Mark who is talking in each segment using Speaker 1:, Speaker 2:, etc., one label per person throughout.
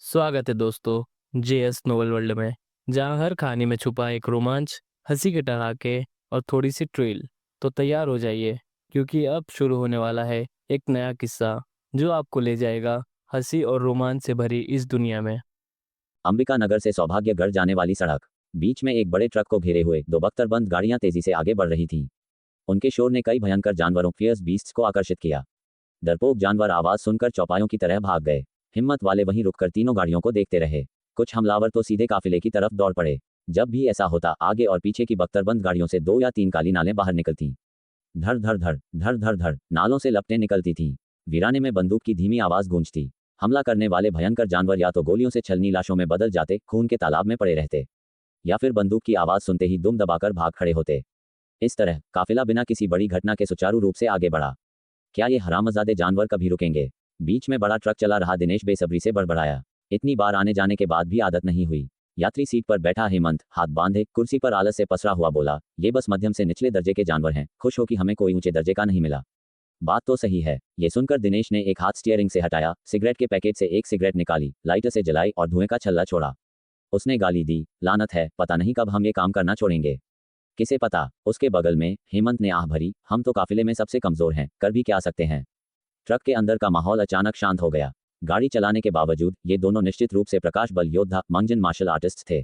Speaker 1: स्वागत है दोस्तों जेएस नोवेल वर्ल्ड में, जहां हर कहानी में छुपा एक रोमांच, हंसी के ठहाके और थोड़ी सी ट्रिल। तो तैयार हो जाइए, क्योंकि अब शुरू होने वाला है एक नया किस्सा जो आपको ले जाएगा हंसी और रोमांच से भरी इस दुनिया में।
Speaker 2: अंबिका नगर से सौभाग्यगढ़ जाने वाली सड़क। बीच में एक बड़े ट्रक को घेरे हुए दो बख्तरबंद गाड़ियां तेजी से आगे बढ़ रही थीं। उनके शोर ने कई भयंकर जानवरों फियर्स बीस्ट्स को आकर्षित किया। डरपोक जानवर आवाज सुनकर चौपायों की तरह भाग गए। हिम्मत वाले वहीं रुककर तीनों गाड़ियों को देखते रहे। कुछ हमलावर तो सीधे काफिले की तरफ दौड़ पड़े। जब भी ऐसा होता, आगे और पीछे की बख्तरबंद गाड़ियों से 2 या 3 काली नालें बाहर निकलती। धड़ धड़ धड़ धड़ धड़ धड़ नालों से लपटें निकलती थीं। वीराने में बंदूक की धीमी आवाज गूंजती। हमला करने वाले भयंकर जानवर या तो गोलियों से छलनी लाशों में बदल जाते, खून के तालाब में पड़े रहते, या फिर बंदूक की आवाज सुनते ही दुम दबाकर भाग खड़े होते। इस तरह काफिला बिना किसी बड़ी घटना के सुचारू रूप से आगे बढ़ा। क्या ये हरामजादे जानवर कभी रुकेंगे? बीच में बड़ा ट्रक चला रहा दिनेश बेसब्री से बड़बड़ाया। इतनी बार आने जाने के बाद भी आदत नहीं हुई। यात्री सीट पर बैठा हेमंत हाथ बांधे कुर्सी पर आलस से पसरा हुआ बोला, ये बस मध्यम से निचले दर्जे के जानवर हैं, खुश हो कि हमें कोई ऊंचे दर्जे का नहीं मिला। बात तो सही है। ये सुनकर दिनेश ने एक हाथ स्टीयरिंग से हटाया, सिगरेट के पैकेट से एक सिगरेट निकाली, लाइटर से जलाई और धुएं का छल्ला छोड़ा। उसने गाली दी, लानत है, पता नहीं कब हम ये काम करना छोड़ेंगे। किसे पता। उसके बगल में हेमंत ने आह भरी, हम तो काफिले में सबसे कमजोर हैं, कर भी क्या सकते हैं। ट्रक के अंदर का माहौल अचानक शांत हो गया। गाड़ी चलाने के बावजूद ये दोनों निश्चित रूप से प्रकाश बल योद्धा मंजन मार्शल आर्टिस्ट थे।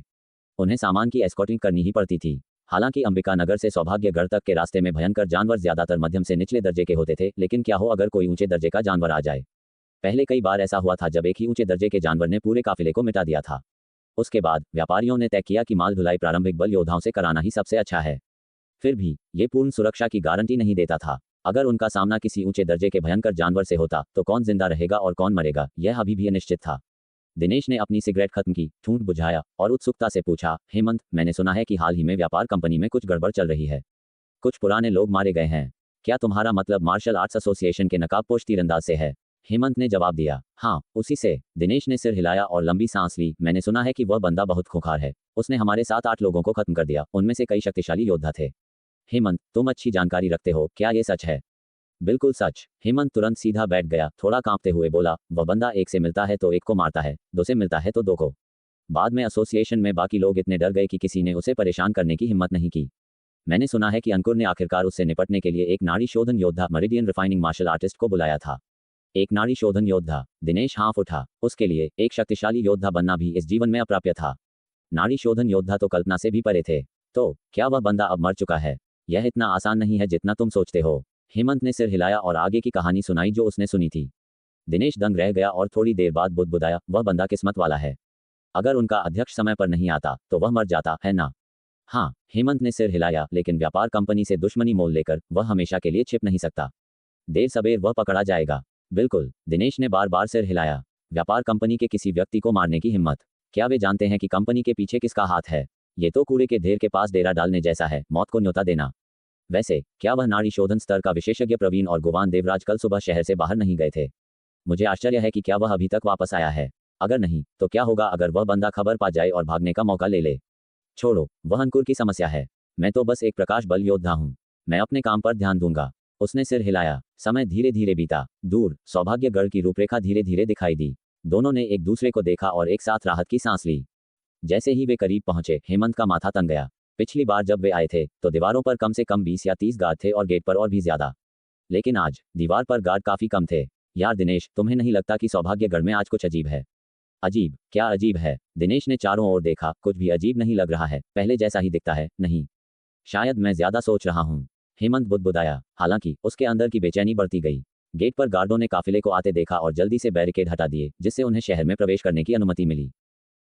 Speaker 2: उन्हें सामान की एस्कॉर्टिंग करनी ही पड़ती थी। हालांकि अंबिका नगर से सौभाग्यगढ़ तक के रास्ते में भयंकर जानवर ज्यादातर मध्यम से निचले दर्जे के होते थे, लेकिन क्या हो अगर कोई ऊंचे दर्जे का जानवर आ जाए। पहले कई बार ऐसा हुआ था जब एक ही ऊंचे दर्जे के जानवर ने पूरे काफिले को मिटा दिया था। उसके बाद व्यापारियों ने तय किया कि माल ढुलाई प्रारंभिक बल योद्धाओं से कराना ही सबसे अच्छा है। फिर भी ये पूर्ण सुरक्षा की गारंटी नहीं देता था। अगर उनका सामना किसी ऊंचे दर्जे के भयंकर जानवर से होता तो कौन जिंदा रहेगा और कौन मरेगा, यह अभी भी अनिश्चित था। दिनेश ने अपनी सिगरेट खत्म की, ठूंठ बुझाया और उत्सुकता से पूछा, हेमंत, मैंने सुना है कि हाल ही में व्यापार कंपनी में कुछ गड़बड़ चल रही है। कुछ पुराने लोग मारे गए हैं। क्या तुम्हारा मतलब मार्शल आर्ट्स एसोसिएशन के नकाबपोश तीरंदाज से है? हेमंत ने जवाब दिया, हाँ, उसी से। दिनेश ने सिर हिलाया और लंबी सांस ली। मैंने सुना है कि वह बंदा बहुत खूंखार है। उसने हमारे 7-8 लोगों को खत्म कर दिया, उनमें से कई शक्तिशाली योद्धा थे। हेमंत, तुम अच्छी जानकारी रखते हो, क्या ये सच है? बिल्कुल सच। हेमंत तुरंत सीधा बैठ गया, थोड़ा कांपते हुए बोला, वह बंदा एक से मिलता है तो एक को मारता है, दो से मिलता है तो दो को। बाद में एसोसिएशन में बाकी लोग इतने डर गए कि किसी ने उसे परेशान करने की हिम्मत नहीं की। मैंने सुना है कि अंकुर ने आखिरकार उससे निपटने के लिए एक नाड़ी शोधन योद्धा मेरिडियन रिफाइनिंग मार्शल आर्टिस्ट को बुलाया था। एक नाड़ी शोधन योद्धा? दिनेश हाँफ उठा। उसके लिए एक शक्तिशाली योद्धा बनना भी इस जीवन में अप्राप्य था। नाड़ी शोधन योद्धा तो कल्पना से भी परे थे। तो क्या वह बंदा अब मर चुका है? यह इतना आसान नहीं है जितना तुम सोचते हो। हेमंत ने सिर हिलाया और आगे की कहानी सुनाई जो उसने सुनी थी। दिनेश दंग रह गया और थोड़ी देर बाद बुदबुदाया, वह बंदा किस्मत वाला है। अगर उनका अध्यक्ष समय पर नहीं आता तो वह मर जाता है ना? हाँ, हेमंत ने सिर हिलाया, लेकिन व्यापार कंपनी से दुश्मनी मोल लेकर वह हमेशा के लिए छिप नहीं सकता। देर सबेर वह पकड़ा जाएगा। बिल्कुल। दिनेश ने बार बार सिर हिलाया। व्यापार कंपनी के किसी व्यक्ति को मारने की हिम्मत? क्या वे जानते हैं कि कंपनी के पीछे किसका हाथ है? ये तो कूड़े के ढेर के पास डेरा डालने जैसा है, मौत को न्योता देना। वैसे क्या वह नाड़ी शोधन स्तर का विशेषज्ञ प्रवीण और गुवान देवराज कल सुबह शहर से बाहर नहीं गए थे? मुझे आश्चर्य है कि क्या वह अभी तक वापस आया है। अगर नहीं, तो क्या होगा अगर वह बंदा खबर पा जाए और भागने का मौका ले ले? छोड़ो, वह अंकुर की समस्या है। मैं तो बस एक प्रकाश बल योद्धा हूँ। मैं अपने काम पर ध्यान दूंगा। उसने सिर हिलाया। समय धीरे धीरे बीता। दूर सौभाग्यगढ़ की रूपरेखा धीरे धीरे दिखाई दी। दोनों ने एक दूसरे को देखा और एक साथ राहत की सांस ली। जैसे ही वे करीब पहुंचे, हेमंत का माथा तन गया। पिछली बार जब वे आए थे तो दीवारों पर कम से कम 20 या 30 गार्ड थे और गेट पर और भी ज्यादा। लेकिन आज दीवार पर गार्ड काफी कम थे। यार दिनेश, तुम्हें नहीं लगता कि सौभाग्यगढ़ में आज कुछ अजीब है? अजीब? क्या अजीब है? दिनेश ने चारों ओर देखा। कुछ भी अजीब नहीं लग रहा है, पहले जैसा ही दिखता है। नहीं, शायद मैं ज्यादा सोच रहा हूँ। हेमंत बुदबुदाया। हालांकि उसके अंदर की बेचैनी बढ़ती गई। गेट पर गार्डों ने काफिले को आते देखा और जल्दी से बैरिकेड हटा दिए, जिससे उन्हें शहर में प्रवेश करने की अनुमति मिली।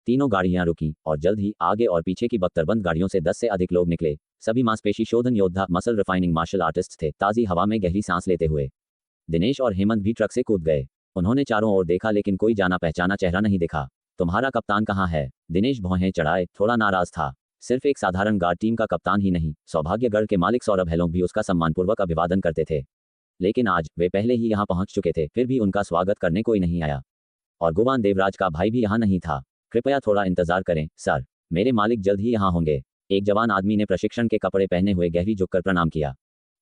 Speaker 2: तीनों गाड़ियां रुकीं और जल्द ही आगे और पीछे की बख्तरबंद गाड़ियों से 10 से अधिक लोग निकले। सभी मांसपेशी शोधन योद्धा मसल रिफाइनिंग मार्शल आर्टिस्ट थे, ताजी हवा में गहरी सांस लेते हुए। दिनेश और हेमंत भी ट्रक से कूद गए। उन्होंने चारों ओर देखा, लेकिन कोई जाना पहचाना चेहरा नहीं दिखा। तुम्हारा कप्तान कहाँ है? दिनेश भौहें चढ़ाए थोड़ा नाराज था। सिर्फ एक साधारण गार्ड टीम का कप्तान ही नहीं, सौभाग्यगढ़ के मालिक सौरभ हेलोंग भी उसका सम्मानपूर्वक अभिवादन करते थे। लेकिन आज वे पहले ही यहाँ पहुंच चुके थे, फिर भी उनका स्वागत करने कोई नहीं आया। और गुवान देवराज का भाई भी यहाँ नहीं था। कृपया थोड़ा इंतजार करें सर, मेरे मालिक जल्द ही यहाँ होंगे। एक जवान आदमी ने प्रशिक्षण के कपड़े पहने हुए गहरी झुककर प्रणाम किया।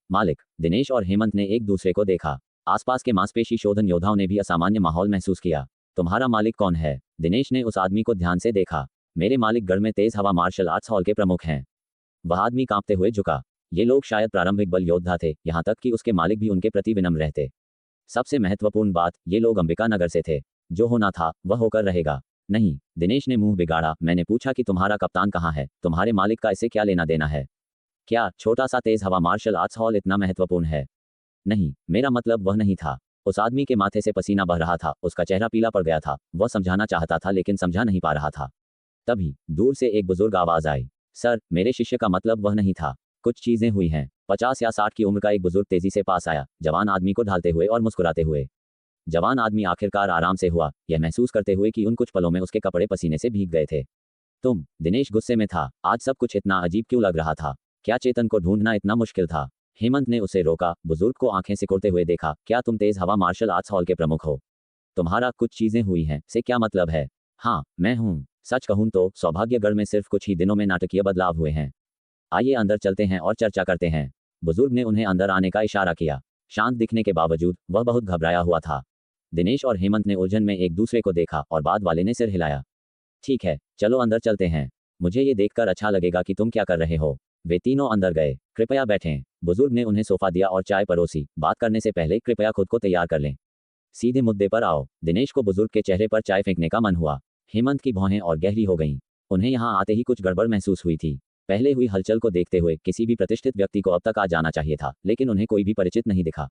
Speaker 2: मालिक? दिनेश और हेमंत ने एक दूसरे को देखा। आसपास के मांसपेशी शोधन योद्धाओं ने भी असामान्य माहौल महसूस किया। तुम्हारा मालिक कौन है? दिनेश ने उस आदमी को ध्यान से देखा। मेरे मालिक गढ़ में तेज हवा मार्शल आर्ट्स हॉल के प्रमुख हैं। वह आदमी कांपते हुए झुका। ये लोग शायद प्रारंभिक बल योद्धा थे, यहाँ तक कि उसके मालिक भी उनके प्रति विनम्र रहते। सबसे महत्वपूर्ण बात, ये लोग अंबिका नगर से थे। जो होना था वह होकर रहेगा। नहीं, दिनेश ने मुंह बिगाड़ा। मैंने पूछा कि तुम्हारा कप्तान कहाँ है? तुम्हारे मालिक का इसे क्या लेना देना है? क्या छोटा सा तेज हवा मार्शल आर्ट्स हॉल इतना महत्वपूर्ण है? नहीं, मेरा मतलब वह नहीं था। उस आदमी के माथे से पसीना बह रहा था, उसका चेहरा पीला पड़ गया था। वह समझाना चाहता था लेकिन समझा नहीं पा रहा था। तभी दूर से एक बुजुर्ग आवाज आई। सर, मेरे शिष्य का मतलब वह नहीं था। कुछ चीजें हुई हैं। 50 या 60 की उम्र का एक बुजुर्ग तेजी से पास आया, जवान आदमी को ढालते हुए और मुस्कुराते हुए। जवान आदमी आखिरकार आराम से हुआ, यह महसूस करते हुए कि उन कुछ पलों में उसके कपड़े पसीने से भीग गए थे। तुम? दिनेश गुस्से में था। आज सब कुछ इतना अजीब क्यों लग रहा था? क्या चेतन को ढूंढना इतना मुश्किल था? हेमंत ने उसे रोका। बुजुर्ग को आंखें सिकोड़ते हुए देखा। क्या तुम तेज हवा मार्शल आर्ट्स हॉल के प्रमुख हो? तुम्हारा कुछ चीजें हुई हैं से क्या मतलब है? हाँ, मैं हूँ। सच कहूँ तो सौभाग्यगढ़ में सिर्फ कुछ ही दिनों में नाटकीय बदलाव हुए हैं। आइए अंदर चलते हैं और चर्चा करते हैं। बुजुर्ग ने उन्हें अंदर आने का इशारा किया। शांत दिखने के बावजूद वह बहुत घबराया हुआ था। दिनेश और हेमंत ने उलझन में एक दूसरे को देखा और बाद वाले ने सिर हिलाया। ठीक है, चलो अंदर चलते हैं। मुझे ये देखकर अच्छा लगेगा कि तुम क्या कर रहे हो। वे तीनों अंदर गए। कृपया बैठें। बुजुर्ग ने उन्हें सोफा दिया और चाय परोसी। बात करने से पहले कृपया खुद को तैयार कर लें। सीधे मुद्दे पर आओ। दिनेश को बुजुर्ग के चेहरे पर चाय फेंकने का मन हुआ। हेमंत की भौहें और गहरी हो गईं। उन्हें यहाँ आते ही कुछ गड़बड़ महसूस हुई थी। पहले हुई हलचल को देखते हुए किसी भी प्रतिष्ठित व्यक्ति को अब तक आ जाना चाहिए था, लेकिन उन्हें कोई भी परिचित नहीं दिखा।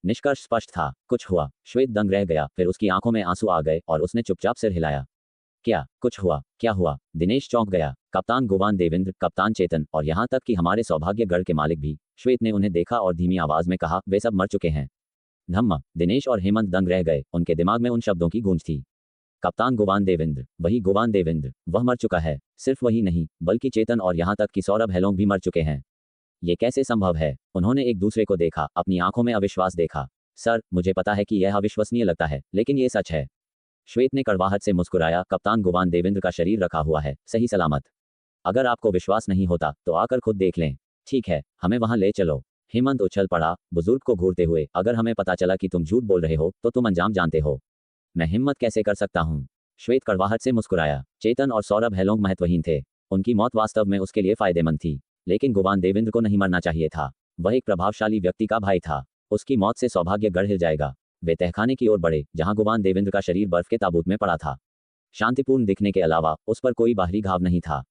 Speaker 2: निष्कर्ष स्पष्ट था, कुछ हुआ। श्वेत दंग रह गया, फिर उसकी आंखों में आंसू आ गए और उसने चुपचाप सिर हिलाया। क्या कुछ हुआ? क्या हुआ? दिनेश चौंक गया। कप्तान गोवान देवेंद्र, कप्तान चेतन और यहाँ तक कि हमारे सौभाग्यगढ़ के मालिक भी। श्वेत ने उन्हें देखा और धीमी आवाज में कहा, वे सब मर चुके हैं। धम्म। दिनेश और हेमंत दंग रह गए। उनके दिमाग में उन शब्दों की गूंज थी। कप्तान गोवान देवेंद्र, वही गोवान देवेंद्र, वह मर चुका है। सिर्फ वही नहीं, बल्कि चेतन और यहाँ तक कि सौरभ हेलोंग भी मर चुके हैं। ये कैसे संभव है? उन्होंने एक दूसरे को देखा, अपनी आंखों में अविश्वास देखा। सर, मुझे पता है कि यह अविश्वसनीय लगता है, लेकिन ये सच है। श्वेत ने कड़वाहट से मुस्कुराया। कप्तान गोवान देवेंद्र का शरीर रखा हुआ है, सही सलामत। अगर आपको विश्वास नहीं होता तो आकर खुद देख लें। ठीक है, हमें वहां ले चलो। हेमंत उछल पड़ा, बुजुर्ग को घूरते हुए। अगर हमें पता चला कि तुम झूठ बोल रहे हो तो तुम अंजाम जानते हो। मैं हिम्मत कैसे कर सकता हूँ? श्वेत कड़वाहट से मुस्कुराया। चेतन और सौरभ हेलोंग महत्वहीन थे। उनकी मौत वास्तव में उसके लिए फायदेमंद थी, लेकिन गोवान देवेंद्र को नहीं मरना चाहिए था। वह एक प्रभावशाली व्यक्ति का भाई था। उसकी मौत से सौभाग्यगढ़ हिल जाएगा। वे तहखाने की ओर बढ़े, जहां गोवान देवेंद्र का शरीर बर्फ के ताबूत में पड़ा था। शांतिपूर्ण दिखने के अलावा उस पर कोई बाहरी घाव नहीं था।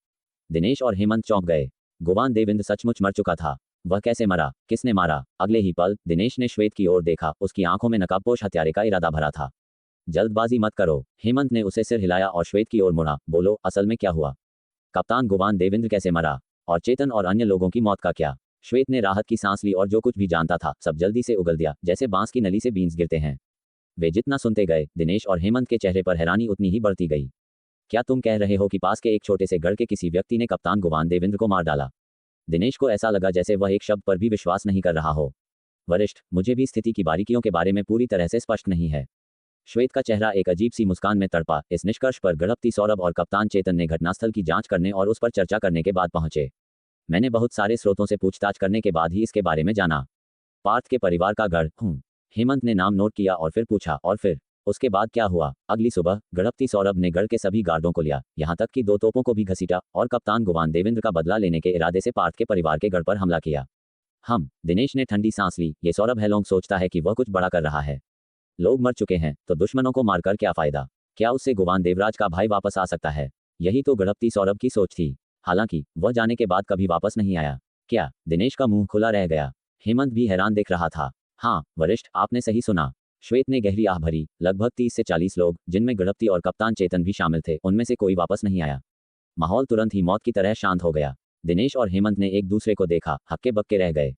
Speaker 2: दिनेश और हेमंत चौंक गए। गोवान देवेंद्र सचमुच मर चुका था। वह कैसे मरा? किसने मारा? अगले ही पल दिनेश ने श्वेत की ओर देखा। उसकी आंखों में नकाबपोश हत्यारे का इरादा भरा था। जल्दबाजी मत करो। हेमंत ने उसे सिर हिलाया और श्वेत की ओर मुड़ा। बोलो, असल में क्या हुआ? कप्तान गोवान देवेंद्र कैसे मरा? और चेतन और अन्य लोगों की मौत का क्या? श्वेत ने राहत की सांस ली और जो कुछ भी जानता था सब जल्दी से उगल दिया, जैसे बांस की नली से बीन्स गिरते हैं। वे जितना सुनते गए, दिनेश और हेमंत के चेहरे पर हैरानी उतनी ही बढ़ती गई। क्या तुम कह रहे हो कि पास के एक छोटे से गढ़ के किसी व्यक्ति ने कप्तान गोवान देवेंद्र को मार डाला? दिनेश को ऐसा लगा जैसे वह एक शब्द पर भी विश्वास नहीं कर रहा हो। वरिष्ठ, मुझे भी स्थिति की बारीकियों के बारे में पूरी तरह से स्पष्ट नहीं है। श्वेत का चेहरा एक अजीब सी मुस्कान में तड़पा। इस निष्कर्ष पर गढ़पति सौरभ और कप्तान चेतन ने घटनास्थल की जांच करने और उस पर चर्चा करने के बाद पहुंचे। मैंने बहुत सारे स्रोतों से पूछताछ करने के बाद ही इसके बारे में जाना। पार्थ के परिवार का गढ़ हूँ। हेमंत ने नाम नोट किया और फिर पूछा, और फिर उसके बाद क्या हुआ? अगली सुबह गढ़पति सौरभ ने गढ़ के सभी गार्डों को लिया, यहाँ तक कि 2 तोपों को भी घसीटा और कप्तान गोवान देवेंद्र का बदला लेने के इरादे से पार्थ के परिवार के गढ़ पर हमला किया। दिनेश ने ठंडी सांस ली। ये सौरभ हेलोंग सोचता है कि वह कुछ बड़ा कर रहा है। लोग मर चुके हैं तो दुश्मनों को मारकर क्या फायदा? क्या उससे गोवान देवराज का भाई वापस आ सकता है? यही तो गढ़पति सौरभ की सोच थी। हालांकि वह जाने के बाद कभी वापस नहीं आया। क्या? दिनेश का मुंह खुला रह गया। हेमंत भी हैरान दिख रहा था। हाँ वरिष्ठ, आपने सही सुना। श्वेत ने गहरी आह भरी। लगभग 30 से 40 लोग, जिनमें गढ़पति और कप्तान चेतन भी शामिल थे, उनमें से कोई वापस नहीं आया। माहौल तुरंत ही मौत की तरह शांत हो गया। दिनेश और हेमंत ने एक दूसरे को देखा, हक्के बक्के रह गए।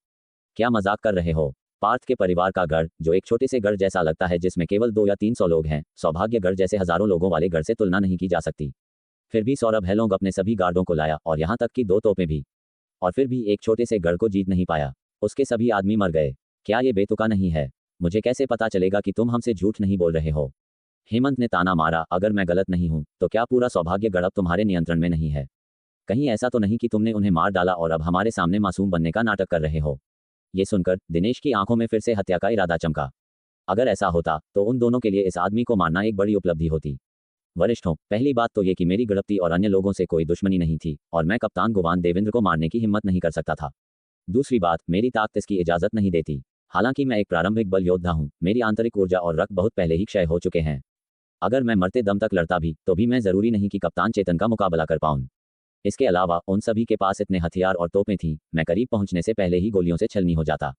Speaker 2: क्या मजाक कर रहे हो? पार्थ के परिवार का गढ़, जो एक छोटे से गढ़ जैसा लगता है जिसमें केवल 2 या 300 लोग हैं, सौभाग्यगढ़ जैसे हजारों लोगों वाले गढ़ से तुलना नहीं की जा सकती। फिर भी सौरभ हेलोंग अपने सभी गार्डों को लाया और यहाँ तक कि 2 तोपें भी, और फिर भी एक छोटे से गढ़ को जीत नहीं पाया। उसके सभी आदमी मर गए। क्या ये बेतुका नहीं है? मुझे कैसे पता चलेगा कि तुम हमसे झूठ नहीं बोल रहे हो? हेमंत ने ताना मारा। अगर मैं गलत नहीं हूं तो क्या पूरा सौभाग्यगढ़ अब तुम्हारे नियंत्रण में नहीं है? कहीं ऐसा तो नहीं कि तुमने उन्हें मार डाला और अब हमारे सामने मासूम बनने का नाटक कर रहे हो? ये सुनकर दिनेश की आंखों में फिर से हत्या का इरादा चमका। अगर ऐसा होता तो उन दोनों के लिए इस आदमी को मारना एक बड़ी उपलब्धि होती। वरिष्ठों, पहली बात तो ये कि मेरी गणपति और अन्य लोगों से कोई दुश्मनी नहीं थी और मैं कप्तान गुवान देवेंद्र को मारने की हिम्मत नहीं कर सकता था। दूसरी बात, मेरी ताकत इसकी इजाजत नहीं देती। हालांकि मैं एक प्रारंभिक बल योद्धा हूं, मेरी आंतरिक ऊर्जा और रक्त बहुत पहले ही क्षय हो चुके हैं। अगर मैं मरते दम तक लड़ता भी तो भी मैं जरूरी नहीं कि कप्तान चेतन का मुकाबला कर पाऊं। इसके अलावा उन सभी के पास इतने हथियार और तोपें थीं, मैं करीब पहुंचने से पहले ही गोलियों से छलनी हो जाता।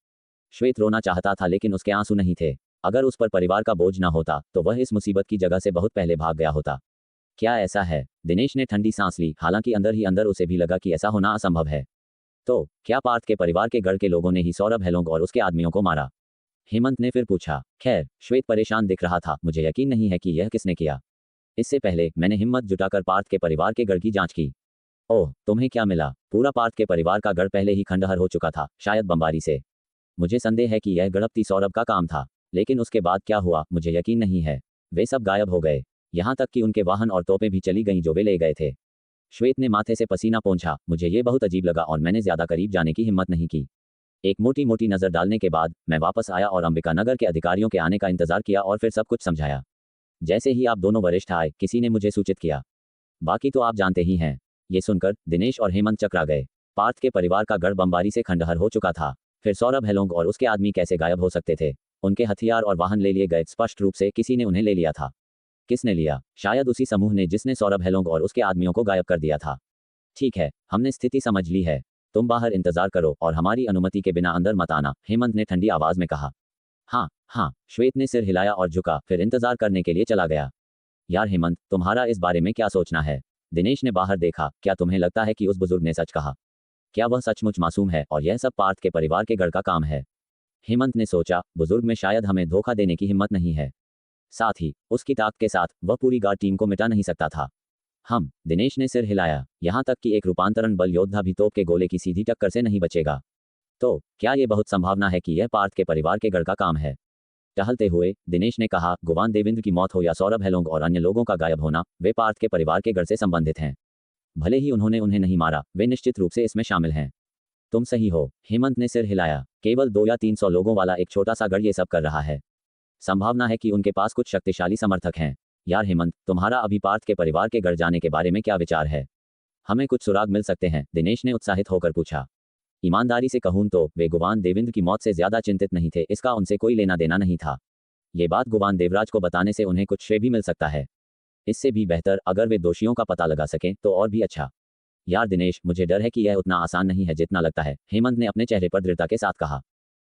Speaker 2: श्वेत रोना चाहता था लेकिन उसके आंसू नहीं थे। अगर उस पर परिवार का बोझ न होता तो वह इस मुसीबत की जगह से बहुत पहले भाग गया होता। क्या ऐसा है? दिनेश ने ठंडी सांस ली, हालांकि अंदर ही अंदर उसे भी लगा कि ऐसा होना असंभव है। तो क्या पार्थ के परिवार के गढ़ के लोगों ने ही सौरभ हेलोंग और उसके आदमियों को मारा? हेमंत ने फिर पूछा। खैर, श्वेत परेशान दिख रहा था। मुझे यकीन नहीं है कि यह किसने किया। इससे पहले मैंने हिम्मत जुटाकर पार्थ के परिवार के गढ़ की जांच की। ओह, तुम्हें क्या मिला? पूरा पार्थ के परिवार का गढ़ पहले ही खंडहर हो चुका था, शायद बमबारी से। मुझे संदेह है कि यह गणपति सौरभ का काम था, लेकिन उसके बाद क्या हुआ मुझे यकीन नहीं है। वे सब गायब हो गए, यहाँ तक कि उनके वाहन और तोपें भी चली गईं जो वे ले गए थे। श्वेत ने माथे से पसीना पोंछा। मुझे ये बहुत अजीब लगा और मैंने ज्यादा करीब जाने की हिम्मत नहीं की। एक मोटी मोटी नजर डालने के बाद मैं वापस आया और अंबिका नगर के अधिकारियों के आने का इंतजार किया और फिर सब कुछ समझाया। जैसे ही आप दोनों वरिष्ठ आए, किसी ने मुझे सूचित किया। बाकी तो आप जानते ही हैं। ये सुनकर दिनेश और हेमंत चकरा गए। पार्थ के परिवार का गढ़ बमबारी से खंडहर हो चुका था, फिर सौरभ हेलोंग और उसके आदमी कैसे गायब हो सकते थे? उनके हथियार और वाहन ले लिए गए। स्पष्ट रूप से किसी ने उन्हें ले लिया था। किसने लिया? शायद उसी समूह ने जिसने सौरभ हेलोंग और उसके आदमियों को गायब कर दिया था। ठीक है, हमने स्थिति समझ ली है। तुम बाहर इंतजार करो और हमारी अनुमति के बिना अंदर मत आना, हेमंत ने ठंडी आवाज में कहा। हाँ हाँ, श्वेत ने सिर हिलाया और झुका, फिर इंतजार करने के लिए चला गया। यार हेमंत, तुम्हारा इस बारे में क्या सोचना है? दिनेश ने बाहर देखा। क्या तुम्हें लगता है कि उस बुजुर्ग ने सच कहा? क्या वह सचमुच मासूम है और यह सब पार्थ के परिवार के गढ़ का काम है? हेमंत ने सोचा, बुजुर्ग में शायद हमें धोखा देने की हिम्मत नहीं है। साथ ही उसकी ताकत के साथ वह पूरी गार्ड टीम को मिटा नहीं सकता था। दिनेश ने सिर हिलाया। यहाँ तक कि एक रूपांतरण बल योद्धा भी तोप के गोले की सीधी टक्कर से नहीं बचेगा। तो क्या ये बहुत संभावना है कि यह पार्थ के परिवार के गढ़ का काम है? टहलते हुए दिनेश ने कहा, गुवान देवेंद्र की मौत हो या सौरभ हेलोंग और अन्य लोगों का गायब होना, वे पार्थ के परिवार के गढ़ से संबंधित हैं। भले ही उन्होंने उन्हें नहीं मारा, वे निश्चित रूप से इसमें शामिल हैं। तुम सही हो, हेमंत ने सिर हिलाया। केवल 2 या 300 लोगों वाला एक छोटा सा गढ़ ये सब कर रहा है। संभावना है कि उनके पास कुछ शक्तिशाली समर्थक हैं। यार हेमंत, तुम्हारा अभी पार्थ के परिवार के गढ़ जाने के बारे में क्या विचार है? हमें कुछ सुराग मिल सकते हैं? दिनेश ने उत्साहित होकर पूछा। ईमानदारी से कहूं तो वे गुवान देवेंद्र की मौत से ज्यादा चिंतित नहीं थे, इसका उनसे कोई लेना देना नहीं था। ये बात गुवान देवराज को बताने से उन्हें कुछ श्रेय भी मिल सकता है। इससे भी बेहतर अगर वे दोषियों का पता लगा सकें तो और भी अच्छा। यार दिनेश, मुझे डर है कि यह उतना आसान नहीं है जितना लगता है, हेमंत ने अपने चेहरे पर दृढ़ता के साथ कहा।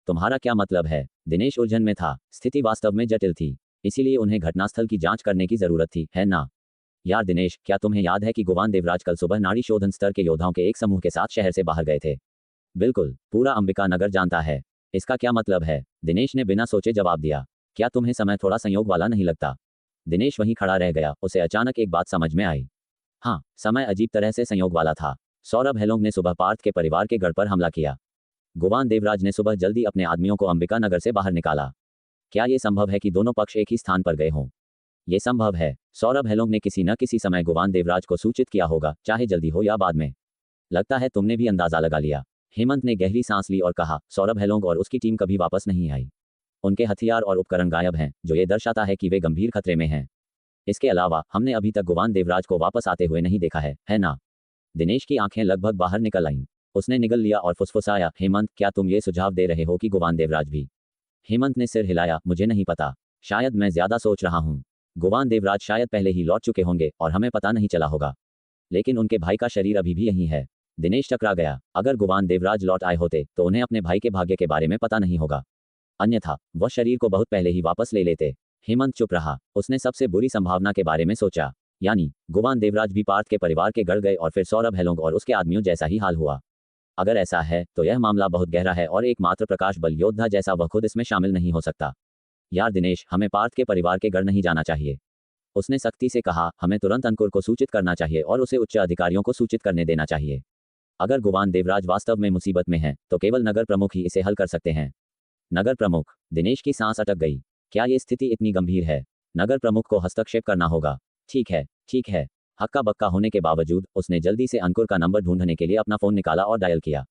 Speaker 2: तुम्हारा क्या मतलब है? दिनेश उलझन में था। स्थिति वास्तव में जटिल थी, इसीलिए उन्हें घटनास्थल की जांच करने की जरूरत थी, है ना? यार दिनेश, क्या तुम्हें याद है कि गुवान देवराज कल सुबह नाड़ी शोधन स्तर के योद्धाओं के एक समूह के साथ शहर से बाहर गए थे? बिल्कुल, पूरा अंबिका नगर जानता है। इसका क्या मतलब है? दिनेश ने बिना सोचे जवाब दिया। क्या तुम्हें समय थोड़ा संयोग वाला नहीं लगता? दिनेश वहीं खड़ा रह गया। उसे अचानक एक बात समझ में आई। हाँ, समय अजीब तरह से संयोग वाला था। सौरभ हेलोंग ने सुबह पार्थ के परिवार के गढ़ पर हमला किया। गुवान देवराज ने सुबह जल्दी अपने आदमियों को अंबिका नगर से बाहर निकाला। क्या यह संभव है कि दोनों पक्ष एक ही स्थान पर गए हों? यह संभव है। सौरभ हेलोंग ने किसी न किसी समय गुवान देवराज को सूचित किया होगा, चाहे जल्दी हो या बाद में। लगता है तुमने भी अंदाजा लगा लिया। हेमंत ने गहरी सांस ली और कहा, सौरभ हेलोंग और उसकी टीम कभी वापस नहीं आई। उनके हथियार और उपकरण गायब हैं, जो ये दर्शाता है कि वे गंभीर खतरे में हैं। इसके अलावा हमने अभी तक गुवान देवराज को वापस आते हुए नहीं देखा है ना? दिनेश की आंखें लगभग बाहर निकल आईं। उसने निगल लिया और फुसफुसाया, हेमंत, क्या तुम ये सुझाव दे रहे हो कि गुवान देवराज भी? हेमंत ने सिर हिलाया। मुझे नहीं पता, शायद मैं ज्यादा सोच रहा हूँ। गुवान देवराज शायद पहले ही लौट चुके होंगे और हमें पता नहीं चला होगा। लेकिन उनके भाई का शरीर अभी भी यहीं है। दिनेश टकरा गया। अगर गुवान देवराज लौट आए होते तो उन्हें अपने भाई के भाग्य के बारे में पता नहीं होगा, अन्यथा वह शरीर को बहुत पहले ही वापस ले लेते। हेमंत चुप रहा। उसने सबसे बुरी संभावना के बारे में सोचा, यानी गुवान देवराज भी पार्थ के परिवार के गढ़ गए और फिर सौरभ हेलोंग और उसके आदमियों जैसा ही हाल हुआ। अगर ऐसा है तो यह मामला बहुत गहरा है और एकमात्र प्रकाश बल योद्धा जैसा वह खुद इसमें शामिल नहीं हो सकता। यार दिनेश, हमें पार्थ के परिवार के गढ़ नहीं जाना चाहिए, उसने सख्ती से कहा। हमें तुरंत अंकुर को सूचित करना चाहिए और उसे उच्च अधिकारियों को सूचित करने देना चाहिए। अगर गुवान देवराज वास्तव में मुसीबत में है तो केवल नगर प्रमुख ही इसे हल कर सकते हैं। नगर प्रमुख? दिनेश की सांस अटक गई। क्या ये स्थिति इतनी गंभीर है? नगर प्रमुख को हस्तक्षेप करना होगा। ठीक है। हक्का बक्का होने के बावजूद उसने जल्दी से अंकुर का नंबर ढूंढने के लिए अपना फोन निकाला और डायल किया।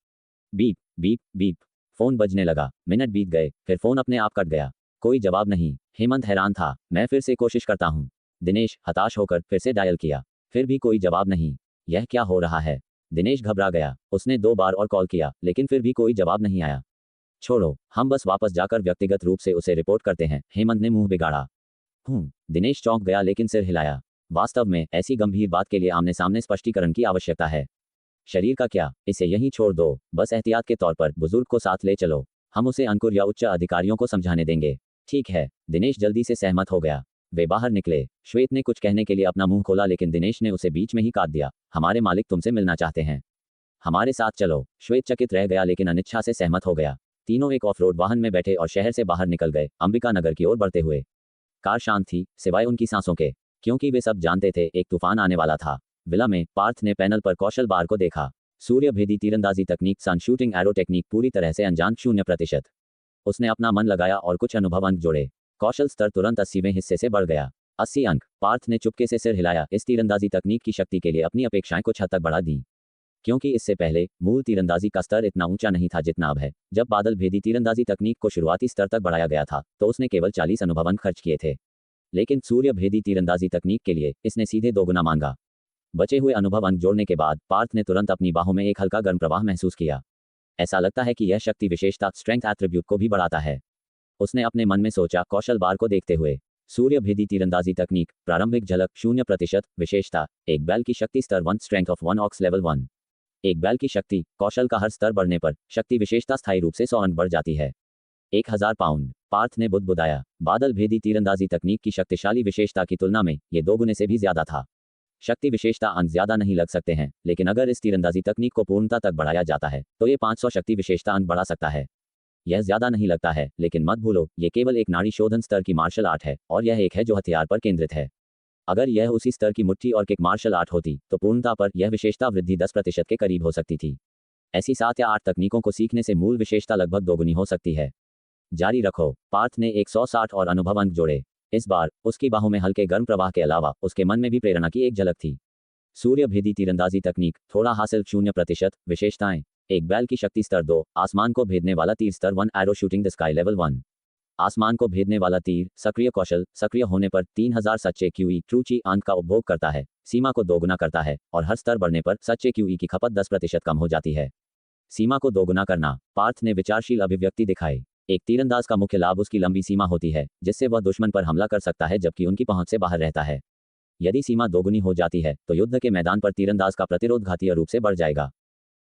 Speaker 2: बीप बीप बीप, फोन बजने लगा। मिनट बीत गए, फिर फोन अपने आप कट गया। कोई जवाब नहीं। हेमंत हैरान था। मैं फिर से कोशिश करता हूँ। दिनेश हताश होकर फिर से डायल किया, फिर भी कोई जवाब नहीं। यह क्या हो रहा है? दिनेश घबरा गया। उसने 2 बार और कॉल किया, लेकिन फिर भी कोई जवाब नहीं आया। छोड़ो, हम बस वापस जाकर व्यक्तिगत रूप से उसे रिपोर्ट करते हैं, हेमंत ने मुंह बिगाड़ा। दिनेश चौंक गया लेकिन सिर हिलाया। वास्तव में ऐसी गंभीर बात के लिए आमने सामने स्पष्टीकरण की आवश्यकता है। शरीर का क्या, इसे यहीं छोड़ दो, बस एहतियात के तौर पर बुजुर्ग को साथ ले चलो, हम उसे अंकुर या उच्च अधिकारियों को समझाने देंगे। ठीक है, दिनेश जल्दी से सहमत हो गया। वे बाहर निकले। श्वेत ने कुछ कहने के लिए अपना मुंह खोला लेकिन दिनेश ने उसे बीच में ही काट दिया। हमारे मालिक तुमसे मिलना चाहते हैं, हमारे साथ चलो। श्वेत चकित रह गया लेकिन अनिच्छा से सहमत हो गया। तीनों एक ऑफ रोड वाहन में बैठे और शहर से बाहर निकल गए, अंबिका नगर की ओर बढ़ते हुए। कार शांत थी, सिवाय उनकी सांसों के, क्योंकि वे सब जानते थे एक तूफान आने वाला था। विला में पार्थ ने पैनल पर कौशल बार को देखा। सूर्य भेदी तीरंदाजी तकनीक, सन शूटिंग एरो टेक्निक, पूरी तरह से अनजान 0%। उसने अपना मन लगाया और कुछ अनुभव अंक जोड़े। कौशल स्तर तुरंत 80वें हिस्से से बढ़ गया। 80 अंक। पार्थ ने चुपके से सिर हिलाया। इस तीरंदाजी तकनीक की शक्ति के लिए अपनी अपेक्षाएं कुछ हद तक बढ़ा दी, क्योंकि इससे पहले मूल तीरंदाजी का स्तर इतना ऊंचा नहीं था जितना अब है। जब बादल भेदी तीरंदाजी तकनीक को शुरुआती स्तर तक बढ़ाया गया था तो उसने केवल 40 अनुभव अंक खर्च किए थे, लेकिन सूर्य भेदी तीरंदाजी तकनीक के लिए इसने सीधे 2 गुना मांगा। बचे हुए अनुभव अंक जोड़ने के बाद पार्थ ने तुरंत अपनी बाहों में एक हल्का गर्म प्रवाह महसूस किया। ऐसा लगता है कि यह शक्ति विशेषता स्ट्रेंथ एट्रीब्यूट को भी बढ़ाता है, उसने अपने मन में सोचा, कौशल बार को देखते हुए। सूर्य भेदी तीरंदाजी तकनीक, प्रारंभिक झलक 0%, विशेषता, एक बैल की शक्ति स्तर 1, स्ट्रेंथ ऑफ 1 ऑक्स लेवल 1। एक बैल की शक्ति, कौशल का हर स्तर बढ़ने पर शक्ति विशेषता स्थायी रूप से 100 अंक बढ़ जाती है। 1000 पाउंड। पार्थ ने बुदबुदाया। बादल भेदी तीरंदाजी तकनीक की शक्तिशाली विशेषता की तुलना में ये 2 गुने से भी ज्यादा था। शक्ति विशेषता अंक ज्यादा नहीं लग सकते हैं, लेकिन अगर इस तीरंदाजी तकनीक को पूर्णता तक बढ़ाया जाता है तो ये 500 शक्ति विशेषता अंक बढ़ा सकता है। यह ज्यादा नहीं लगता है, लेकिन मत भूलो, ये केवल एक नाड़ी शोधन स्तर की मार्शल आर्ट है और यह एक है जो हथियार पर केंद्रित है। अगर यह उसी स्तर की मुट्ठी और किक मार्शल आर्ट होती तो पूर्णता पर यह विशेषता वृद्धि 10% के करीब हो सकती थी। ऐसी 7 या 8 तकनीकों को सीखने से मूल विशेषता लगभग 2 गुनी हो सकती है। जारी रखो। पार्थ ने 160 और अनुभव अंक जोड़े। इस बार उसकी बाहों में हल्के गर्म प्रवाह के अलावा उसके मन में भी प्रेरणा की एक झलक थी। सूर्य भेदी तीरंदाजी तकनीक, थोड़ा हासिल 0%, विशेषताएं, एक बैल की शक्ति स्तर 2, आसमान को भेदने वाला तीर स्तर 1, arrow shooting the sky level 1। आसमान को भेदने वाला तीर, सक्रिय कौशल, सक्रिय होने पर 3000 सच्चे क्यूई ट्रूची अंक का उपभोग करता है, सीमा को 2 गुना करता है और हर स्तर बढ़ने पर सच्चे क्यूई की खपत 10% कम हो जाती है। सीमा को 2 गुना करना। पार्थ ने विचारशील अभिव्यक्ति दिखाई। एक तीरंदाज का मुख्य लाभ उसकी लंबी सीमा होती है, जिससे वह दुश्मन पर हमला कर सकता है जबकि उनकी पहुंच से बाहर रहता है। यदि सीमा 2 गुनी हो जाती है तो युद्ध के मैदान पर तीरंदाज का प्रतिरोध घातीय रूप से बढ़ जाएगा।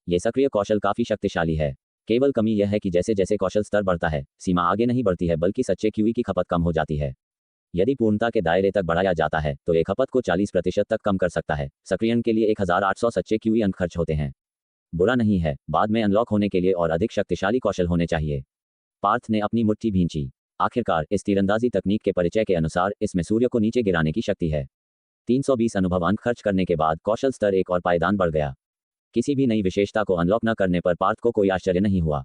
Speaker 2: ये सक्रिय कौशल काफी शक्तिशाली है। केवल कमी यह है कि जैसे जैसे कौशल स्तर बढ़ता है, सीमा आगे नहीं बढ़ती है बल्कि सच्चे क्यूई की खपत कम हो जाती है। यदि पूर्णता के दायरे तक बढ़ाया जाता है तो ये खपत को 40% तक कम कर सकता है। सक्रियण के लिए 1800 सच्चे क्यूई अंक खर्च होते हैं। बुरा नहीं है, बाद में अनलॉक होने के लिए और अधिक शक्तिशाली कौशल होने चाहिए। पार्थ ने अपनी मुट्ठी भींची। आखिरकार इस तीरंदाजी तकनीक के परिचय के अनुसार इसमें सूर्य को नीचे गिराने की शक्ति है। 320 अनुभव अंक खर्च करने के बाद कौशल स्तर एक और पायदान बढ़ गया। किसी भी नई विशेषता को अनलॉक न करने पर पार्थ को कोई आश्चर्य नहीं हुआ।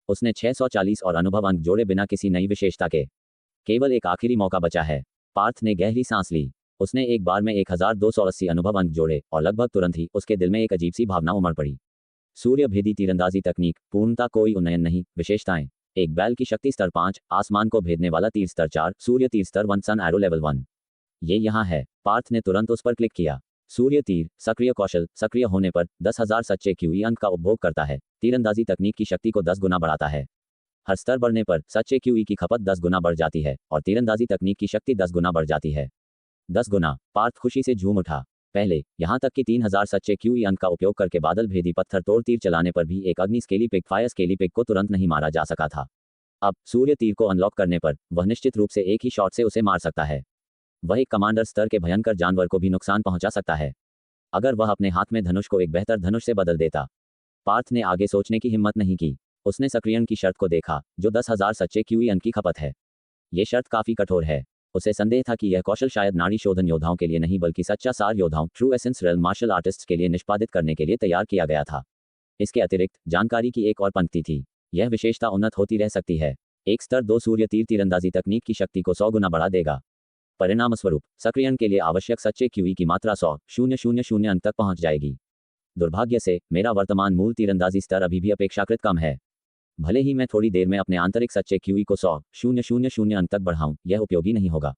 Speaker 2: उसने 640 और अनुभव अंक जोड़े बिना किसी नई विशेषता के। केवल एक आखिरी मौका बचा है। पार्थ ने गहरी सांस ली। उसने एक बार में 1280 अनुभव अंक जोड़े और लगभग तुरंत ही उसके दिल में एक अजीब सी भावना उमड़ पड़ी। सूर्य भेदी तीरंदाजी तकनीक, पूर्णता कोई उन्नयन नहीं, विशेषताएं, एक बैल की शक्ति स्तर 5, आसमान को भेदने वाला तीर स्तर 4, सूर्य तीर स्तर 1, सन एरो लेवल 1। ये यहाँ है। पार्थ ने तुरंत उस पर क्लिक किया। सूर्य तीर, सक्रिय कौशल, सक्रिय होने पर 10,000 सच्चे क्यूई अंक का उपभोग करता है, तीरंदाजी तकनीक की शक्ति को 10 गुना बढ़ाता है। हर स्तर बढ़ने पर सच्चे क्यूई की खपत 10 गुना बढ़ जाती है और तीरंदाजी तकनीक की शक्ति 10 गुना बढ़ जाती है। 10 गुना। पार्थ खुशी से झूम उठा। पहले यहाँ तक कि 3000 सच्चे क्यूई अंक का उपयोग करके बादल भेदी पत्थर तोड़ तीर चलाने पर भी एक अग्नि scaly pig, fire scaly pig को तुरंत नहीं मारा जा सका था। अब सूर्य तीर को अनलॉक करने पर वह निश्चित रूप से एक ही शॉट से उसे मार सकता है। वह एक कमांडर स्तर के भयंकर जानवर को भी नुकसान पहुंचा सकता है अगर वह अपने हाथ में धनुष को एक बेहतर धनुष से बदल देता। पार्थ ने आगे सोचने की हिम्मत नहीं की। उसने सक्रियण की शर्त को देखा, जो 10,000 सच्चे क्यूई अंक की खपत है। ये शर्त काफी कठोर है। उसे संदेह था कि यह कौशल शायद नाड़ी शोधन योद्धाओं के लिए नहीं बल्कि सच्चा सार योद्धाओं, true essence real martial artists के लिए निष्पादित करने के लिए तैयार किया गया था। इसके अतिरिक्त जानकारी की एक और पंक्ति थी। यह विशेषता उन्नत होती रह सकती है। एक स्तर 2 सूर्य तीर तीरंदाजी तकनीक की शक्ति को 100 गुना बढ़ा देगा। परिणामस्वरूप सक्रियण के लिए आवश्यक सच्चे क्यूई की मात्रा 100,000 अंक तक पहुंच जाएगी। दुर्भाग्य से मेरा वर्तमान मूल तीरंदाजी स्तर अभी भी अपेक्षाकृत कम है। भले ही मैं थोड़ी देर में अपने आंतरिक सच्चे क्यूई को 100,000 अंक तक बढ़ाऊं, यह उपयोगी नहीं होगा।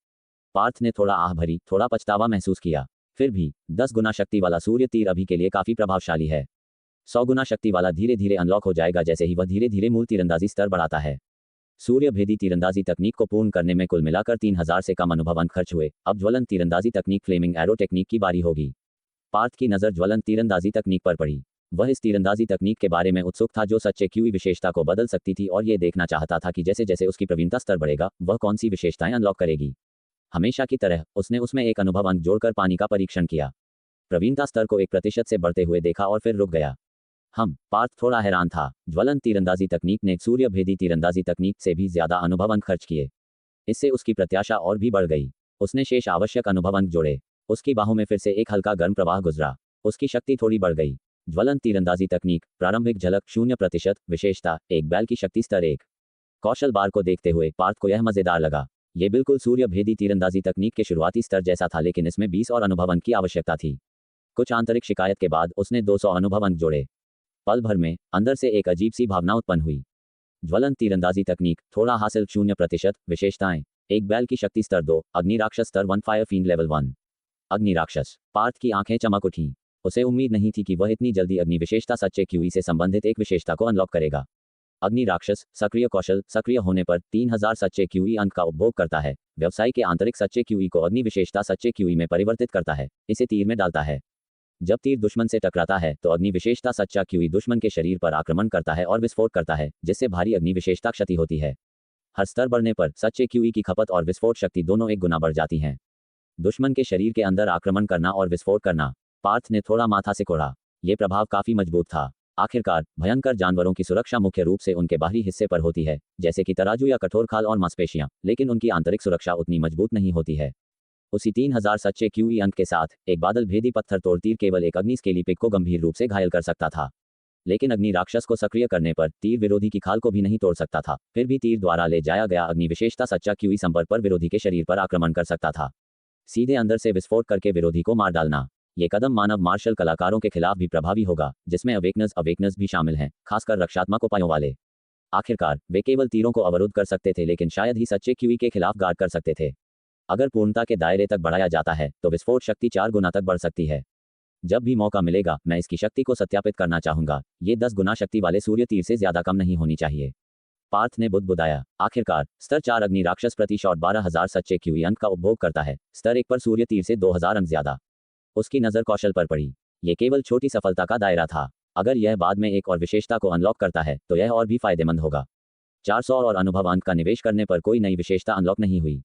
Speaker 2: पार्थ ने थोड़ा आह भरी, थोड़ा पछतावा महसूस किया। फिर भी 10 गुना शक्ति वाला सूर्य तीर अभी के लिए काफी प्रभावशाली है। 100 गुना शक्ति वाला धीरे धीरे अनलॉक हो जाएगा जैसे ही वह धीरे धीरे मूल तीरंदाजी स्तर बढ़ाता है। सूर्य भेदी तीरंदाजी तकनीक को पूर्ण करने में कुल मिलाकर 3000 से कम अनुभव अंक खर्च हुए। अब ज्वलंत तीरंदाजी तकनीक फ्लेमिंग एरो टेक्निक की बारी होगी। पार्थ की नज़र ज्वलंत तीरंदाजी तकनीक पर पड़ी। वह इस तीरंदाजी तकनीक के बारे में उत्सुक था जो सच्चे क्यूई विशेषता को बदल सकती थी और ये देखना चाहता था कि जैसे जैसे उसकी प्रवीणता स्तर बढ़ेगा वह कौन सी विशेषताएं अनलॉक करेगी। हमेशा की तरह उसने उसमें एक अनुभव अंक जोड़कर पानी का परीक्षण किया। प्रवीणता स्तर को 1% से बढ़ते हुए देखा और फिर रुक गया। पार्थ थोड़ा हैरान था। ज्वलंत तीरंदाजी तकनीक ने सूर्य भेदी तीरंदाजी तकनीक से भी ज्यादा अनुभव अंक खर्च किए। इससे उसकी प्रत्याशा और भी बढ़ गई। उसने शेष आवश्यक अनुभव अंक जोड़े। उसकी बाहों में फिर से एक हल्का गर्म प्रवाह गुजरा। उसकी शक्ति थोड़ी बढ़ गई। ज्वलंत तीरंदाजी तकनीक प्रारंभिक झलक 0%, विशेषता 1 बैल की शक्ति स्तर 1। कौशल बार को देखते हुए पार्थ को यह मजेदार लगा। ये बिल्कुल सूर्य भेदी तीरंदाजी तकनीक के शुरुआती स्तर जैसा था लेकिन इसमें 20 और अनुभव अंक की आवश्यकता थी। कुछ आंतरिक शिकायत के बाद उसने 200 अनुभव अंक जोड़े। पल भर में अंदर से एक अजीब सी भावना उत्पन्न हुई। ज्वलंत तीरंदाजी तकनीक थोड़ा हासिल 0%, विशेषताएं 1 बैल की शक्ति स्तर 2, अग्नि राक्षस स्तर 1, फायर फील्ड लेवल 1। अग्नि राक्षस। पार्थ की आंखें चमक उठीं। उसे उम्मीद नहीं थी कि वह इतनी जल्दी अग्नि विशेषता सच्चे क्यूई से संबंधित एक विशेषता को अनलॉक करेगा। अग्नि राक्षस सक्रिय कौशल सक्रिय होने पर 3000 सच्चे क्यूई अंक का उपभोग करता है। व्यवसाय के आंतरिक सच्चे क्यूई को अग्नि विशेषता सच्चे क्यूई में परिवर्तित करता है। इसे तीर में डालता है। जब तीर दुश्मन से टकराता है तो अग्नि विशेषता सच्चा क्यूई दुश्मन के शरीर पर आक्रमण करता है और विस्फोट करता है जिससे भारी अग्नि विशेषता क्षति होती है। हर स्तर बढ़ने पर सच्चे क्यूई की खपत और विस्फोट शक्ति दोनों 1 गुना बढ़ जाती हैं। दुश्मन के शरीर के अंदर आक्रमण करना और विस्फोट करना। पार्थ ने थोड़ा माथा सिकोड़ा। ये प्रभाव काफी मजबूत था। आखिरकार भयंकर जानवरों की सुरक्षा मुख्य रूप से उनके बाहरी हिस्से पर होती है जैसे कि तराजू या कठोर खाल और मांसपेशियां, लेकिन उनकी आंतरिक सुरक्षा उतनी मजबूत नहीं होती है। उसी 3000 सच्चे क्यूई अंक के साथ एक बादल भेदी पत्थर तोड़ तीर केवल एक अग्नि स्केली पिग को गंभीर रूप से घायल कर सकता था। लेकिन अग्नि राक्षस को सक्रिय करने पर तीर विरोधी की खाल को भी नहीं तोड़ सकता था। फिर भी तीर द्वारा ले जाया गया अग्नि विशेषता सच्चा क्यूई संपर्क पर विरोधी के शरीर पर आक्रमण कर सकता था। सीधे अंदर से विस्फोट करके विरोधी को मार डालना। ये कदम मानव मार्शल कलाकारों के खिलाफ भी प्रभावी होगा जिसमें अवेकनर्स भी शामिल हैं, खासकर रक्षात्मक उपायों वाले। आखिरकार वे केवल तीरों को अवरुद्ध कर सकते थे लेकिन शायद ही सच्चे क्यूई के खिलाफ गार्ड कर सकते थे। अगर पूर्णता के दायरे तक बढ़ाया जाता है तो विस्फोट शक्ति 4 गुना तक बढ़ सकती है। जब भी मौका मिलेगा मैं इसकी शक्ति को सत्यापित करना चाहूंगा। ये 10 गुना शक्ति वाले सूर्य तीर से ज्यादा कम नहीं होनी चाहिए। पार्थ ने बुदबुदाया। आखिरकार स्तर 4 अग्नि राक्षस प्रति शॉट 12000 सच्चे क्यूई अंक का उपभोग करता है। स्तर 1 पर सूर्य तीर से 2000 अंक ज्यादा। उसकी नजर कौशल पर पड़ी। ये केवल छोटी सफलता का दायरा था। अगर यह बाद में एक और विशेषता को अनलॉक करता है तो यह और भी फायदेमंद होगा। 400 और अनुभव अंक का निवेश करने पर कोई नई विशेषता अनलॉक नहीं हुई।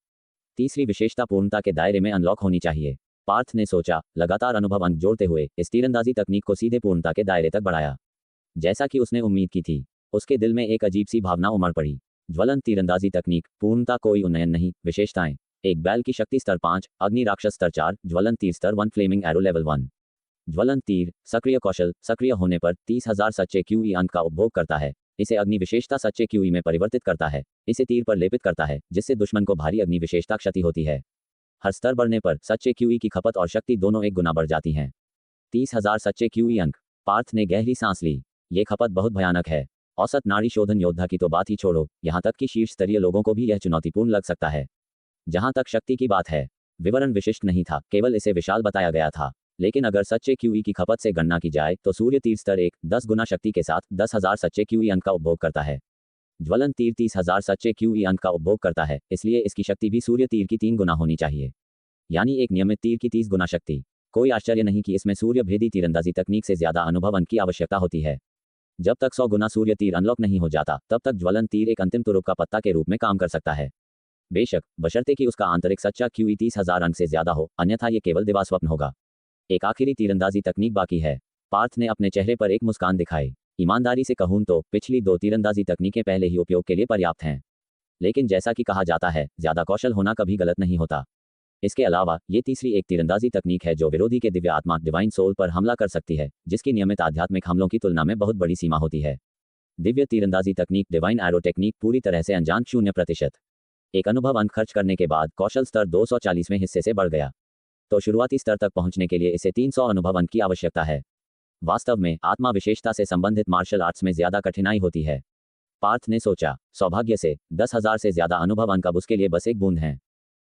Speaker 2: तीसरी विशेषता पूर्णता के दायरे में अनलॉक होनी चाहिए। पार्थ ने सोचा। लगातार अनुभव अंक जोड़ते हुए इस तीरंदाजी तकनीक को सीधे पूर्णता के दायरे तक बढ़ाया। जैसा कि उसने उम्मीद की थी, उसके दिल में एक अजीब सी भावना उमड़ पड़ी। ज्वलंत तीरंदाजी तकनीक पूर्णता कोई उन्नयन नहीं। विशेषताएं 1 बैल की शक्ति स्तर 5, अग्नि राक्षस स्तर 4, ज्वलंत तीर स्तर 1, फ्लेमिंग एरो लेवल 1। ज्वलंत तीर सक्रिय कौशल सक्रिय होने पर 30,000 सच्चे क्यूई अंक का उपभोग करता है। इसे अग्नि विशेषता सच्चे क्यूई में परिवर्तित करता है। इसे तीर पर लेपित करता है जिससे दुश्मन को भारी अग्नि विशेषता क्षति होती है। हर स्तर बढ़ने पर सच्चे क्यूई की खपत और शक्ति दोनों 1 गुना बढ़ जाती हैं। 30,000 सच्चे क्यूई अंक। पार्थ ने गहरी सांस ली। ये खपत बहुत भयानक है। औसत नाड़ी शोधन योद्धा की तो बात ही छोड़ो, यहाँ तक कि शीर्ष स्तरीय लोगों को भी यह चुनौतीपूर्ण लग सकता है। जहां तक शक्ति की बात है, विवरण विशिष्ट नहीं था, केवल इसे विशाल बताया गया था। लेकिन अगर सच्चे क्यूई की खपत से गणना की जाए तो सूर्य तीर स्तर 1 10 गुना शक्ति के साथ 10,000 सच्चे क्यूई अंक का उपभोग करता है। ज्वलंत तीर 30,000 सच्चे क्यूई अंक का उपभोग करता है, इसलिए इसकी शक्ति भी सूर्य तीर की 3 गुना होनी चाहिए, यानी एक नियमित तीर की 30 गुना शक्ति। कोई आश्चर्य नहीं कि इसमें सूर्य भेदी तीरंदाजी तकनीक से ज्यादा अनुभव अंक की आवश्यकता होती है। जब तक 100 गुना सूर्य तीर अनलॉक नहीं हो जाता तब तक ज्वलंत तीर एक अंतिम तुरुप का पत्ता के रूप में काम कर सकता है। बेशक बशर्ते कि उसका आंतरिक सच्चा क्यूई 30,000 अंक से ज्यादा हो, अन्यथा ये केवल दिवास्वप्न होगा। एक आखिरी तीरंदाजी तकनीक बाकी है। पार्थ ने अपने चेहरे पर एक मुस्कान दिखाई। ईमानदारी से कहूं तो पिछली 2 तीरंदाजी तकनीकें पहले ही उपयोग के लिए पर्याप्त हैं। लेकिन जैसा कि कहा जाता है, ज्यादा कौशल होना कभी गलत नहीं होता। इसके अलावा ये तीसरी एक तीरंदाजी तकनीक है जो विरोधी के दिव्य आत्मा डिवाइन सोल पर हमला कर सकती है, जिसकी नियमित आध्यात्मिक हमलों की तुलना में बहुत बड़ी सीमा होती है। दिव्य तीरंदाजी तकनीक डिवाइन एरो टेक्निक पूरी तरह से अनजान 0%। एक अनुभव अंक खर्च करने के बाद कौशल स्तर 240वें हिस्से से बढ़ गया, तो शुरुआती स्तर तक पहुंचने के लिए इसे 300 अनुभव अंक की आवश्यकता है। वास्तव में आत्मा विशेषता से संबंधित मार्शल आर्ट्स में ज्यादा कठिनाई होती है। पार्थ ने सोचा। सौभाग्य से 10,000 से ज्यादा अनुभव अंक अब उसके लिए बस एक बूंद हैं।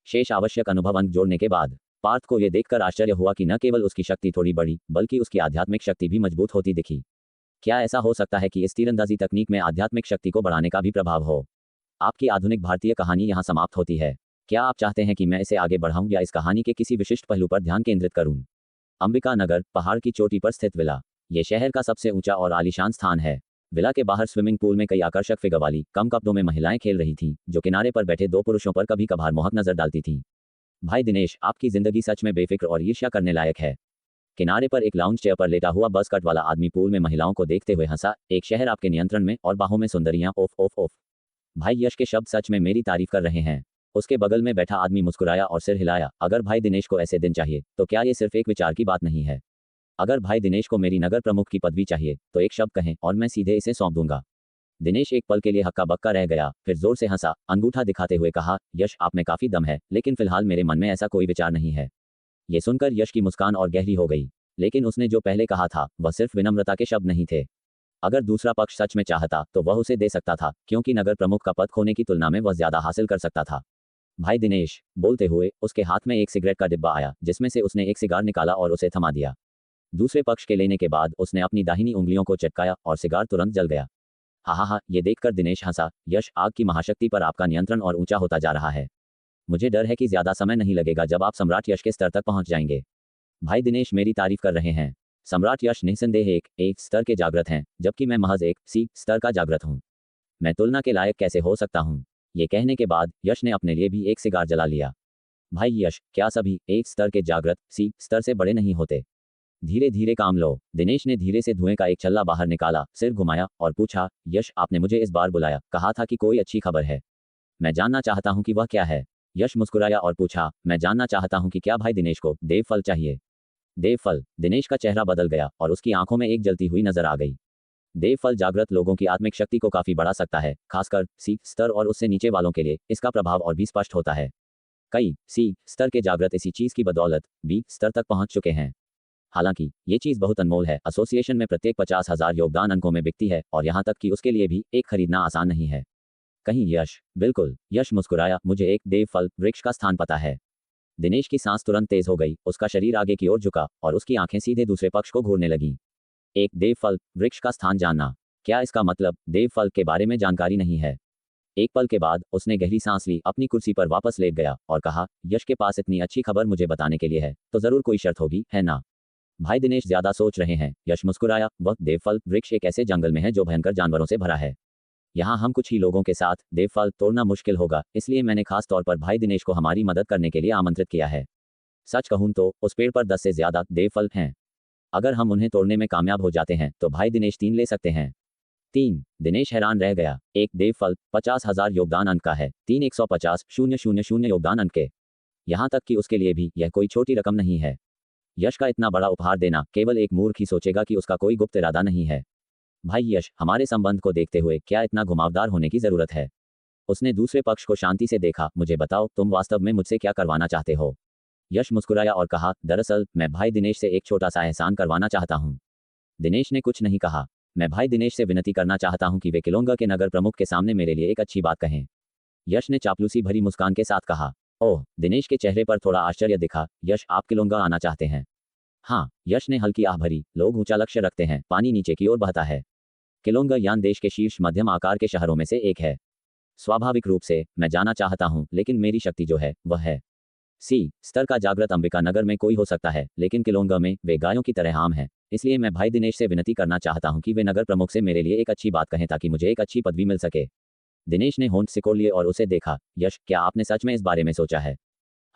Speaker 2: शेष आवश्यक अनुभव अंक जोड़ने के बाद पार्थ को यह देखकर आश्चर्य हुआ कि न केवल उसकी शक्ति थोड़ी बढ़ी बल्कि उसकी आध्यात्मिक शक्ति भी मजबूत होती दिखी। क्या ऐसा हो सकता है कि इस तीरंदाजी तकनीक में आध्यात्मिक शक्ति को बढ़ाने का भी प्रभाव हो? आपकी आधुनिक भारतीय कहानी यहाँ समाप्त होती है। क्या आप चाहते हैं कि मैं इसे आगे बढ़ाऊं या इस कहानी के किसी विशिष्ट पहलू पर ध्यान केंद्रित करूं? अंबिका नगर, पहाड़ की चोटी पर स्थित विला। ये शहर का सबसे ऊंचा और आलीशान स्थान है। विला के बाहर स्विमिंग पूल में कई आकर्षक फिगर वाली कम कपड़ों में महिलाएं खेल रही थीं, जो किनारे पर बैठे दो पुरुषों पर कभी कभार मोहक नजर डालती थीं। भाई दिनेश, आपकी जिंदगी सच में बेफिक्र और ईर्ष्या करने लायक है। किनारे पर एक लाउंज चेयर पर लेटा हुआ बस कट वाला आदमी पूल में महिलाओं को देखते हुए हंसा। एक शहर आपके नियंत्रण में और बाहों में सुंदरियां, ओफ ओफ ओफ। भाई यश के शब्द सच में मेरी तारीफ कर रहे हैं। उसके बगल में बैठा आदमी मुस्कुराया और सिर हिलाया। अगर भाई दिनेश को ऐसे दिन चाहिए तो क्या ये सिर्फ एक विचार की बात नहीं है? अगर भाई दिनेश को मेरी नगर प्रमुख की पदवी चाहिए तो एक शब्द कहें और मैं सीधे इसे सौंप दूंगा। दिनेश एक पल के लिए हक्का बक्का रह गया, फिर जोर से हंसा, अंगूठा दिखाते हुए कहा, यश आप में काफी दम है, लेकिन फिलहाल मेरे मन में ऐसा कोई विचार नहीं है। ये सुनकर यश की मुस्कान और गहरी हो गई, लेकिन उसने जो पहले कहा था वह सिर्फ विनम्रता के शब्द नहीं थे। अगर दूसरा पक्ष सच में चाहता तो वह उसे दे सकता था, क्योंकि नगर प्रमुख का पद खोने की तुलना में वह ज्यादा हासिल कर सकता था। भाई दिनेश, बोलते हुए उसके हाथ में एक सिगरेट का डिब्बा आया, जिसमें से उसने एक सिगार निकाला और उसे थमा दिया। दूसरे पक्ष के लेने के बाद उसने अपनी दाहिनी उंगलियों को चटकाया और सिगार तुरंत जल गया। हा, ये देखकर दिनेश हंसा। यश, आग की महाशक्ति पर आपका नियंत्रण और ऊंचा होता जा रहा है। मुझे डर है कि ज्यादा समय नहीं लगेगा जब आप सम्राट यश के स्तर तक पहुंच जाएंगे। भाई दिनेश मेरी तारीफ कर रहे हैं। सम्राट यश निस्संदेह एक स्तर के जागृत हैं, जबकि मैं महज एक सी स्तर का जागृत हूँ। मैं तुलना के लायक कैसे हो सकता हूँ? ये कहने के बाद यश ने अपने लिए भी एक सिगार जला लिया। भाई यश, क्या सभी एक स्तर के जागृत सी स्तर से बड़े नहीं होते? धीरे धीरे काम लो। दिनेश ने धीरे से धुएं का एक छल्ला बाहर निकाला, सिर घुमाया और पूछा, यश आपने मुझे इस बार बुलाया, कहा था कि कोई अच्छी खबर है। मैं जानना चाहता हूं कि वह क्या है। यश मुस्कुराया और पूछा, मैं जानना चाहता हूं कि क्या भाई दिनेश को देव फल चाहिए। देव फल? दिनेश का चेहरा बदल गया और उसकी आंखों में एक जलती हुई नजर आ गई। देव फल जागृत लोगों की आत्मिक शक्ति को काफी बढ़ा सकता है, खासकर सी स्तर और उससे नीचे वालों के लिए इसका प्रभाव और भी स्पष्ट होता है। कई सी स्तर के जागृत इसी चीज की बदौलत बी स्तर तक पहुंच चुके हैं। हालांकि ये चीज बहुत अनमोल है, एसोसिएशन में प्रत्येक 50,000 योगदान अंकों में बिकती है और यहाँ तक कि उसके लिए भी एक खरीदना आसान नहीं है। कहीं यश? बिल्कुल। यश मुस्कुराया, मुझे एक देव फल वृक्ष का स्थान पता है। दिनेश की सांस तुरंत तेज हो गई, उसका शरीर आगे की ओर झुका और उसकी आंखें सीधे दूसरे पक्ष को घूरने लगीं। एक देव फल वृक्ष का स्थान जानना? क्या इसका मतलब देव फल के बारे में जानकारी नहीं है? एक पल के बाद उसने गहरी सांस ली, अपनी कुर्सी पर वापस लेट गया और कहा, यश के पास इतनी अच्छी खबर मुझे बताने के लिए है तो जरूर कोई शर्त होगी, है ना? भाई दिनेश ज्यादा सोच रहे हैं। यश मुस्कुराया, वह देवफल वृक्ष एक ऐसे जंगल में है जो भयंकर जानवरों से भरा है। यहाँ हम कुछ ही लोगों के साथ देवफल तोड़ना मुश्किल होगा, इसलिए मैंने खास तौर पर भाई दिनेश को हमारी मदद करने के लिए आमंत्रित किया है। सच कहूं तो उस पेड़ पर 10 से ज्यादा देवफल हैं। अगर हम उन्हें तोड़ने में कामयाब हो जाते हैं तो भाई दिनेश 3 ले सकते हैं। 3? दिनेश हैरान रह गया। एक देवफल 50,000 योगदान अंक का है, 3 150,000 योगदान अंक के। यहाँ तक कि उसके लिए भी यह कोई छोटी रकम नहीं है। यश का इतना बड़ा उपहार देना केवल एक मूर्ख ही सोचेगा कि उसका कोई गुप्त इरादा नहीं है। भाई यश, हमारे संबंध को देखते हुए क्या इतना घुमावदार होने की जरूरत है? उसने दूसरे पक्ष को शांति से देखा। मुझे बताओ, तुम वास्तव में मुझसे क्या करवाना चाहते हो? यश मुस्कुराया और कहा, दरअसल मैं भाई दिनेश से एक छोटा सा एहसान करवाना चाहता हूँ। दिनेश ने कुछ नहीं कहा। मैं भाई दिनेश से विनती करना चाहता हूँ कि वे किलोंगा के नगर प्रमुख के सामने मेरे लिए एक अच्छी बात कहें। यश ने चापलूसी भरी मुस्कान के साथ कहा। ओह! दिनेश के चेहरे पर थोड़ा आश्चर्य दिखा। यश, आप किलोंगा आना चाहते हैं? हाँ। यश ने हल्की आह भरी। लोग ऊंचा लक्ष्य रखते हैं, पानी नीचे की ओर बहता है। किलोंगा यान देश के शीर्ष मध्यम आकार के शहरों में से एक है। स्वाभाविक रूप से मैं जाना चाहता हूँ, लेकिन मेरी शक्ति जो है वह है सी स्तर का जागृत। अंबिका नगर में कोई हो सकता है, लेकिन किलोंगा में वे गायों की तरह आम हैं। इसलिए मैं भाई दिनेश से विनती करना चाहता हूँ कि वे नगर प्रमुख से मेरे लिए एक अच्छी बात कहें ताकि मुझे एक अच्छी पदवी मिल सके। दिनेश ने होंठ सिकोड़ लिए और उसे देखा। यश, क्या आपने सच में इस बारे में सोचा है?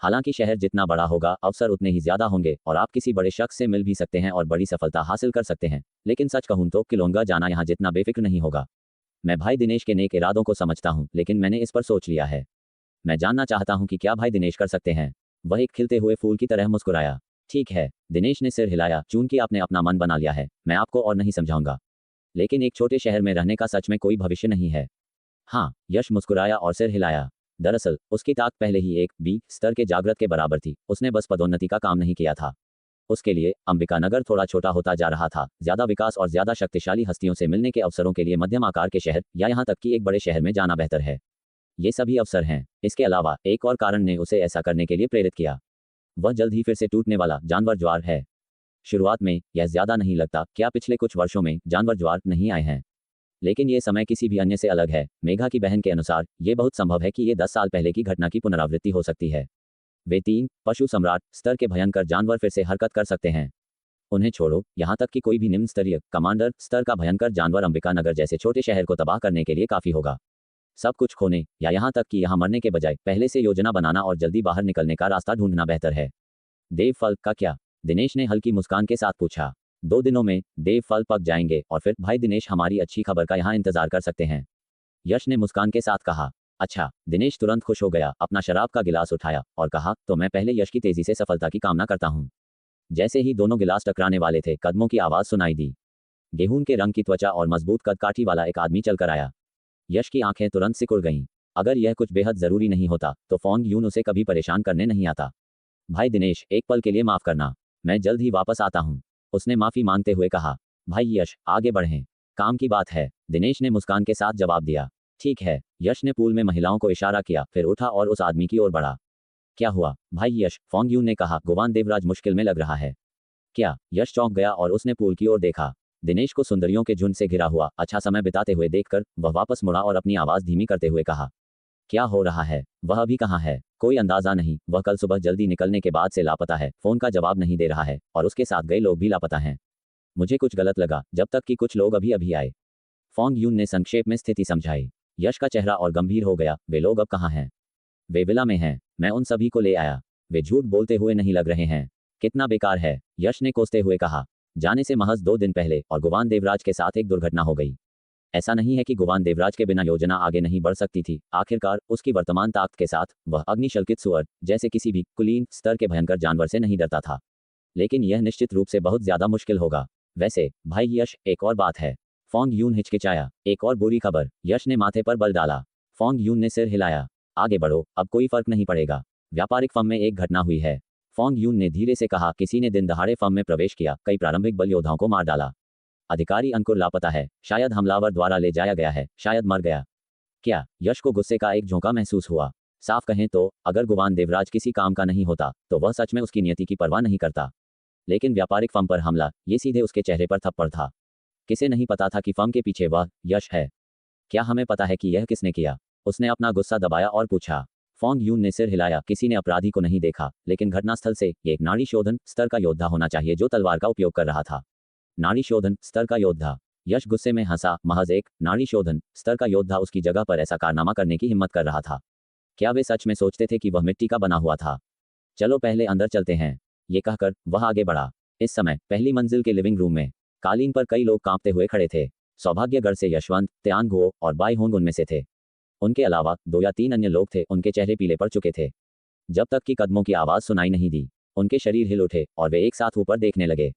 Speaker 2: हालांकि शहर जितना बड़ा होगा अवसर उतने ही ज्यादा होंगे और आप किसी बड़े शख्स से मिल भी सकते हैं और बड़ी सफलता हासिल कर सकते हैं, लेकिन सच कहूं तो किलोंगा जाना यहाँ जितना बेफिक्र नहीं होगा। मैं भाई दिनेश के नेक इरादों को समझता हूँ, लेकिन मैंने इस पर सोच लिया है। मैं जानना चाहता हूँ कि क्या भाई दिनेश कर सकते हैं? वह एक खिलते हुए फूल की तरह मुस्कुराया। ठीक है। दिनेश ने सिर हिलाया। चूंकि आपने अपना मन बना लिया है, मैं आपको और नहीं समझाऊंगा, लेकिन एक छोटे शहर में रहने का सच में कोई भविष्य नहीं है। हाँ। यश मुस्कुराया और सिर हिलाया। दरअसल उसकी ताक पहले ही एक बी स्तर के जागृत के बराबर थी। उसने बस पदोन्नति का काम नहीं किया था। उसके लिए अंबिका नगर थोड़ा छोटा होता जा रहा था। ज्यादा विकास और ज्यादा शक्तिशाली हस्तियों से मिलने के अवसरों के लिए मध्यम आकार के शहर या यहाँ तक कि एक बड़े शहर में जाना बेहतर है। ये सभी अवसर हैं। इसके अलावा एक और कारण ने उसे ऐसा करने के लिए प्रेरित किया। वह जल्द ही फिर से टूटने वाला जानवर ज्वार है। शुरुआत में यह ज्यादा नहीं लगता क्या पिछले कुछ वर्षों में जानवर ज्वार नहीं आए हैं, लेकिन ये समय किसी भी अन्य से अलग है। मेघा की बहन के अनुसार ये बहुत संभव है कि ये 10 साल पहले की घटना की पुनरावृत्ति हो सकती है। वे 3 पशु सम्राट स्तर के भयंकर जानवर फिर से हरकत कर सकते हैं। उन्हें छोड़ो, यहाँ तक कि कोई भी निम्न स्तरीय कमांडर स्तर का भयंकर जानवर अंबिका नगर जैसे छोटे शहर को तबाह करने के लिए काफी होगा। सब कुछ खोने या यहाँ तक कि यहाँ मरने के बजाय पहले से योजना बनाना और जल्दी बाहर निकलने का रास्ता ढूंढना बेहतर है। देव फल का क्या? दिनेश ने हल्की मुस्कान के साथ पूछा। 2 दिनों में देव फल पक जाएंगे और फिर भाई दिनेश हमारी अच्छी खबर का यहाँ इंतजार कर सकते हैं। यश ने मुस्कान के साथ कहा। अच्छा। दिनेश तुरंत खुश हो गया, अपना शराब का गिलास उठाया और कहा, तो मैं पहले यश की तेजी से सफलता की कामना करता हूँ। जैसे ही दोनों गिलास टकराने वाले थे, कदमों की आवाज सुनाई दी। गेहूं के रंग की त्वचा और मजबूत कदकाठी वाला एक आदमी चलकर आया। यश की आंखें तुरंत सिकुड़ गईं। अगर यह कुछ बेहद जरूरी नहीं होता तो फॉन्ग यून उसे कभी परेशान करने नहीं आता। भाई दिनेश, एक पल के लिए माफ करना, मैं जल्द ही वापस आता हूँ, उसने माफी मांगते हुए कहा। भाई यश, आगे बढ़ें, काम की बात है, दिनेश ने मुस्कान के साथ जवाब दिया। ठीक है। यश ने पूल में महिलाओं को इशारा किया, फिर उठा और उस आदमी की ओर बढ़ा। क्या हुआ भाई यश? फॉन्ग यून ने कहा। गुवान देवराज मुश्किल में लग रहा है। क्या? यश चौंक गया और उसने पूल की ओर देखा। दिनेश को सुंदरियों के झुंड से घिरा हुआ अच्छा समय बिताते हुए देखकर वह वापस मुड़ा और अपनी आवाज धीमी करते हुए कहा, क्या हो रहा है? वह अभी कहाँ है? कोई अंदाजा नहीं। वह कल सुबह जल्दी निकलने के बाद से लापता है, फोन का जवाब नहीं दे रहा है और उसके साथ गए लोग भी लापता हैं। मुझे कुछ गलत लगा जब तक कि कुछ लोग अभी अभी आए। फॉन्ग यून ने संक्षेप में स्थिति समझाई। यश का चेहरा और गंभीर हो गया। वे लोग अब कहाँ हैं? वे विला में हैं, मैं उन सभी को ले आया। वे झूठ बोलते हुए नहीं लग रहे हैं। कितना बेकार है, यश ने कोसते हुए कहा। जाने से महज 2 दिन पहले और गुवान देवराज के साथ एक दुर्घटना हो गई। ऐसा नहीं है कि गुवान देवराज के बिना योजना आगे नहीं बढ़ सकती थी। आखिरकार उसकी वर्तमान ताकत के साथ वह अग्निशल्कित सुअर जैसे किसी भी कुलीन स्तर के भयंकर जानवर से नहीं डरता था। लेकिन यह निश्चित रूप से बहुत ज्यादा मुश्किल होगा। वैसे भाई यश, एक और बात है। फॉन्ग यून हिचकिचाया। एक और बुरी खबर, यश ने माथे पर बल डाला। फॉन्ग यून ने सिर हिलाया। आगे बढ़ो, अब कोई फर्क नहीं पड़ेगा। व्यापारिक फर्म में एक घटना हुई है, फॉन्ग यून ने धीरे से कहा। किसी ने दिन दहाड़े फर्म में प्रवेश किया, कई प्रारंभिक बल योद्धाओं को मार डाला। अधिकारी अंकुर लापता है, शायद हमलावर द्वारा ले जाया गया है, शायद मर गया। क्या? यश को गुस्से का एक झोंका महसूस हुआ। साफ कहें तो अगर गुवान देवराज किसी काम का नहीं होता तो वह सच में उसकी नियति की परवाह नहीं करता। लेकिन व्यापारिक फर्म पर हमला, ये सीधे उसके चेहरे पर थप्पड़ था। किसे नहीं पता था कि फर्म के पीछे वह यश है? क्या हमें पता है कि यह किसने किया? उसने अपना गुस्सा दबाया और पूछा। फॉन्ग यून ने सिर हिलाया। किसी ने अपराधी को नहीं देखा, लेकिन घटनास्थल से एक नाड़ी शोधन स्तर का योद्धा होना चाहिए जो तलवार का उपयोग कर रहा था। नाड़ी शोधन स्तर का योद्धा? यश गुस्से में हंसा। महज एक नाड़ी शोधन स्तर का योद्धा उसकी जगह पर ऐसा कारनामा करने की हिम्मत कर रहा था? क्या वे सच में सोचते थे कि वह मिट्टी का बना हुआ था? चलो पहले अंदर चलते हैं, ये कहकर वह आगे बढ़ा। इस समय पहली मंजिल के लिविंग रूम में कालीन पर कई लोग कांपते हुए खड़े थे। सौभाग्यगढ़ से यशवंत, त्यांगो और बाई होंग उनमें से थे। उनके अलावा 2 या 3 अन्य लोग थे। उनके चेहरे पीले पड़ चुके थे। जब तक कि कदमों की आवाज सुनाई नहीं दी, उनके शरीर हिल उठे और वे एक साथ ऊपर देखने लगे।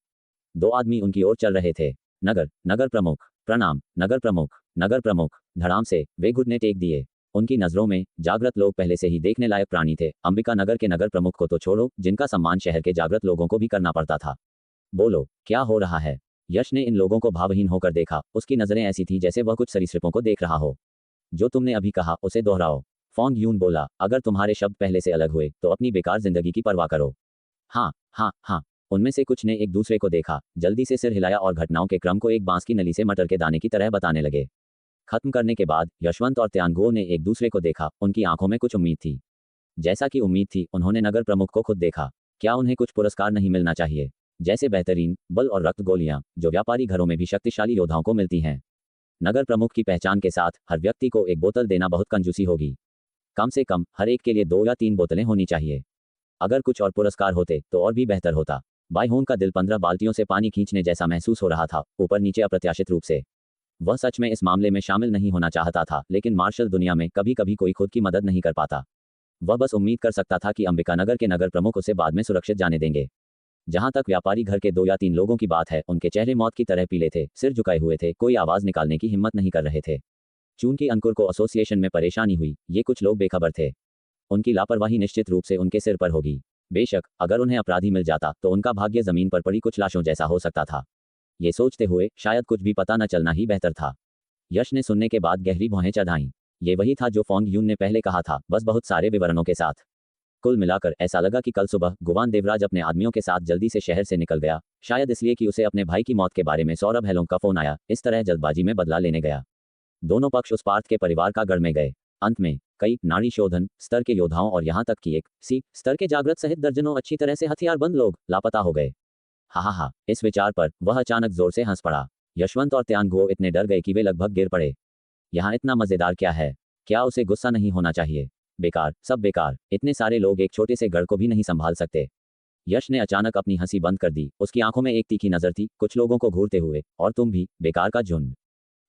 Speaker 2: 2 आदमी उनकी ओर चल रहे थे। नगर प्रमुख, प्रणाम। नगर प्रमुख, नगर प्रमुख। धड़ाम से वे घुटने टेक दिए। उनकी नजरों में जागृत लोग पहले से ही देखने लायक प्राणी थे। अंबिका नगर के नगर प्रमुख को तो छोड़ो, जिनका सम्मान शहर के जागृत लोगों को भी करना पड़ता था। बोलो, क्या हो रहा है? यश ने इन लोगों को भावहीन होकर देखा। उसकी नजरें ऐसी थी जैसे वह कुछ सरीसृपों को देख रहा हो। जो तुमने अभी कहा उसे दोहराओ। फॉन्ग यून बोला। अगर तुम्हारे शब्द पहले से अलग हुए तो अपनी बेकार जिंदगी की परवाह करो। हाँ हाँ हाँ। उनमें से कुछ ने एक दूसरे को देखा, जल्दी से सिर हिलाया और घटनाओं के क्रम को एक बांस की नली से मटर के दाने की तरह बताने लगे। खत्म करने के बाद यशवंत और त्यांगो ने एक दूसरे को देखा। उनकी आंखों में कुछ उम्मीद थी। जैसा कि उम्मीद थी, उन्होंने नगर प्रमुख को खुद देखा। क्या उन्हें कुछ पुरस्कार नहीं मिलना चाहिए, जैसे बेहतरीन बल और रक्त गोलियां, जो व्यापारी घरों में भी शक्तिशाली योद्धाओं को मिलती हैं? नगर प्रमुख की पहचान के साथ हर व्यक्ति को एक बोतल देना बहुत कंजूसी होगी। कम से कम हर एक के लिए 2 या 3 बोतलें होनी चाहिए। अगर कुछ और पुरस्कार होते तो और भी बेहतर होता। बाई होंग का दिल 15 बाल्टियों से पानी खींचने जैसा महसूस हो रहा था, ऊपर नीचे अप्रत्याशित रूप से। वह सच में इस मामले में शामिल नहीं होना चाहता था, लेकिन मार्शल दुनिया में कभी कभी कोई खुद की मदद नहीं कर पाता। वह बस उम्मीद कर सकता था कि अंबिका नगर के नगर प्रमुख उसे बाद में सुरक्षित जाने देंगे। जहां तक व्यापारी घर के 2 या 3 लोगों की बात है, उनके चेहरे मौत की तरह पीले थे, सिर झुकाए हुए थे, कोई आवाज निकालने की हिम्मत नहीं कर रहे थे। चूंकि अंकुर को एसोसिएशन में परेशानी हुई, ये कुछ लोग बेखबर थे। उनकी लापरवाही निश्चित रूप से उनके सिर पर होगी। बेशक अगर उन्हें अपराधी मिल जाता तो उनका भाग्य जमीन पर पड़ी कुछ लाशों जैसा हो सकता था। ये सोचते हुए शायद कुछ भी पता न चलना ही बेहतर था। यश ने सुनने के बाद गहरी भौहें चढ़ाईं। ये वही था जो फोंग यून ने पहले कहा था, बस बहुत सारे विवरणों के साथ। कुल मिलाकर ऐसा लगा कि कल सुबह गुवान देवराज अपने आदमियों के साथ जल्दी से शहर से निकल गया, शायद इसलिए कि उसे अपने भाई की मौत के बारे में सौरभ हेलोंग का फोन आया, इस तरह जल्दबाजी में बदला लेने गया। दोनों पक्ष उस पार्थ के परिवार का गढ़ में गए। अंत में कई नाड़ी शोधन स्तर के योद्धाओं और यहाँ तक कि एक सी स्तर के जागृत सहित दर्जनों अच्छी तरह से हथियारबंद लोग लापता हो गए। हा, इस विचार पर वह अचानक जोर से हंस पड़ा। यशवंत और त्यानगुओ इतने डर गए कि वे लगभग गिर पड़े। यहाँ इतना मजेदार क्या है? क्या उसे गुस्सा नहीं होना चाहिए? बेकार, सब बेकार, इतने सारे लोग एक छोटे से गढ़ को भी नहीं संभाल सकते। यश ने अचानक अपनी हंसी बंद कर दी, उसकी आंखों में एक तीखी नजर थी, कुछ लोगों को घूरते हुए, और तुम भी, बेकार का झुंड।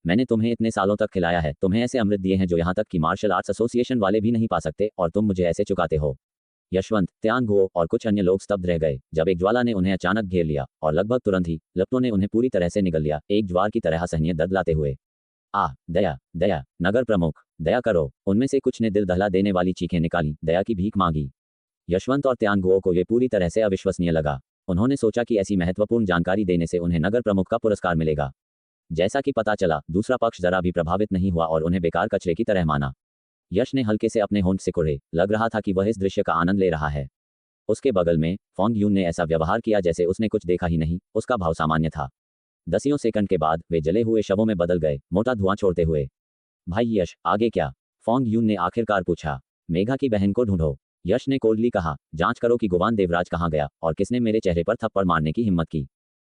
Speaker 2: मैंने तुम्हें इतने सालों तक खिलाया है, तुम्हें ऐसे अमृत दिए हैं जो यहाँ तक कि मार्शल आर्ट्स एसोसिएशन वाले भी नहीं पा सकते, और तुम मुझे ऐसे चुकाते हो। यशवंत, त्यानगुओ और कुछ अन्य लोग स्तब्ध रह गए जब एक ज्वाला ने उन्हें अचानक घेर लिया, और लगभग तुरंत ही लपटों ने उन्हें पूरी तरह से निगल लिया, एक ज्वार की तरह असहनीय दर्द लाते हुए। दया, दया, नगर प्रमुख, दया करो। उनमें से कुछ ने दिल दहला देने वाली चीखें निकाली, दया की भीख मांगी। यशवंत और त्यानगुओ को यह पूरी तरह से अविश्वसनीय लगा। उन्होंने सोचा कि ऐसी महत्वपूर्ण जानकारी देने से उन्हें नगर प्रमुख का पुरस्कार मिलेगा। जैसा कि पता चला, दूसरा पक्ष जरा भी प्रभावित नहीं हुआ और उन्हें बेकार कचरे की तरह माना। यश ने हल्के से अपने होंठ सिकुड़े, लग रहा था कि वह इस दृश्य का आनंद ले रहा है। उसके बगल में फोंग यून ने ऐसा व्यवहार किया जैसे उसने कुछ देखा ही नहीं, उसका भाव सामान्य था। दसियों सेकंड के बाद वे जले हुए शवों में बदल गए, मोटा धुआं छोड़ते हुए। भाई यश, आगे क्या? फोंग यून ने आखिरकार पूछा। मेघा की बहन को ढूंढो, यश ने कोल्डली कहा। जांच करो कि गुवान देवराज कहाँ गया और किसने मेरे चेहरे पर थप्पड़ मारने की हिम्मत की।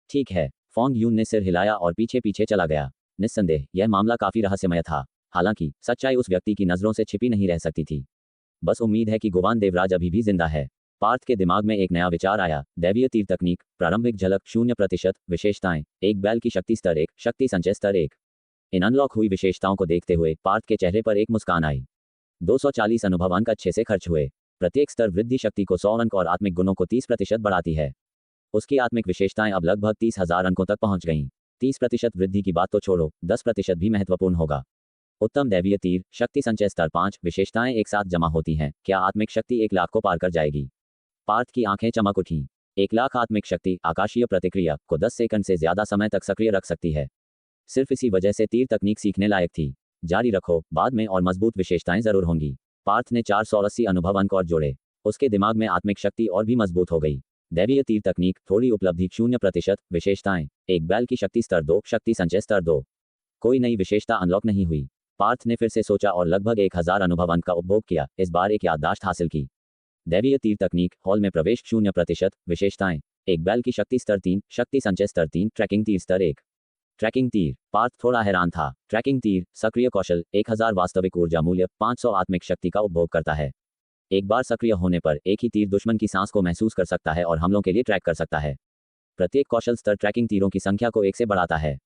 Speaker 2: ठीक है, फोंग यून ने सिर हिलाया और पीछे पीछे चला गया। निस्संदेह यह मामला काफी रहस्यमय था, हालांकि सच्चाई उस व्यक्ति की नजरों से छिपी नहीं रह सकती थी। बस उम्मीद है कि गुवान देवराज अभी भी जिंदा है। पार्थ के दिमाग में एक नया विचार आया। दैवीय तीर तकनीक, प्रारंभिक झलक 0%, विशेषताएं, एक बैल की शक्ति स्तर 1, शक्ति संचय स्तर 1। इन अनलॉक हुई विशेषताओं को देखते हुए पार्थ के चेहरे पर एक मुस्कान आई। 240 अनुभव अंक अच्छे से खर्च हुए। प्रत्येक स्तर वृद्धि शक्ति को 100 अंक और आत्मिक गुणों को 30% बढ़ाती है। उसकी आत्मिक विशेषताएं अब लगभग 30,000 अंकों तक पहुंच गईं। 30% वृद्धि की बात तो छोड़ो, 10% भी महत्वपूर्ण होगा। उत्तम दैवीय तीर, शक्ति संचय स्तर 5, विशेषताएं एक साथ जमा होती हैं, क्या आत्मिक शक्ति 1 लाख को पार कर जाएगी? पार्थ की आंखें चमक उठीं। 1 लाख आत्मिक शक्ति आकाशीय प्रतिक्रिया को 10 सेकंड से ज्यादा समय तक सक्रिय रख सकती है। सिर्फ इसी वजह से तीर तकनीक सीखने लायक थी। जारी रखो, बाद में और मजबूत विशेषताएं जरूर होंगी। पार्थ ने 480 अनुभव अंक और जोड़े। उसके दिमाग में आत्मिक शक्ति और भी मजबूत हो गई। दैवीय तीर तकनीक, थोड़ी उपलब्धि 0%, विशेषताएं, एक बैल की शक्ति स्तर 2, शक्ति संचय स्तर 2। कोई नई विशेषता अनलॉक नहीं हुई। पार्थ ने फिर से सोचा और लगभग 1000 अनुभव अंक का उपभोग किया, इस बार एक याददाश्त हासिल की। दैवीय तीर तकनीक, हॉल में प्रवेश 0%, विशेषताएं, एक बैल की शक्ति स्तर 3, शक्ति संचय स्तर 3, ट्रैकिंग तीर स्तर 1। ट्रैकिंग तीर, पार्थ थोड़ा हैरान था। ट्रैकिंग तीर, सक्रिय कौशल, 1000 वास्तविक ऊर्जा मूल्य, 500 आत्मिक शक्ति का उपभोग करता है। एक बार सक्रिय होने पर एक ही तीर दुश्मन की सांस को महसूस कर सकता है और हमलों के लिए ट्रैक कर सकता है। प्रत्येक कौशल स्तर ट्रैकिंग तीरों की संख्या को 1 से बढ़ाता है।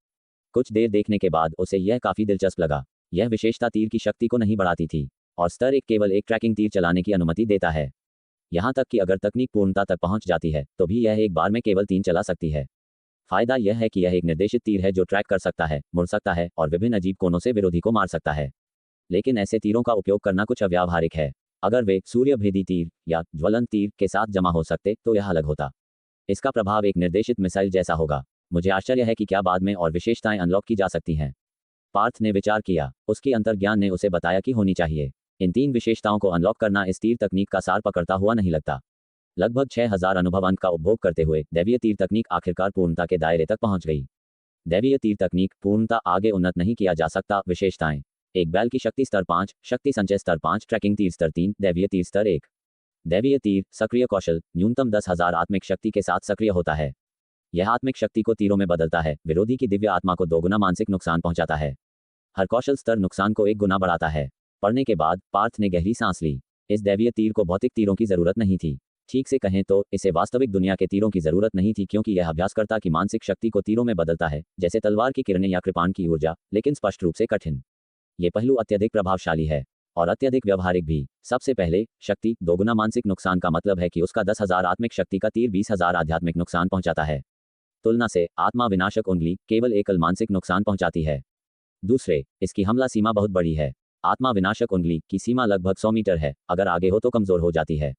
Speaker 2: कुछ देर देखने के बाद उसे यह काफी दिलचस्प लगा। यह विशेषता तीर की शक्ति को नहीं बढ़ाती थी, और स्तर 1 केवल एक ट्रैकिंग तीर चलाने की अनुमति देता है। यहाँ तक कि अगर तकनीक पूर्णता तक पहुंच जाती है तो भी यह एक बार में केवल 3 चला सकती है। फायदा यह है कि यह एक निर्देशित तीर है जो ट्रैक कर सकता है, मुड़ सकता है और विभिन्न अजीब कोनों से विरोधी को मार सकता है। लेकिन ऐसे तीरों का उपयोग करना कुछ अव्यावहारिक है। अगर वे सूर्यभेदी तीर या ज्वलंत तीर के साथ जमा हो सकते तो यह अलग होता। इसका प्रभाव एक निर्देशित मिसाइल जैसा होगा। मुझे आश्चर्य है कि क्या बाद में और विशेषताएं अनलॉक की जा सकती हैं। पार्थ ने विचार किया। उसकी अंतर्ज्ञान ने उसे बताया कि होनी चाहिए। इन 3 विशेषताओं को अनलॉक करना इस तीर तकनीक का सार पकड़ता हुआ नहीं लगता। लगभग 6000 अनुभव अंक का उपभोग करते हुए दैवीय तीर तकनीक आखिरकार पूर्णता के दायरे तक पहुंच गई। दैवीय तीर तकनीक, पूर्णता आगे उन्नत नहीं किया जा सकता। विशेषताएं, एक बैल की शक्ति स्तर 5, शक्ति संचय स्तर 5, ट्रैकिंग तीर स्तर 3, दैवीय तीर स्तर 1। दैवीय तीर, सक्रिय कौशल, न्यूनतम 10,000 आत्मिक शक्ति के साथ सक्रिय होता है। यह आत्मिक शक्ति को तीरों में बदलता है, विरोधी की दिव्य आत्मा को 2 गुना मानसिक नुकसान पहुंचाता है। हर कौशल स्तर नुकसान को 1 गुना बढ़ाता है। पढ़ने के बाद पार्थ ने गहरी सांस ली। इस दैवीय तीर को भौतिक तीरों की जरूरत नहीं थी। ठीक से कहें तो इसे वास्तविक दुनिया के तीरों की जरूरत नहीं थी, क्योंकि यह अभ्यासकर्ता की मानसिक शक्ति को तीरों में बदलता है, जैसे तलवार की किरणें या कृपाण की ऊर्जा, लेकिन स्पष्ट रूप से कठिन। ये पहलू अत्यधिक प्रभावशाली है और अत्यधिक व्यवहारिक भी। सबसे पहले, शक्ति 2 गुना मानसिक नुकसान का मतलब है कि उसका 10,000 आत्मिक शक्ति का तीर 20,000 आध्यात्मिक नुकसान पहुंचाता है। तुलना से आत्मा विनाशक उंगली केवल एकल मानसिक नुकसान पहुंचाती है। दूसरे, इसकी हमला सीमा बहुत बड़ी है। आत्मा विनाशक उंगली की सीमा लगभग 100 मीटर है, अगर आगे हो तो कमजोर हो जाती है।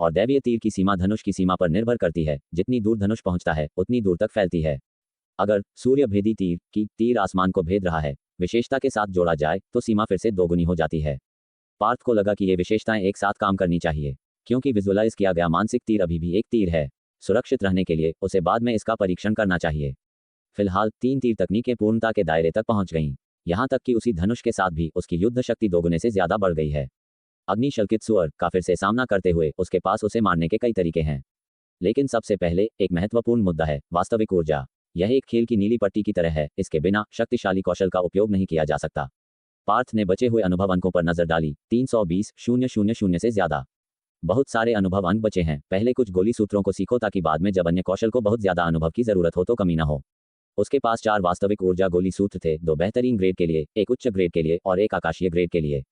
Speaker 2: और दैवीय तीर की सीमा धनुष की सीमा पर निर्भर करती है। जितनी दूर धनुष पहुंचता है उतनी दूर तक फैलती है। अगर सूर्य भेदी तीर की तीर आसमान को भेद रहा है विशेषता के साथ जोड़ा जाए तो सीमा फिर से दोगुनी हो जाती है। पार्थ को लगा कि ये विशेषताएं एक साथ काम करनी चाहिए, क्योंकि विजुअलाइज किया गया मानसिक तीर अभी भी एक तीर है। सुरक्षित रहने के लिए उसे बाद में इसका परीक्षण करना चाहिए। फिलहाल 3 तीर तकनीकें पूर्णता के दायरे तक पहुंच गईं, यहां तक कि उसी धनुष के साथ भी उसकी युद्ध शक्ति दोगुने से ज्यादा बढ़ गई है। अग्निशल्कित सुअर का फिर से सामना करते हुए उसके पास उसे मारने के कई तरीके हैं, लेकिन सबसे पहले एक महत्वपूर्ण मुद्दा है वास्तविक ऊर्जा। यह एक खेल की नीली पट्टी की तरह है, इसके बिना शक्तिशाली कौशल का उपयोग नहीं किया जा सकता। पार्थ ने बचे हुए अनुभव अंकों पर नजर डाली। 320,000 से ज्यादा। बहुत सारे अनुभव अंक बचे हैं। पहले कुछ गोली सूत्रों को सीखो ताकि बाद में जब अन्य कौशल को बहुत ज्यादा अनुभव की जरूरत हो तो कमी न हो। उसके पास 4 वास्तविक ऊर्जा गोली सूत्र थे, 2 बेहतरीन ग्रेड के लिए, एक उच्च ग्रेड के लिए और एक आकाशीय ग्रेड के लिए।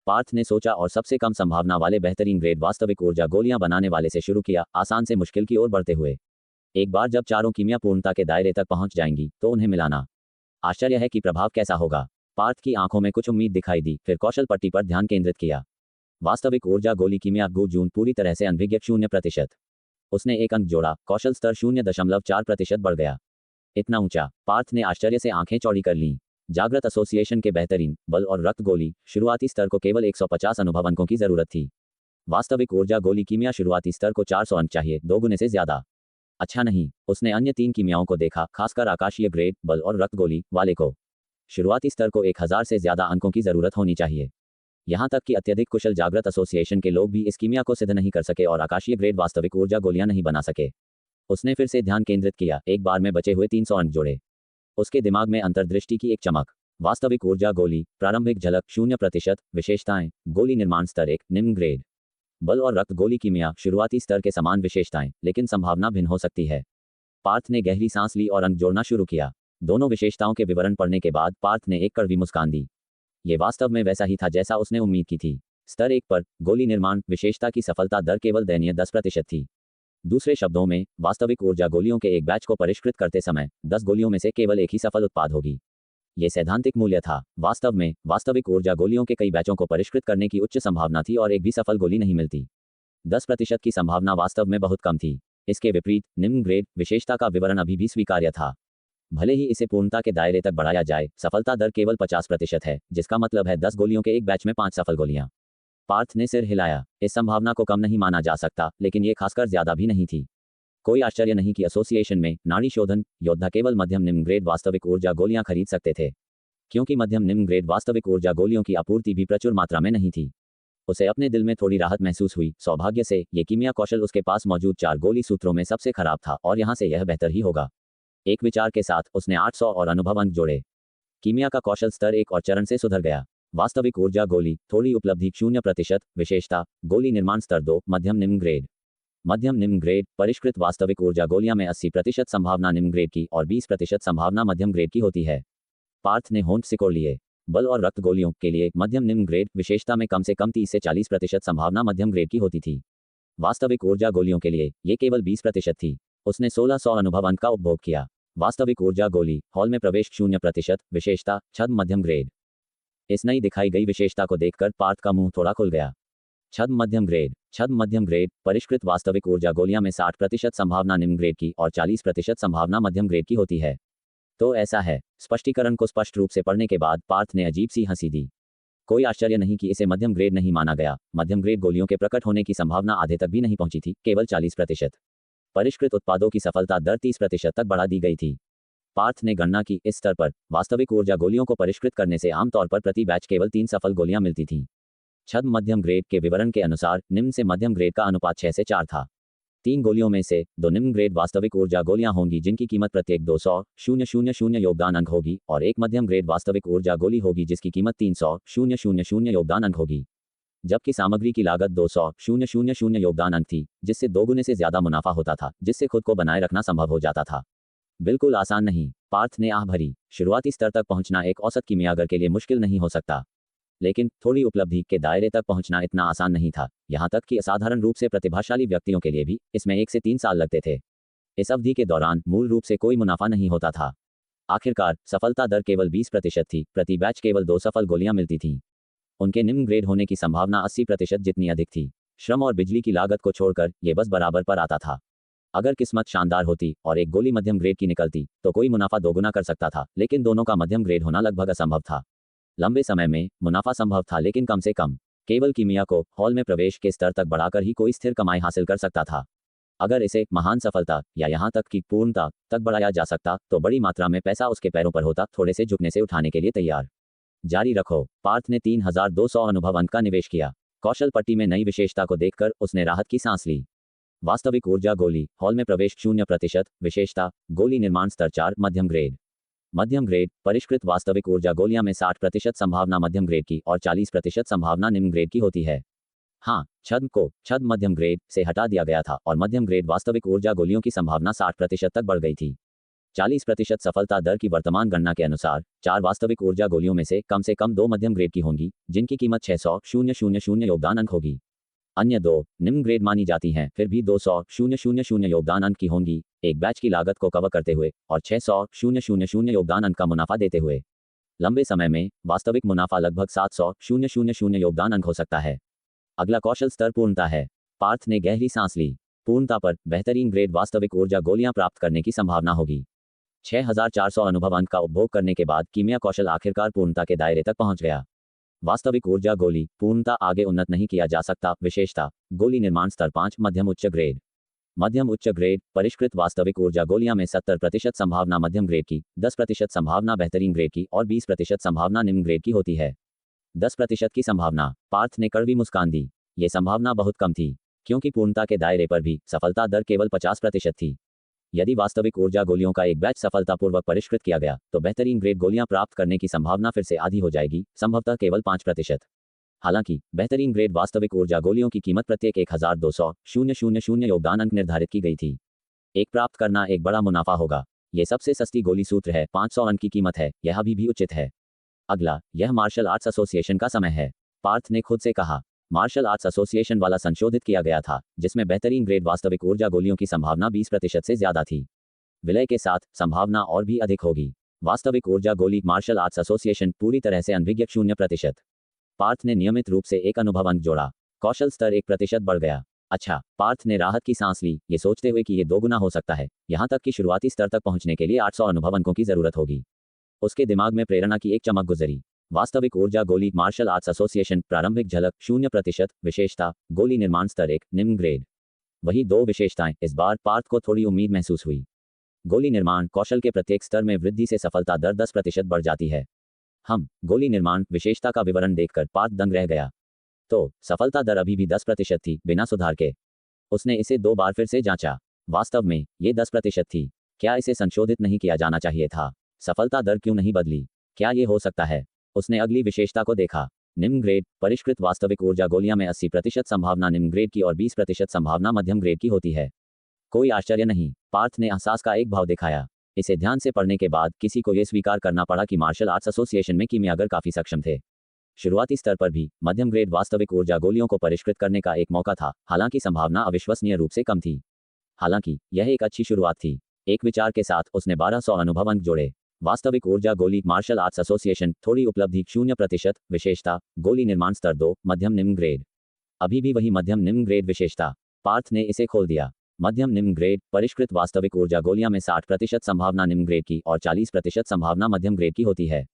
Speaker 2: पार्थ ने सोचा और सबसे कम संभावना वाले बेहतरीन ग्रेड वास्तविक ऊर्जा गोलियां बनाने वाले से शुरू किया, आसान से मुश्किल की ओर बढ़ते हुए। एक बार जब चारों कीमिया पूर्णता के दायरे तक पहुंच जाएंगी तो उन्हें मिलाना। आश्चर्य है कि प्रभाव कैसा होगा। पार्थ की आंखों में कुछ उम्मीद दिखाई दी, फिर कौशल पट्टी पर ध्यान केंद्रित किया। वास्तविक ऊर्जा गोली कीमिया जून पूरी तरह से अनभिज्ञ 0%। उसने एक अंक जोड़ा, कौशल स्तर 0.4% बढ़ गया। इतना ऊंचा। पार्थ ने आश्चर्य से आंखें चौड़ी कर लीं। जागृत एसोसिएशन के बेहतरीन बल और रक्त गोली शुरुआती स्तर को केवल 150 अनुभव अंकों की जरूरत थी। वास्तविक ऊर्जा गोली कीमिया शुरुआती स्तर को 400 अंक चाहिए, 2 गुने से ज्यादा। अच्छा नहीं। उसने अन्य 3 कीमियाओं को देखा, खासकर आकाशीय ग्रेड बल और रक्त गोली वाले को। शुरुआती स्तर को 1000 से ज्यादा अंकों की जरूरत होनी चाहिए। यहां तक कि अत्यधिक कुशल जागृत एसोसिएशन के लोग भी इस कीमिया को सिद्ध नहीं कर सके और आकाशीय ग्रेड वास्तविक ऊर्जा गोलियां नहीं बना सके। उसने फिर से ध्यान केंद्रित किया, एक बार में बचे हुए 300 अंक जोड़े। उसके दिमाग में अंतर्दृष्टि की एक चमक। वास्तविक ऊर्जा गोली प्रारंभिक झलक 0%। विशेषताएं गोली निर्माण स्तर 1 निम्न ग्रेड। बल और रक्त गोली कीमिया शुरुआती स्तर के समान विशेषताएं, लेकिन संभावना भिन्न हो सकती है। पार्थ ने गहरी सांस ली और अंक जोड़ना शुरू किया। दोनों विशेषताओं के विवरण पढ़ने के बाद पार्थ ने एक कड़वी मुस्कान दी। ये वास्तव में वैसा ही था जैसा उसने उम्मीद की थी। स्तर 1 पर गोली निर्माण विशेषता की सफलता दर केवल दयनीय 10% थी। दूसरे शब्दों में, वास्तविक ऊर्जा गोलियों के एक बैच को परिष्कृत करते समय 10 गोलियों में से केवल एक ही सफल उत्पाद होगी। ये सैद्धांतिक मूल्य था। वास्तव में वास्तविक ऊर्जा गोलियों के कई बैचों को परिष्कृत करने की उच्च संभावना थी और एक भी सफल गोली नहीं मिलती। 10% की संभावना वास्तव में बहुत कम थी। इसके विपरीत निम्न ग्रेड विशेषता का विवरण अभी भी स्वीकार्य था। भले ही इसे पूर्णता के दायरे तक बढ़ाया जाए, सफलता दर केवल 50% है, जिसका मतलब है 10 गोलियों के एक बैच में 5 सफल गोलियां। पार्थ ने सिर हिलाया। इस संभावना को कम नहीं माना जा सकता, लेकिन ये खासकर ज्यादा भी नहीं थी। कोई आश्चर्य नहीं कि एसोसिएशन में नाड़ी शोधन योद्धा केवल मध्यम निम्न ग्रेड वास्तविक ऊर्जा गोलियां खरीद सकते थे, क्योंकि मध्यम निम्न ग्रेड वास्तविक ऊर्जा गोलियों की आपूर्ति भी प्रचुर मात्रा में नहीं थी। उसे अपने दिल में थोड़ी राहत महसूस हुई। सौभाग्य से ये कीमिया कौशल उसके पास मौजूद 4 गोली सूत्रों में सबसे खराब था और यहां से यह बेहतर ही होगा। एक विचार के साथ उसने 800 और अनुभव अंक जोड़े। कीमिया का कौशल स्तर 1 और चरण से सुधर गया। वास्तविक ऊर्जा गोली थोड़ी उपलब्धि 0%। विशेषता गोली निर्माण स्तर 2 मध्यम निम्न ग्रेड। मध्यम निम्न ग्रेड परिष्कृत वास्तविक ऊर्जा गोलियां में 80% संभावना निम्न ग्रेड की और 20% संभावना मध्यम ग्रेड की होती है। पार्थ ने होंठ सिकोड़ लिए। बल और रक्त गोलियों के लिए मध्यम निम्न ग्रेड विशेषता में कम से कम 30 से 40% संभावना मध्यम ग्रेड की होती थी। वास्तविक ऊर्जा गोलियों के लिए ये केवल 20% थी। उसने 1600 अनुभव अंक का उपभोग किया। वास्तविक ऊर्जा गोली हॉल में प्रवेश 0%। विशेषता छद्म मध्यम ग्रेड। इस नई दिखाई गई विशेषता को देखकर पार्थ का मुंह थोड़ा खुल गया। छद्म मध्यम ग्रेड। छद्म मध्यम ग्रेड परिष्कृत वास्तविक ऊर्जा गोलियां में 60% संभावना निम्न ग्रेड की और 40% संभावना मध्यम ग्रेड की होती है। तो ऐसा है। स्पष्टीकरण को स्पष्ट रूप से पढ़ने के बाद पार्थ ने अजीब सी हंसी दी। कोई आश्चर्य नहीं कि इसे मध्यम ग्रेड नहीं माना गया। मध्यम ग्रेड गोलियों के प्रकट होने की संभावना आधे तक भी नहीं पहुंची थी, केवल 40%। परिष्कृत उत्पादों की सफलता दर 30% तक बढ़ा दी गई थी। पार्थ ने गणना की, इस स्तर पर वास्तविक ऊर्जा गोलियों को परिष्कृत करने से आमतौर पर प्रति बैच केवल 3 सफल गोलियां मिलती थीं। छद्म मध्यम ग्रेड के विवरण के अनुसार निम्न से मध्यम ग्रेड का अनुपात 6 से 4 था। 3 गोलियों में से 2 निम्न ग्रेड वास्तविक ऊर्जा गोलियां होंगी जिनकी कीमत प्रत्येक 200,000 योगदान अंक होगी और एक मध्यम ग्रेड वास्तविक ऊर्जा गोली होगी जिसकी कीमत 300,000 योगदान अंक होगी। जबकि सामग्री की लागत 200,000 योगदान अंक थी, जिससे 2 गुने से ज्यादा मुनाफा होता था, जिससे खुद को बनाए रखना संभव हो जाता था। बिल्कुल आसान नहीं। पार्थ ने आह भरी। शुरुआती स्तर तक पहुंचना एक औसत कीमियागर के लिए मुश्किल नहीं हो सकता, लेकिन थोड़ी उपलब्धि के दायरे तक पहुंचना इतना आसान नहीं था। यहां तक कि असाधारण रूप से प्रतिभाशाली व्यक्तियों के लिए भी इसमें 1 से 3 साल लगते थे। इस अवधि के दौरान मूल रूप से कोई मुनाफा नहीं होता था। आखिरकार सफलता दर केवल 20% थी। प्रति बैच केवल 2 सफल गोलियां मिलती थीं। उनके निम्न ग्रेड होने की संभावना 80% जितनी अधिक थी। श्रम और बिजली की लागत को छोड़कर यह बस बराबर पर आता था। अगर किस्मत शानदार होती और एक गोली मध्यम ग्रेड की निकलती तो कोई मुनाफा दोगुना कर सकता था, लेकिन दोनों का मध्यम ग्रेड होना लगभग असंभव था। लंबे समय में मुनाफा संभव था, लेकिन कम से कम केवल कीमिया को हॉल में प्रवेश के स्तर तक बढ़ाकर ही कोई स्थिर कमाई हासिल कर सकता था। अगर इसे महान सफलता या यहाँ तक कि पूर्णता तक बढ़ाया जा सकता तो बड़ी मात्रा में पैसा उसके पैरों पर होता, थोड़े से झुकने से उठाने के लिए तैयार। जारी रखो। पार्थ ने 3200 अनुभव अंक का निवेश किया। कौशल पट्टी में नई विशेषता को देखकर उसने राहत की सांस ली। वास्तविक ऊर्जा गोली हॉल में प्रवेश 0%। विशेषता गोली निर्माण स्तर 4 मध्यम ग्रेड। मध्यम ग्रेड परिष्कृत वास्तविक ऊर्जा गोलियां में 60% संभावना मध्यम ग्रेड की और 40% संभावना निम्न ग्रेड की होती है। हाँ, छद्म को छद्म मध्यम ग्रेड से हटा दिया गया था और मध्यम ग्रेड वास्तविक ऊर्जा गोलियों की संभावना 60% तक बढ़ गई थी। 40% सफलता दर की वर्तमान गणना के अनुसार 4 वास्तविक ऊर्जा गोलियों में से कम 2 मध्यम ग्रेड की होंगी, जिनकी कीमत 600,000 योगदान अंक होगी। अन्य 2 निम्न ग्रेड मानी जाती हैं, फिर भी 200,000 योगदान अंक की होंगी, एक बैच की लागत को कवर करते हुए और 600,000 योगदान अंक का मुनाफा देते हुए। लंबे समय में वास्तविक मुनाफा लगभग 700,000 योगदान अंक हो सकता है। अगला कौशल स्तर पूर्णता है। पार्थ ने गहरी सांस ली। पूर्णता पर बेहतरीन ग्रेड वास्तविक ऊर्जा गोलियां प्राप्त करने की संभावना होगी। 6400 अनुभव अंक का उपभोग करने के बाद कीमिया कौशल आखिरकार पूर्णता के दायरे तक पहुंच गया। वास्तविक ऊर्जा गोली पूर्णता आगे उन्नत नहीं किया जा सकता। विशेषता गोली निर्माण स्तर 5 मध्यम उच्च ग्रेड। मध्यम उच्च ग्रेड परिष्कृत वास्तविक ऊर्जा गोलियां में 70% संभावना मध्यम ग्रेड की, 10% संभावना बेहतरीन ग्रेड की और 20% संभावना निम्न ग्रेड की होती है। 10% की संभावना। पार्थ ने कड़वी मुस्कान दी। ये संभावना बहुत कम थी, क्योंकि पूर्णता के दायरे पर भी सफलता दर केवल 50% थी। यदि वास्तविक ऊर्जा गोलियों का एक बैच सफलतापूर्वक परिष्कृत किया गया तो बेहतरीन ग्रेड गोलियां प्राप्त करने की संभावना फिर से आधी हो जाएगी, संभवतः केवल 5%। हालांकि बेहतरीन ग्रेड वास्तविक ऊर्जा गोलियों की कीमत प्रत्येक 1200,000 योगदान अंक निर्धारित की गई थी। एक प्राप्त करना एक बड़ा मुनाफा होगा। यह सबसे सस्ती गोली सूत्र है, 500 अंक की कीमत है, यह अभी भी उचित है। अगला, यह मार्शल आर्ट्स एसोसिएशन का समय है। पार्थ ने खुद से कहा। मार्शल आर्ट्स एसोसिएशन वाला संशोधित किया गया था, जिसमें बेहतरीन ग्रेड वास्तविक ऊर्जा गोलियों की संभावना 20% से ज्यादा थी। विलय के साथ संभावना और भी अधिक होगी। वास्तविक ऊर्जा गोली मार्शल आर्ट्स एसोसिएशन पूरी तरह से अनभिज्ञ 0%। पार्थ ने नियमित रूप से एक अनुभव अंक जोड़ा। कौशल स्तर 1% बढ़ गया। अच्छा, पार्थ ने राहत की सांस ली, ये सोचते हुए कि ये दोगुना हो सकता है, यहाँ तक कि शुरुआती स्तर तक पहुंचने के लिए 800 अनुभव अंकों की जरूरत होगी। उसके दिमाग में प्रेरणा की एक चमक गुजरी। वास्तविक ऊर्जा गोली मार्शल आर्ट्स एसोसिएशन प्रारंभिक झलक 0%। विशेषता गोली निर्माण स्तर 1 निम्न ग्रेड। वही 2 विशेषताएं। इस बार पार्थ को थोड़ी उम्मीद महसूस हुई। गोली निर्माण कौशल के प्रत्येक स्तर में वृद्धि से सफलता दर 10% बढ़ जाती है। हम गोली निर्माण विशेषता का विवरण देखकर पार्थ दंग रह गया। तो सफलता दर अभी भी 10% थी, बिना सुधार के। उसने इसे 2 बार फिर से जांचा। वास्तव में ये 10% थी। क्या इसे संशोधित नहीं किया जाना चाहिए था? सफलता दर क्यों नहीं बदली? क्या ये हो सकता है? उसने अगली विशेषता को देखा। निम्न ग्रेड परिष्कृत वास्तविक ऊर्जा गोलियां में 80% संभावना निम्न ग्रेड की और 20% संभावना मध्यम ग्रेड की होती है। कोई आश्चर्य नहीं। पार्थ ने एहसास का एक भाव दिखाया। इसे ध्यान से पढ़ने के बाद किसी को यह स्वीकार करना पड़ा कि मार्शल आर्ट्स एसोसिएशन में कीमियागर काफी सक्षम थे। शुरुआती स्तर पर भी मध्यम ग्रेड वास्तविक ऊर्जा गोलियों को परिष्कृत करने का एक मौका था, हालांकि संभावना अविश्वसनीय रूप से कम थी। हालांकि यह एक अच्छी शुरुआत थी। एक विचार के साथ उसने 1200 अनुभव अंक जोड़े। वास्तविक ऊर्जा गोली मार्शल आर्ट्स एसोसिएशन थोड़ी उपलब्धि 0%। विशेषता गोली निर्माण स्तर 2 मध्यम निम्न ग्रेड। अभी भी वही मध्यम निम्न ग्रेड विशेषता। पार्थ ने इसे खोल दिया। मध्यम निम्न ग्रेड परिष्कृत वास्तविक ऊर्जा गोलियां में 60% संभावना निम्न ग्रेड की और 40% संभावना मध्यम ग्रेड की होती है।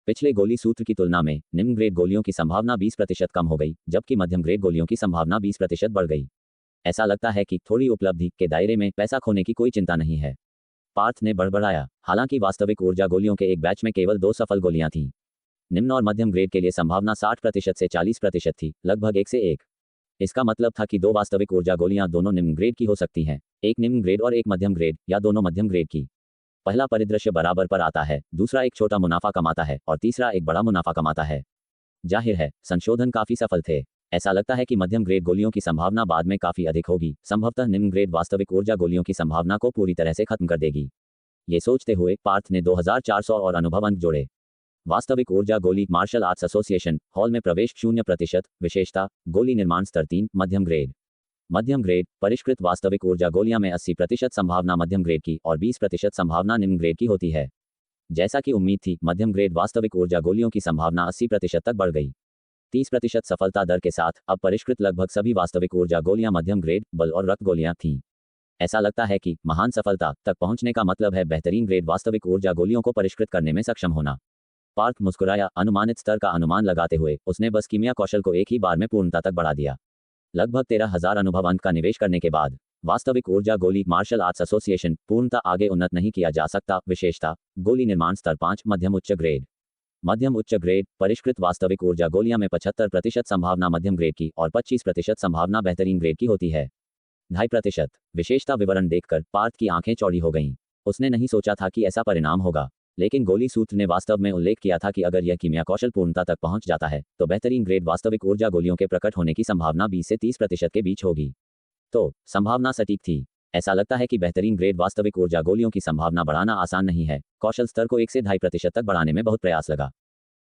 Speaker 2: पिछले गोली सूत्र की तुलना में निम्न ग्रेड गोलियों की संभावना 20% कम हो गई, जबकि मध्यम ग्रेड गोलियों की संभावना 20% बढ़ गई। ऐसा लगता है कि थोड़ी उपलब्धि के दायरे में पैसा खोने की कोई चिंता नहीं है। पार्थ ने बड़बड़ाया। हालांकि वास्तविक ऊर्जा गोलियों के एक बैच में केवल 2 सफल गोलियां थीं। निम्न और मध्यम ग्रेड के लिए संभावना 60% से 40% थी, लगभग 1 से 1। इसका मतलब था कि 2 वास्तविक ऊर्जा गोलियां दोनों निम्न ग्रेड की हो सकती हैं, एक निम्न ग्रेड और एक मध्यम ग्रेड, या दोनों मध्यम ग्रेड की। पहला परिदृश्य बराबर पर आता है, दूसरा एक छोटा मुनाफा कमाता है और तीसरा एक बड़ा मुनाफा कमाता है। जाहिर है, संशोधन काफी सफल थे। ऐसा लगता है कि मध्यम ग्रेड गोलियों की संभावना बाद में काफी अधिक होगी, संभवतः निम्न ग्रेड वास्तविक ऊर्जा गोलियों की संभावना को पूरी तरह से खत्म कर देगी। ये सोचते हुए पार्थ ने 2400 और अनुभव अंक जोड़े। वास्तविक ऊर्जा गोली मार्शल आर्ट्स एसोसिएशन हॉल में प्रवेश 0%। विशेषता गोली निर्माण स्तर 3 मध्यम ग्रेड। मध्यम ग्रेड परिष्कृत वास्तविक ऊर्जा गोलियां में 80% संभावना मध्यम ग्रेड की और 20% संभावना निम्न ग्रेड की होती है। जैसा कि उम्मीद थी, मध्यम ग्रेड वास्तविक ऊर्जा गोलियों की संभावना 80% तक बढ़ गई। 30% सफलता दर के साथ अब परिष्कृत लगभग सभी वास्तविक ऊर्जा गोलियां मध्यम ग्रेड बल और रक्त गोलियां थीं। ऐसा लगता है कि महान सफलता तक पहुंचने का मतलब है बेहतरीन ग्रेड वास्तविक ऊर्जा गोलियों को परिष्कृत करने में सक्षम होना। पार्थ मुस्कुराया। अनुमानित स्तर का अनुमान लगाते हुए उसने बस कीमिया कौशल को एक ही बार में पूर्णता तक बढ़ा दिया। लगभग 13,000 अनुभव अंक का निवेश करने के बाद वास्तविक ऊर्जा गोली मार्शल आर्ट्स एसोसिएशन पूर्णता आगे उन्नत नहीं किया जा सकता। विशेषता गोली निर्माण स्तर 5 मध्यम उच्च ग्रेड। मध्यम उच्च ग्रेड परिष्कृत वास्तविक ऊर्जा गोलियां में 75% संभावना मध्यम ग्रेड की और 25% संभावना बेहतरीन ग्रेड की होती है। 2.5% विशेषता विवरण देखकर पार्थ की आंखें चौड़ी हो गईं। उसने नहीं सोचा था कि ऐसा परिणाम होगा, लेकिन गोली सूत्र ने वास्तव में उल्लेख किया था कि अगर यह कीमिया कौशल पूर्णता तक पहुंच जाता है तो बेहतरीन ग्रेड वास्तविक ऊर्जा गोलियों के प्रकट होने की संभावना 20 से 30% के बीच होगी। तो संभावना सटीक थी। ऐसा लगता है कि बेहतरीन ग्रेड वास्तविक ऊर्जा गोलियों की संभावना बढ़ाना आसान नहीं है। कौशल स्तर को 1 से 2.5% तक बढ़ाने में बहुत प्रयास लगा।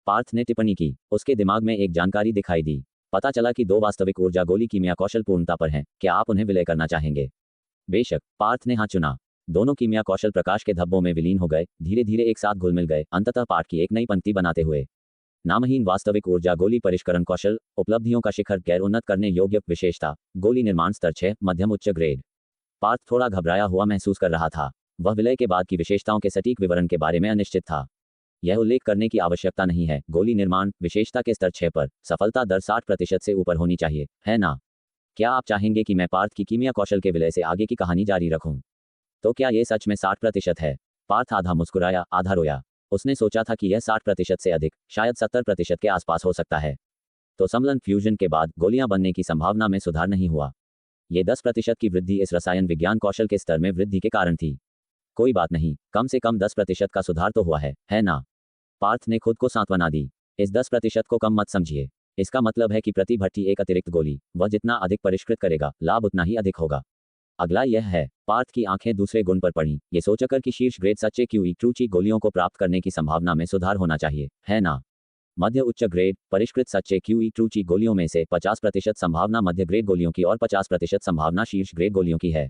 Speaker 2: पार्थ ने टिप्पणी की। उसके दिमाग में एक जानकारी दिखाई दी। पता चला कि 2 वास्तविक ऊर्जा गोली कीमिया कौशल पूर्णता पर हैं। क्या आप उन्हें विलय करना चाहेंगे? बेशक, पार्थ ने हाँ चुना। दोनों कीमिया कौशल प्रकाश के धब्बों में विलीन हो गए, धीरे धीरे एक साथ घुल मिल गए, अंततः पाठ की एक नई पंक्ति बनाते हुए। नामहीन वास्तविक ऊर्जा गोली परिष्करण कौशल, उपलब्धियों का शिखर, गैर उन्नत करने योग्य विशेषता, गोली निर्माण स्तर 6 मध्यम उच्च ग्रेड। पार्थ थोड़ा घबराया हुआ महसूस कर रहा था। वह विलय के बाद की विशेषताओं के सटीक विवरण के बारे में अनिश्चित था। यह उल्लेख करने की आवश्यकता नहीं है, गोली निर्माण विशेषता के स्तर 6 पर सफलता दर 60% से ऊपर होनी चाहिए, है ना? क्या आप चाहेंगे कि मैं पार्थ की कीमिया कौशल के विलय से आगे की कहानी जारी रखूं? तो क्या ये सच में 60% है? पार्थ आधा मुस्कुराया, आधा रोया। उसने सोचा था कि यह 60% से अधिक, शायद 70% के आसपास हो सकता है। तो समलन फ्यूजन के बाद गोलियां बनने की संभावना में सुधार नहीं हुआ। ये 10% की वृद्धि इस रसायन विज्ञान कौशल के स्तर में वृद्धि के कारण थी। कोई बात नहीं, कम से कम 10% का सुधार तो हुआ है ना? पार्थ ने खुद को सांत्वना दी। इस 10% को कम मत समझिए। इसका मतलब है कि प्रति भट्टी एक अतिरिक्त गोली, वह जितना अधिक परिष्कृत करेगा, लाभ उतना ही अधिक होगा। अगला यह है। पार्थ की आंखें दूसरे गुण पर पड़ी, ये सोचकर कि शीर्ष ग्रेड सच्चे क्यूई ट्रूची गोलियों को प्राप्त करने की संभावना में सुधार होना चाहिए, है ना? मध्य उच्च ग्रेड परिष्कृत सच्चे क्यूई ट्रूची गोलियों में से 50% संभावना मध्य ग्रेड गोलियों की और 50% संभावना शीर्ष ग्रेड गोलियों की है।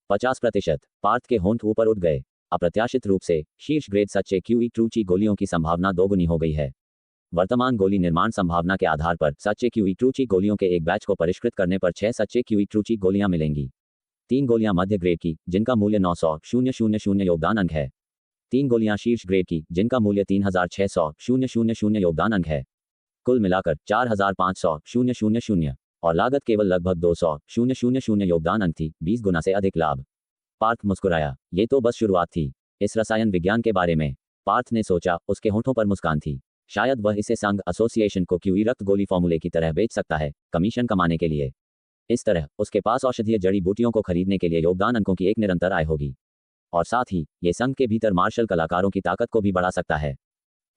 Speaker 2: 50%। पार्थ के होंठ ऊपर उठ गए। अप्रत्याशित रूप से शीर्ष ग्रेड सच्चे क्यूई ट्रूची गोलियों की संभावना दोगुनी हो गई है। वर्तमान गोली निर्माण संभावना के आधार पर सच्चे क्यूई ट्रूची गोलियों के एक बैच को परिष्कृत करने पर 6 सच्चे क्यूई ट्रूची गोलियां मिलेंगी। 3 गोलियां मध्य ग्रेड की, जिनका मूल्य 900,000 योगदान अंक है। 3 गोलियां शीर्ष ग्रेड की, जिनका मूल्य 3600,000 योगदान अंक है। कुल मिलाकर 4500,000 और लागत केवल लगभग 200,000 योगदान अंक थी, 20 गुना से अधिक लाभ। पार्थ मुस्कुराया। ये तो बस शुरुआत थी। इस रसायन विज्ञान के बारे में पार्थ ने सोचा। उसके होठों पर मुस्कान थी। शायद वह इसे संघ एसोसिएशन को क्यूई रक्त गोली फॉर्मूले की तरह बेच सकता है, कमीशन कमाने के लिए। इस तरह उसके पास औषधीय जड़ी बूटियों को खरीदने के लिए योगदान अंकों की एक निरंतर आय होगी, और साथ ही ये संघ के भीतर मार्शल कलाकारों की ताकत को भी बढ़ा सकता है।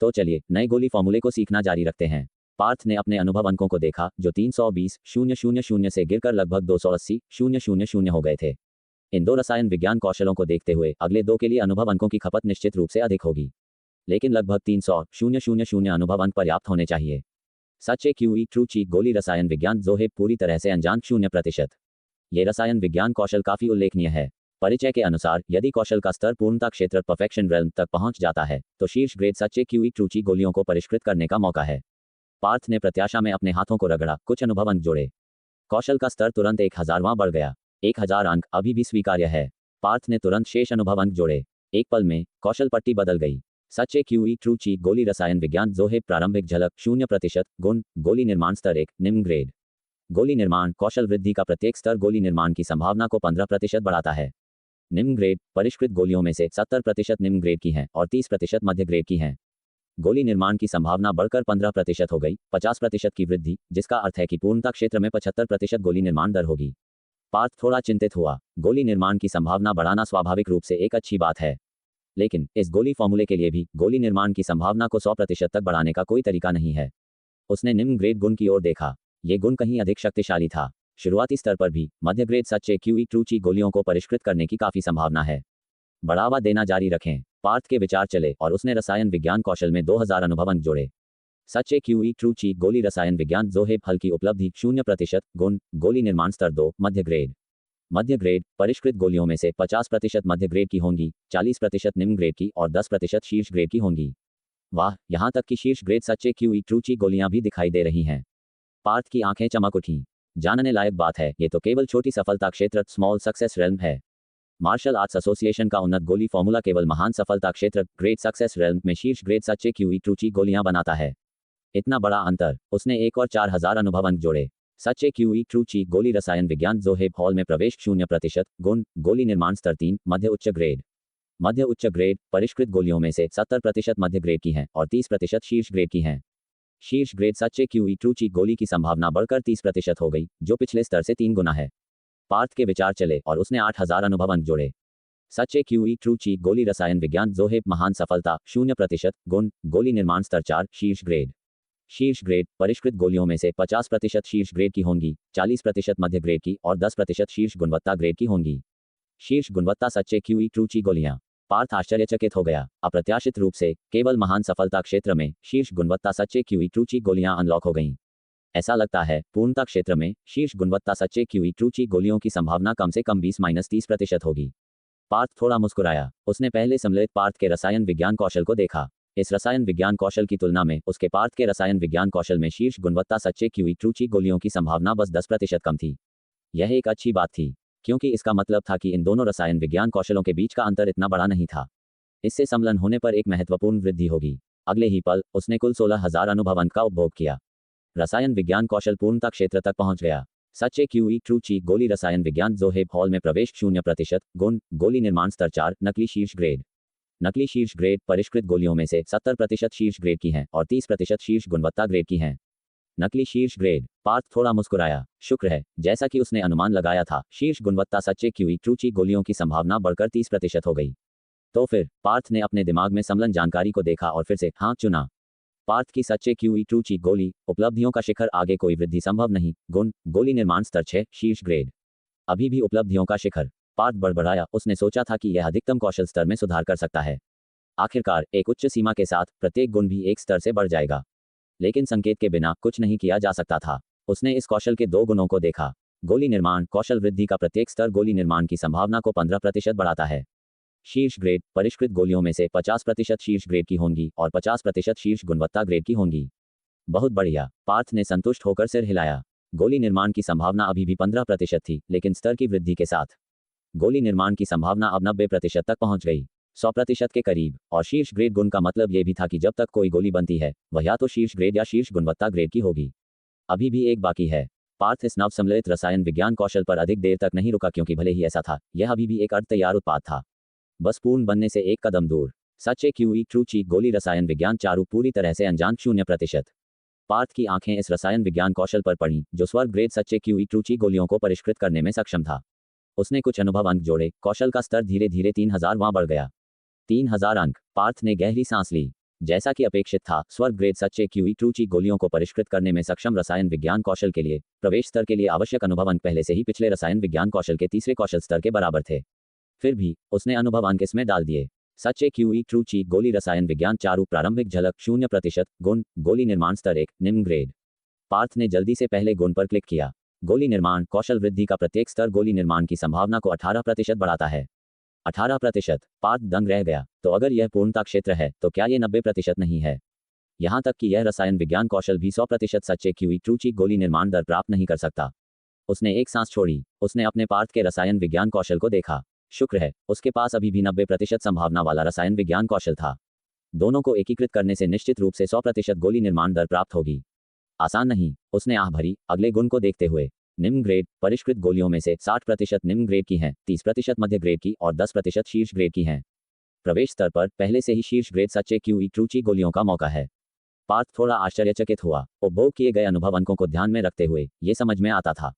Speaker 2: तो चलिए नए गोली फॉर्मूले को सीखना जारी रखते हैं। पार्थ ने अपने अनुभव अंकों को देखा, जो 320,000 से गिरकर लगभग 280,000 हो गए थे। इन 2 रसायन विज्ञान कौशलों को देखते हुए अगले 2 के लिए अनुभव अंकों की खपत निश्चित रूप से अधिक होगी, लेकिन लगभग 300,000 अनुभव अंक पर्याप्त होने चाहिए। सच्चे क्यूई ट्रूची गोली रसायन विज्ञान जोहेब पूरी तरह से अनजान 0%। ये रसायन विज्ञान कौशल काफी उल्लेखनीय है। परिचय के अनुसार यदि कौशल का स्तर पूर्णता क्षेत्र परफेक्शन रेल्म तक पहुंच जाता है तो शीर्ष ग्रेड सच्चे क्यूई ट्रूची गोलियों को परिष्कृत करने का मौका है। पार्थ ने प्रत्याशा में अपने हाथों को रगड़ा, कुछ अनुभव अंक जोड़े। कौशल का स्तर तुरंत 1000वां बढ़ गया। 1000 अंक अभी भी स्वीकार्य है। पार्थ ने तुरंत शेष अनुभव अंक जोड़े। एक पल में कौशल पट्टी बदल गई। सच्चे क्यूई ट्रूची गोली रसायन विज्ञान जोहेब प्रारंभिक झलक 0% गुण, गोली निर्माण स्तर 1 निम्न ग्रेड। गोली निर्माण कौशल वृद्धि का प्रत्येक स्तर गोली निर्माण की संभावना को 15% बढ़ाता है। निम्न ग्रेड परिष्कृत गोलियों में से 70% निम्न ग्रेड की हैं और 30% मध्य ग्रेड की हैं। गोली निर्माण की संभावना बढ़कर 15% हो गई, 50% की वृद्धि, जिसका अर्थ है कि पूर्णता क्षेत्र में 75% गोली निर्माण दर होगी। पार्थ थोड़ा चिंतित हुआ। गोली निर्माण की संभावना बढ़ाना स्वाभाविक रूप से एक अच्छी बात है, लेकिन इस गोली फॉर्मूले के लिए भी गोली निर्माण की संभावना को 100% तक बढ़ाने का कोई तरीका नहीं है। उसने निम्न ग्रेड गुण की ओर देखा। ये गुण कहीं अधिक शक्तिशाली था। शुरुआती स्तर पर भी मध्य ग्रेड सच्चे क्यूई ट्रूची गोलियों को परिष्कृत करने की काफी संभावना है। बढ़ावा देना जारी रखें। पार्थ के विचार चले और उसने रसायन विज्ञान कौशल में 2000 अनुभव अंक जोड़े। सच्चे क्यूई ट्रूची गोली रसायन विज्ञान जोहेब हल्की उपलब्धि 0% गुण, गोली निर्माण स्तर 2 मध्य ग्रेड। मध्य ग्रेड परिष्कृत गोलियों में से 50% मध्य ग्रेड की होंगी, 40% निम्न ग्रेड की और 10% शीर्ष ग्रेड की होंगी। वाह, यहाँ तक कि शीर्ष ग्रेड सच्चे क्यूई ट्रूची गोलियां भी दिखाई दे रही हैं। पार्थ की आंखें चमक उठीं। जानने लायक बात है, ये तो केवल छोटी सफलता क्षेत्र स्मॉल सक्सेस रेल्म है। मार्शल आर्ट्स एसोसिएशन का उन्नत गोली फॉर्मूला केवल महान सफलता क्षेत्र ग्रेट सक्सेस रेल्म में शीर्ष ग्रेड सच्चे क्यूई ट्रूची गोलियां बनाता है। इतना बड़ा अंतर। उसने 1 और 4000 अनुभव अंक जोड़े। सच्चे क्यूई ट्रूची गोली रसायन विज्ञान जोहेब हॉल में प्रवेश 0% गुण गोली निर्माण स्तर 3 मध्य उच्च ग्रेड। मध्य उच्च ग्रेड परिष्कृत गोलियों में से 70% मध्य ग्रेड की हैं और 30% शीर्ष ग्रेड की हैं। शीर्ष ग्रेड सच्चे क्यूई ट्रूची गोली की संभावना बढ़कर 30% हो गई, जो पिछले स्तर से 3 गुना है। पार्थ के विचार चले और उसने 8000 अनुभव अंक जोड़े। सच्चे क्यूई ट्रूची गोली रसायन विज्ञान जोहेब महान सफलता 0% गुण गोली निर्माण स्तर 4 शीर्ष ग्रेड। शीर्ष ग्रेड परिष्कृत गोलियों में से 50% शीर्ष ग्रेड की होंगी, 40% मध्य ग्रेड की और 10% शीर्ष गुणवत्ता ग्रेड की होंगी। शीर्ष गुणवत्ता सच्चे क्यूई ट्रूची गोलियां। पार्थ आश्चर्यचकित हो गया। अप्रत्याशित रूप से केवल महान सफलता क्षेत्र में शीर्ष गुणवत्ता सच्चे क्यूई ट्रूची गोलियां अनलॉक हो गईं। ऐसा लगता है पूर्णता क्षेत्र में शीर्ष गुणवत्ता सच्चे क्यूई ट्रूची गोलियों की संभावना कम से कम 20-30% होगी। पार्थ थोड़ा मुस्कुराया। उसने पहले सम्मिलित पार्थ के रसायन विज्ञान कौशल को देखा। इस रसायन विज्ञान कौशल की तुलना में उसके पार्थ के रसायन विज्ञान कौशल में शीर्ष गुणवत्ता सच्चे क्यूई ट्रूची गोलियों की संभावना बस 10% कम थी। यह एक अच्छी बात थी, क्योंकि इसका मतलब था कि इन दोनों रसायन विज्ञान कौशलों के बीच का अंतर इतना बड़ा नहीं था। इससे सम्मिलन होने पर एक महत्वपूर्ण वृद्धि होगी। अगले ही पल उसने कुल 16000 अनुभव अंक का उपभोग किया। रसायन विज्ञान कौशल पूर्णता क्षेत्र तक पहुंच गया। सच्चे क्यूई ट्रूची गोली रसायन विज्ञान जोहेब हॉल में प्रवेश 0% गुण गोली निर्माण स्तर 4 नकली शीर्ष ग्रेड। नकली शीर्ष ग्रेड परिष्कृत गोलियों में से 70% शीर्ष ग्रेड की हैं और 30% शीर्ष गुणवत्ता ग्रेड की हैं। नकली शीर्ष ग्रेड। पार्थ थोड़ा मुस्कुराया। शुक्र है, जैसा कि उसने अनुमान लगाया था, शीर्ष गुणवत्ता सच्चे क्यूई ट्रूची गोलियों की संभावना बढ़कर 30% हो गई। तो फिर पार्थ ने अपने दिमाग में सम्मिलन जानकारी को देखा और फिर से हाँ चुना। पार्थ की सच्चे क्यूई ट्रूची गोली उपलब्धियों का शिखर। आगे कोई वृद्धि संभव नहीं। गुण गोली निर्माण स्तर 6 शीर्ष ग्रेड। अभी भी उपलब्धियों का शिखर। पार्थ बड़बड़ाया। उसने सोचा था कि यह अधिकतम कौशल स्तर में सुधार कर सकता है। आखिरकार एक उच्च सीमा के साथ प्रत्येक गुण भी एक स्तर से बढ़ जाएगा। लेकिन संकेत के बिना कुछ नहीं किया जा सकता था। उसने इस कौशल के 2 गुणों को देखा। गोली निर्माण कौशल वृद्धि का प्रत्येक स्तर गोली निर्माण की संभावना को 15% बढ़ाता है। शीर्ष ग्रेड परिष्कृत गोलियों में से 50% शीर्ष ग्रेड की होंगी और 50% शीर्ष गुणवत्ता ग्रेड की होंगी। बहुत बढ़िया। पार्थ ने संतुष्ट होकर सिर हिलाया। गोली निर्माण की संभावना अभी भी 15% थी, लेकिन स्तर की वृद्धि के साथ गोली निर्माण की संभावना अब 90% तक पहुंच गई, 100% के करीब। और शीर्ष ग्रेड गुण का मतलब यह भी था कि जब तक कोई गोली बनती है, वह या तो शीर्ष ग्रेड या शीर्ष गुणवत्ता ग्रेड की होगी। अभी भी एक बाकी है। पार्थ इस नव सम्मिलित रसायन विज्ञान कौशल पर अधिक देर तक नहीं रुका, क्योंकि भले ही ऐसा था, यह अभी भी एक अर्ध तैयार उत्पाद था, बस पूर्ण बनने से एक कदम दूर। सच्चे क्यूई ट्रूची गोली रसायन विज्ञान चारू पूरी तरह से अनजान 0%। पार्थ की आंखें इस रसायन विज्ञान कौशल पर पड़ी, जो स्वर्ग ग्रेड सच्चे क्यूई ट्रूची गोलियों को परिष्कृत करने में सक्षम था। उसने कुछ अनुभव अंक जोड़े। कौशल का स्तर धीरे धीरे 3000वां बढ़ गया। 3000 अंक। पार्थ ने गहरी सांस ली। जैसा कि अपेक्षित था, स्वर्ग ग्रेड सच्चे क्यूई ट्रूची गोलियों को परिष्कृत करने में सक्षम रसायन विज्ञान कौशल के लिए प्रवेश स्तर के लिए आवश्यक अनुभव अंक पहले से ही पिछले रसायन विज्ञान कौशल के तीसरे कौशल स्तर के बराबर थे। फिर भी उसने अनुभव अंक इसमें डाल दिए। सच्चे क्यूई ट्रूची गोली रसायन विज्ञान चारू प्रारंभिक झलक 0% गुण गोली निर्माण स्तर 1 निम्न ग्रेड। पार्थ ने जल्दी से पहले गुण पर क्लिक किया। गोली निर्माण कौशल वृद्धि का प्रत्येक स्तर गोली निर्माण की संभावना को 18% बढ़ाता है। 18%। पार्थ दंग रह गया। तो अगर यह पूर्णता क्षेत्र है, तो क्या यह 90% नहीं है? यहां तक कि यह रसायन विज्ञान कौशल भी 100% सच्चे क्यूई ट्रूची गोली निर्माण दर प्राप्त नहीं कर सकता। उसने एक सांस छोड़ी। उसने अपने पार्थ के रसायन विज्ञान कौशल को देखा। शुक्र है, उसके पास अभी भी 90% संभावना वाला रसायन विज्ञान कौशल था। दोनों को एकीकृत करने से निश्चित रूप से 100% गोली निर्माण दर प्राप्त होगी। आसान नहीं। उसने आह भरी अगले गुण को देखते हुए। निम्न ग्रेड परिष्कृत गोलियों में से 60% निम्न ग्रेड की हैं, 30% मध्य ग्रेड की और 10% शीर्ष ग्रेड की हैं। प्रवेश स्तर पर पहले से ही शीर्ष ग्रेड सच्चे क्यूई ट्रूची गोलियों का मौका है। पार्थ थोड़ा आश्चर्यचकित हुआ। उपभोग किए गए अनुभव अंकों को ध्यान में रखते हुए ये समझ में आता था।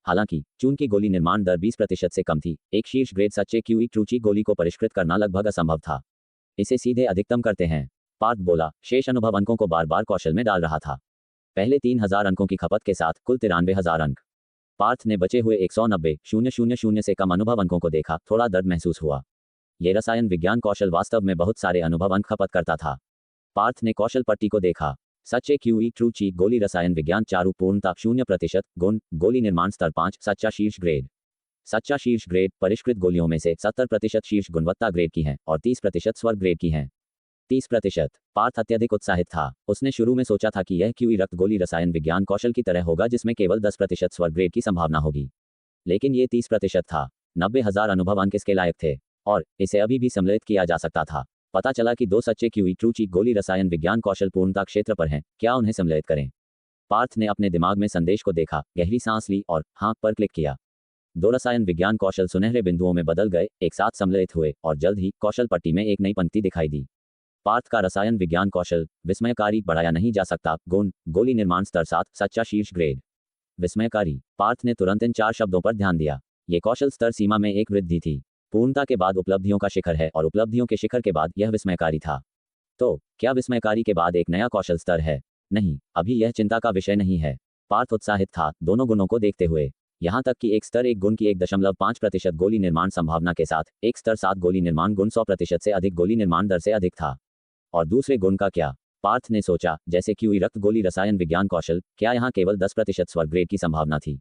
Speaker 2: हालांकि चूंकि गोली निर्माण दर 20% से कम थी, एक शीर्ष ग्रेड सच्चे क्यूई ट्रूची गोली को परिष्कृत करना लगभग असंभव था। इसे सीधे अधिकतम करते हैं, पार्थ बोला। शेष अनुभव अंकों को बार बार कौशल में डाल रहा था। पहले 3000 अंकों की खपत के साथ कुल 93,000 अंक। पार्थ ने बचे हुए 190,000 से कम अनुभव अंकों को देखा। थोड़ा दर्द महसूस हुआ। यह रसायन विज्ञान कौशल वास्तव में बहुत सारे अनुभव अंक खपत करता था। पार्थ ने कौशल पट्टी को देखा। सच्चे क्यूई ट्रूची गोली रसायन विज्ञान चारू पूर्णता 0% गुण गोली निर्माण स्तर 5 सच्चा शीर्ष ग्रेड। सच्चा शीर्ष ग्रेड परिष्कृत गोलियों में से 70% शीर्ष गुणवत्ता ग्रेड की हैं और 30% स्वर्ग ग्रेड की हैं। 30%। पार्थ अत्यधिक उत्साहित था। उसने शुरू में सोचा था कि यह क्यूई रक्त गोली रसायन विज्ञान कौशल की तरह होगा, जिसमें केवल 10% स्वर्ग ग्रेड की संभावना होगी। लेकिन ये 30% था। 90,000 अनुभव अंक इसके लायक थे और इसे अभी भी सम्मिलित किया जा सकता था। पता चला कि 2 सच्चे क्यूई ट्रू चीक गोली रसायन विज्ञान कौशल पूर्णता क्षेत्र पर हैं, क्या उन्हें सम्मिलित करें? पार्थ ने अपने दिमाग में संदेश को देखा, गहरी सांस ली और हाँ पर क्लिक किया। 2 रसायन विज्ञान कौशल सुनहरे बिंदुओं में बदल गए, एक साथ सम्मिलित हुए और जल्द ही कौशल पट्टी में एक नई पंक्ति दिखाई दी। पार्थ का रसायन विज्ञान कौशल विस्मयकारी बढ़ाया नहीं जा सकता। गुण गोली निर्माण स्तर 7 सच्चा शीर्ष ग्रेड। विस्मयकारी। पार्थ ने तुरंत इन 4 शब्दों पर ध्यान दिया। ये कौशल स्तर सीमा में एक वृद्धि थी। पूर्णता के बाद उपलब्धियों का शिखर है और उपलब्धियों के शिखर के बाद यह विस्मयकारी था। तो क्या विस्मयकारी के बाद एक नया कौशल स्तर है? नहीं, अभी यह चिंता का विषय नहीं है। पार्थ उत्साहित था दोनों गुणों को देखते हुए। यहाँ तक कि एक स्तर 1 गुण की 1.5% गोली निर्माण संभावना के साथ एक स्तर 7 गोली निर्माण गुण 100% से अधिक गोली निर्माण दर से अधिक था। और दूसरे गुण का क्या? पार्थ ने सोचा, जैसे क्यूई रक्त गोली रसायन विज्ञान कौशल, क्या यहाँ केवल 10% स्वर्ग ग्रेड की संभावना थी?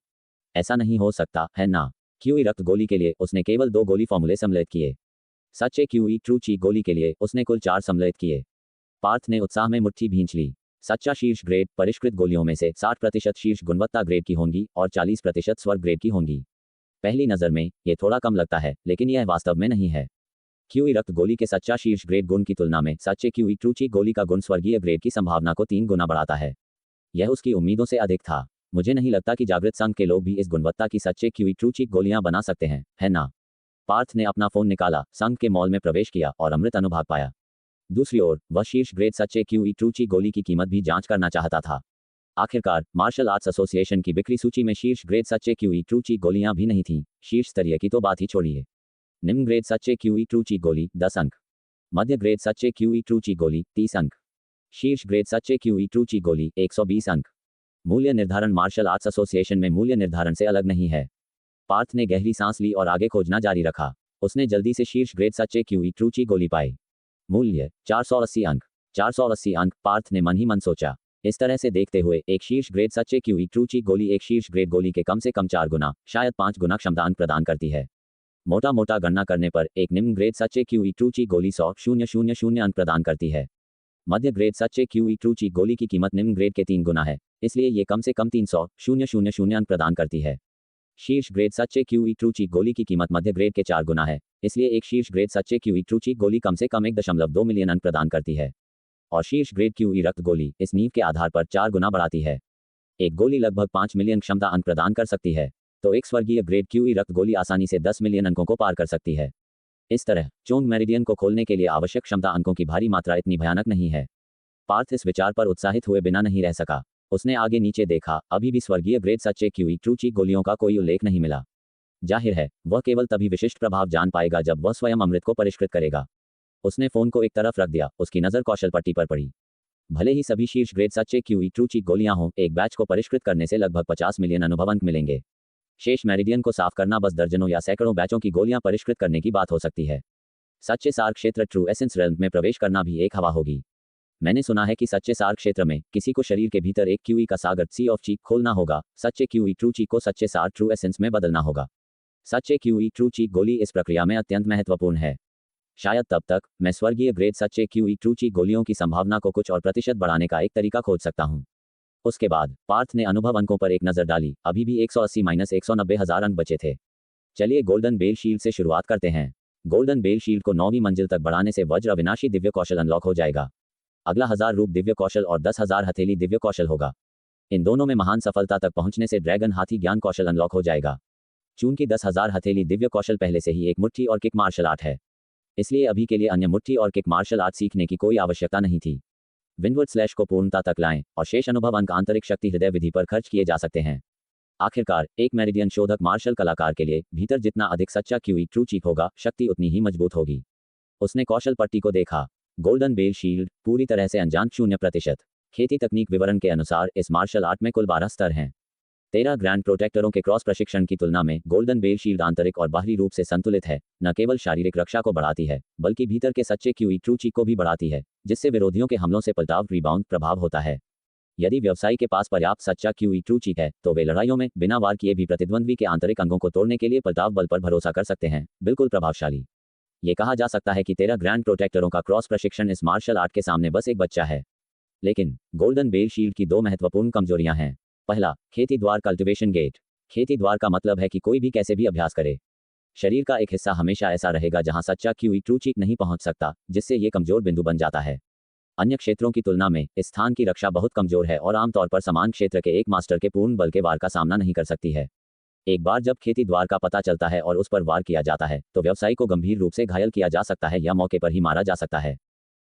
Speaker 2: ऐसा नहीं हो सकता है ना। क्यूई रक्त गोली के लिए उसने केवल 2 गोली फॉर्मूले सम्मिलित किए। सच्चे क्यूई ट्रू चीक गोली के लिए उसने कुल 4 सम्मिलित किए। पार्थ ने उत्साह में मुट्ठी भींच ली। सच्चा शीर्ष ग्रेड परिष्कृत गोलियों में से 60% शीर्ष गुणवत्ता ग्रेड की होंगी और 40% स्वर्ग ग्रेड की होंगी। पहली नज़र में ये थोड़ा कम लगता है, लेकिन यह वास्तव में नहीं है। क्यूई रक्त गोली के सच्चा शीर्ष ग्रेड गुण की तुलना में सच्चे क्यूई ट्रू चीक गोली का गुण स्वर्गीय ग्रेड की संभावना को 3 गुना बढ़ाता है। यह उसकी उम्मीदों से अधिक था। मुझे नहीं लगता कि जागृत संघ के लोग भी इस गुणवत्ता की सच्चे क्यूई ट्रू चीक गोलियां बना सकते हैं, है ना? पार्थ ने अपना फोन निकाला, संघ के मॉल में प्रवेश किया और अमृत अनुभाग पाया। दूसरी ओर वह शीर्ष ग्रेड सच्चे क्यूई ट्रू चीक गोली की कीमत भी जांच करना चाहता था। आखिरकार मार्शल आर्ट्स एसोसिएशन की बिक्री सूची में शीर्ष ग्रेड सच्चे क्यूई ट्रू चीक गोलियां भी नहीं थीं। शीर्ष स्तरीय की तो बात ही छोड़िए। निम्न ग्रेड सच्चे क्यूई ट्रू चीक गोली 10 अंक। मध्य ग्रेड सच्चे क्यूई ट्रू चीक गोली 30 अंक। शीर्ष ग्रेड सच्चे क्यूई ट्रू चीक गोली 120 अंक। मूल्य निर्धारण मार्शल आर्ट्स एसोसिएशन में मूल्य निर्धारण से अलग नहीं है। पार्थ ने गहरी सांस ली और आगे खोजना जारी रखा। उसने जल्दी से शीर्ष ग्रेड सच्चे क्यूई ट्रू चीक गोली पाई। मूल्य 480 अंक। 480 अंक, पार्थ ने मन ही मन सोचा। इस तरह से देखते हुए एक शीर्ष ग्रेड सच्चे क्यूई ट्रू चीक गोली एक शीर्ष ग्रेड गोली के कम से कम 4 गुना, शायद 5 गुना क्षमता अंक प्रदान करती है। मोटा मोटा गणना करने पर एक निम्न ग्रेड सच्चे क्यूई ट्रू चीक गोली 100,000 अंक प्रदान करती है। मध्य ग्रेड सच्चे क्यूई ट्रू चीक गोली की कीमत निम्न ग्रेड के 3 गुना है, इसलिए ये कम से कम 300,000 अंक प्रदान करती है। शीर्ष ग्रेड सच्चे क्यूई ट्रू चीक गोली की कीमत मध्य ग्रेड के 4 गुना है, इसलिए एक शीर्ष ग्रेड सच्चे क्यूई ट्रू चीक गोली कम से कम 1.2 मिलियन अंक प्रदान करती है। और शीर्ष ग्रेड क्यूई रक्त गोली इस नींव के आधार पर 4 गुना बढ़ाती है। एक गोली लगभग 5 मिलियन क्षमता अंक प्रदान कर सकती है, तो एक स्वर्गीय ग्रेड क्यूई रक्त गोली आसानी से 10 मिलियन अंकों को पार कर सकती है। इस तरह चोंग मेरिडियन को खोलने के लिए आवश्यक क्षमता अंकों की भारी मात्रा इतनी भयानक नहीं है। पार्थ इस विचार पर उत्साहित हुए बिना नहीं रह सका। उसने आगे नीचे देखा, अभी भी स्वर्गीय ग्रेड सच्चे क्यूई ट्रू चीक गोलियों का कोई उल्लेख नहीं मिला। जाहिर है वह केवल तभी विशिष्ट प्रभाव जान पाएगा जब वह स्वयं अमृत को परिष्कृत करेगा। उसने फोन को एक तरफ रख दिया, उसकी नज़र कौशल पट्टी पर पड़ी। भले ही सभी शीर्ष ग्रेड सच्चे क्यूई ट्रू चीक गोलियां हों, एक बैच को परिष्कृत करने से लगभग 50 मिलियन अनुभव अंक मिलेंगे। शेष मेरिडियन को साफ करना बस दर्जनों या सैकड़ों बैचों की गोलियां परिष्कृत करने की बात हो सकती है। सच्चे सार क्षेत्र ट्रू एसेंस रेल्म में प्रवेश करना भी एक हवा होगी। मैंने सुना है कि सच्चे सार क्षेत्र में किसी को शरीर के भीतर एक क्यूई का सागर सी ऑफ चीक खोलना होगा। सच्चे क्यूई ट्रू चीक को सच्चे सार ट्रू एसेंस में बदलना होगा। सच्चे क्यूई ट्रू चीक गोली इस प्रक्रिया में अत्यंत महत्वपूर्ण है। शायद तब तक मैं स्वर्गीय ग्रेड सच्चे क्यूई ट्रू चीक गोलियों की संभावना को कुछ और प्रतिशत बढ़ाने का एक तरीका खोज सकता हूं। उसके बाद पार्थ ने अनुभव अंकों पर एक नजर डाली। अभी भी 180-190,000 अंक बचे थे। चलिए गोल्डन बेल शील्ड से शुरुआत करते हैं। गोल्डन बेल शील्ड को 9वीं मंजिल तक बढ़ाने से वज्र अविनाशी दिव्य कौशल अनलॉक हो जाएगा। अगला 1000 रूप दिव्य कौशल और 10,000 हथेली दिव्य कौशल होगा। इन दोनों में महान सफलता तक पहुंचने से ड्रैगन हाथी ज्ञान कौशल अनलॉक हो जाएगा। चूंकि 10,000 हथेली दिव्य कौशल पहले से ही एक मुट्ठी और किक मार्शल आर्ट है, इसलिए अभी के लिए अन्य मुट्ठी और किक मार्शल आर्ट सीखने की कोई आवश्यकता नहीं थी। विंडवर्ड स्लैश को पूर्णता तक लाएं और शेष अनुभव अंक आंतरिक शक्ति हृदय विधि पर खर्च किए जा सकते हैं। आखिरकार एक मेरिडियन शोधक मार्शल कलाकार के लिए भीतर जितना अधिक सच्चा क्यूई ट्रू चीक होगा, शक्ति उतनी ही मजबूत होगी। उसने कौशल पट्टी को देखा। गोल्डन बेल शील्ड पूरी तरह से अनजान 0%। खेती तकनीक विवरण के अनुसार इस मार्शल आर्ट में कुल 12 स्तर हैं। 13 ग्रैंड प्रोटेक्टरों के क्रॉस प्रशिक्षण की तुलना में गोल्डन बेल शील्ड आंतरिक और बाहरी रूप से संतुलित है। न केवल शारीरिक रक्षा को बढ़ाती है, बल्कि भीतर के सच्चे क्यूई ट्रू चीक को भी बढ़ाती है, जिससे विरोधियों के हमलों से पलटाव रिबाउंड प्रभाव होता है। यदि व्यवसायी के पास पर्याप्त सच्चा क्यूई ट्रू चीक है, तो वे लड़ाइयों में बिना वार किए भी प्रतिद्वंद्वी के आंतरिक अंगों को तोड़ने के लिए पलटाव बल पर भरोसा कर सकते हैं। बिल्कुल प्रभावशाली। ये कहा जा सकता है कि 13 ग्रैंड प्रोटेक्टरों का क्रॉस प्रशिक्षण इस मार्शल आर्ट के सामने बस एक बच्चा है। लेकिन गोल्डन बेल शील्ड की 2 महत्वपूर्ण कमजोरियां हैं। पहला, खेती द्वार कल्टिवेशन गेट। खेती द्वार का मतलब है कि कोई भी कैसे भी अभ्यास करे, शरीर का एक हिस्सा हमेशा ऐसा रहेगा जहां सच्चा क्यूई ट्रू चीक नहीं पहुंच सकता, जिससे ये कमजोर बिंदु बन जाता है। अन्य क्षेत्रों की तुलना में इस स्थान की रक्षा बहुत कमजोर है और आमतौर पर समान क्षेत्र के एक मास्टर के पूर्ण बल के वार का सामना नहीं कर सकती है। एक बार जब खेती द्वार का पता चलता है और उस पर वार किया जाता है तो व्यवसायी को गंभीर रूप से घायल किया जा सकता है या मौके पर ही मारा जा सकता है।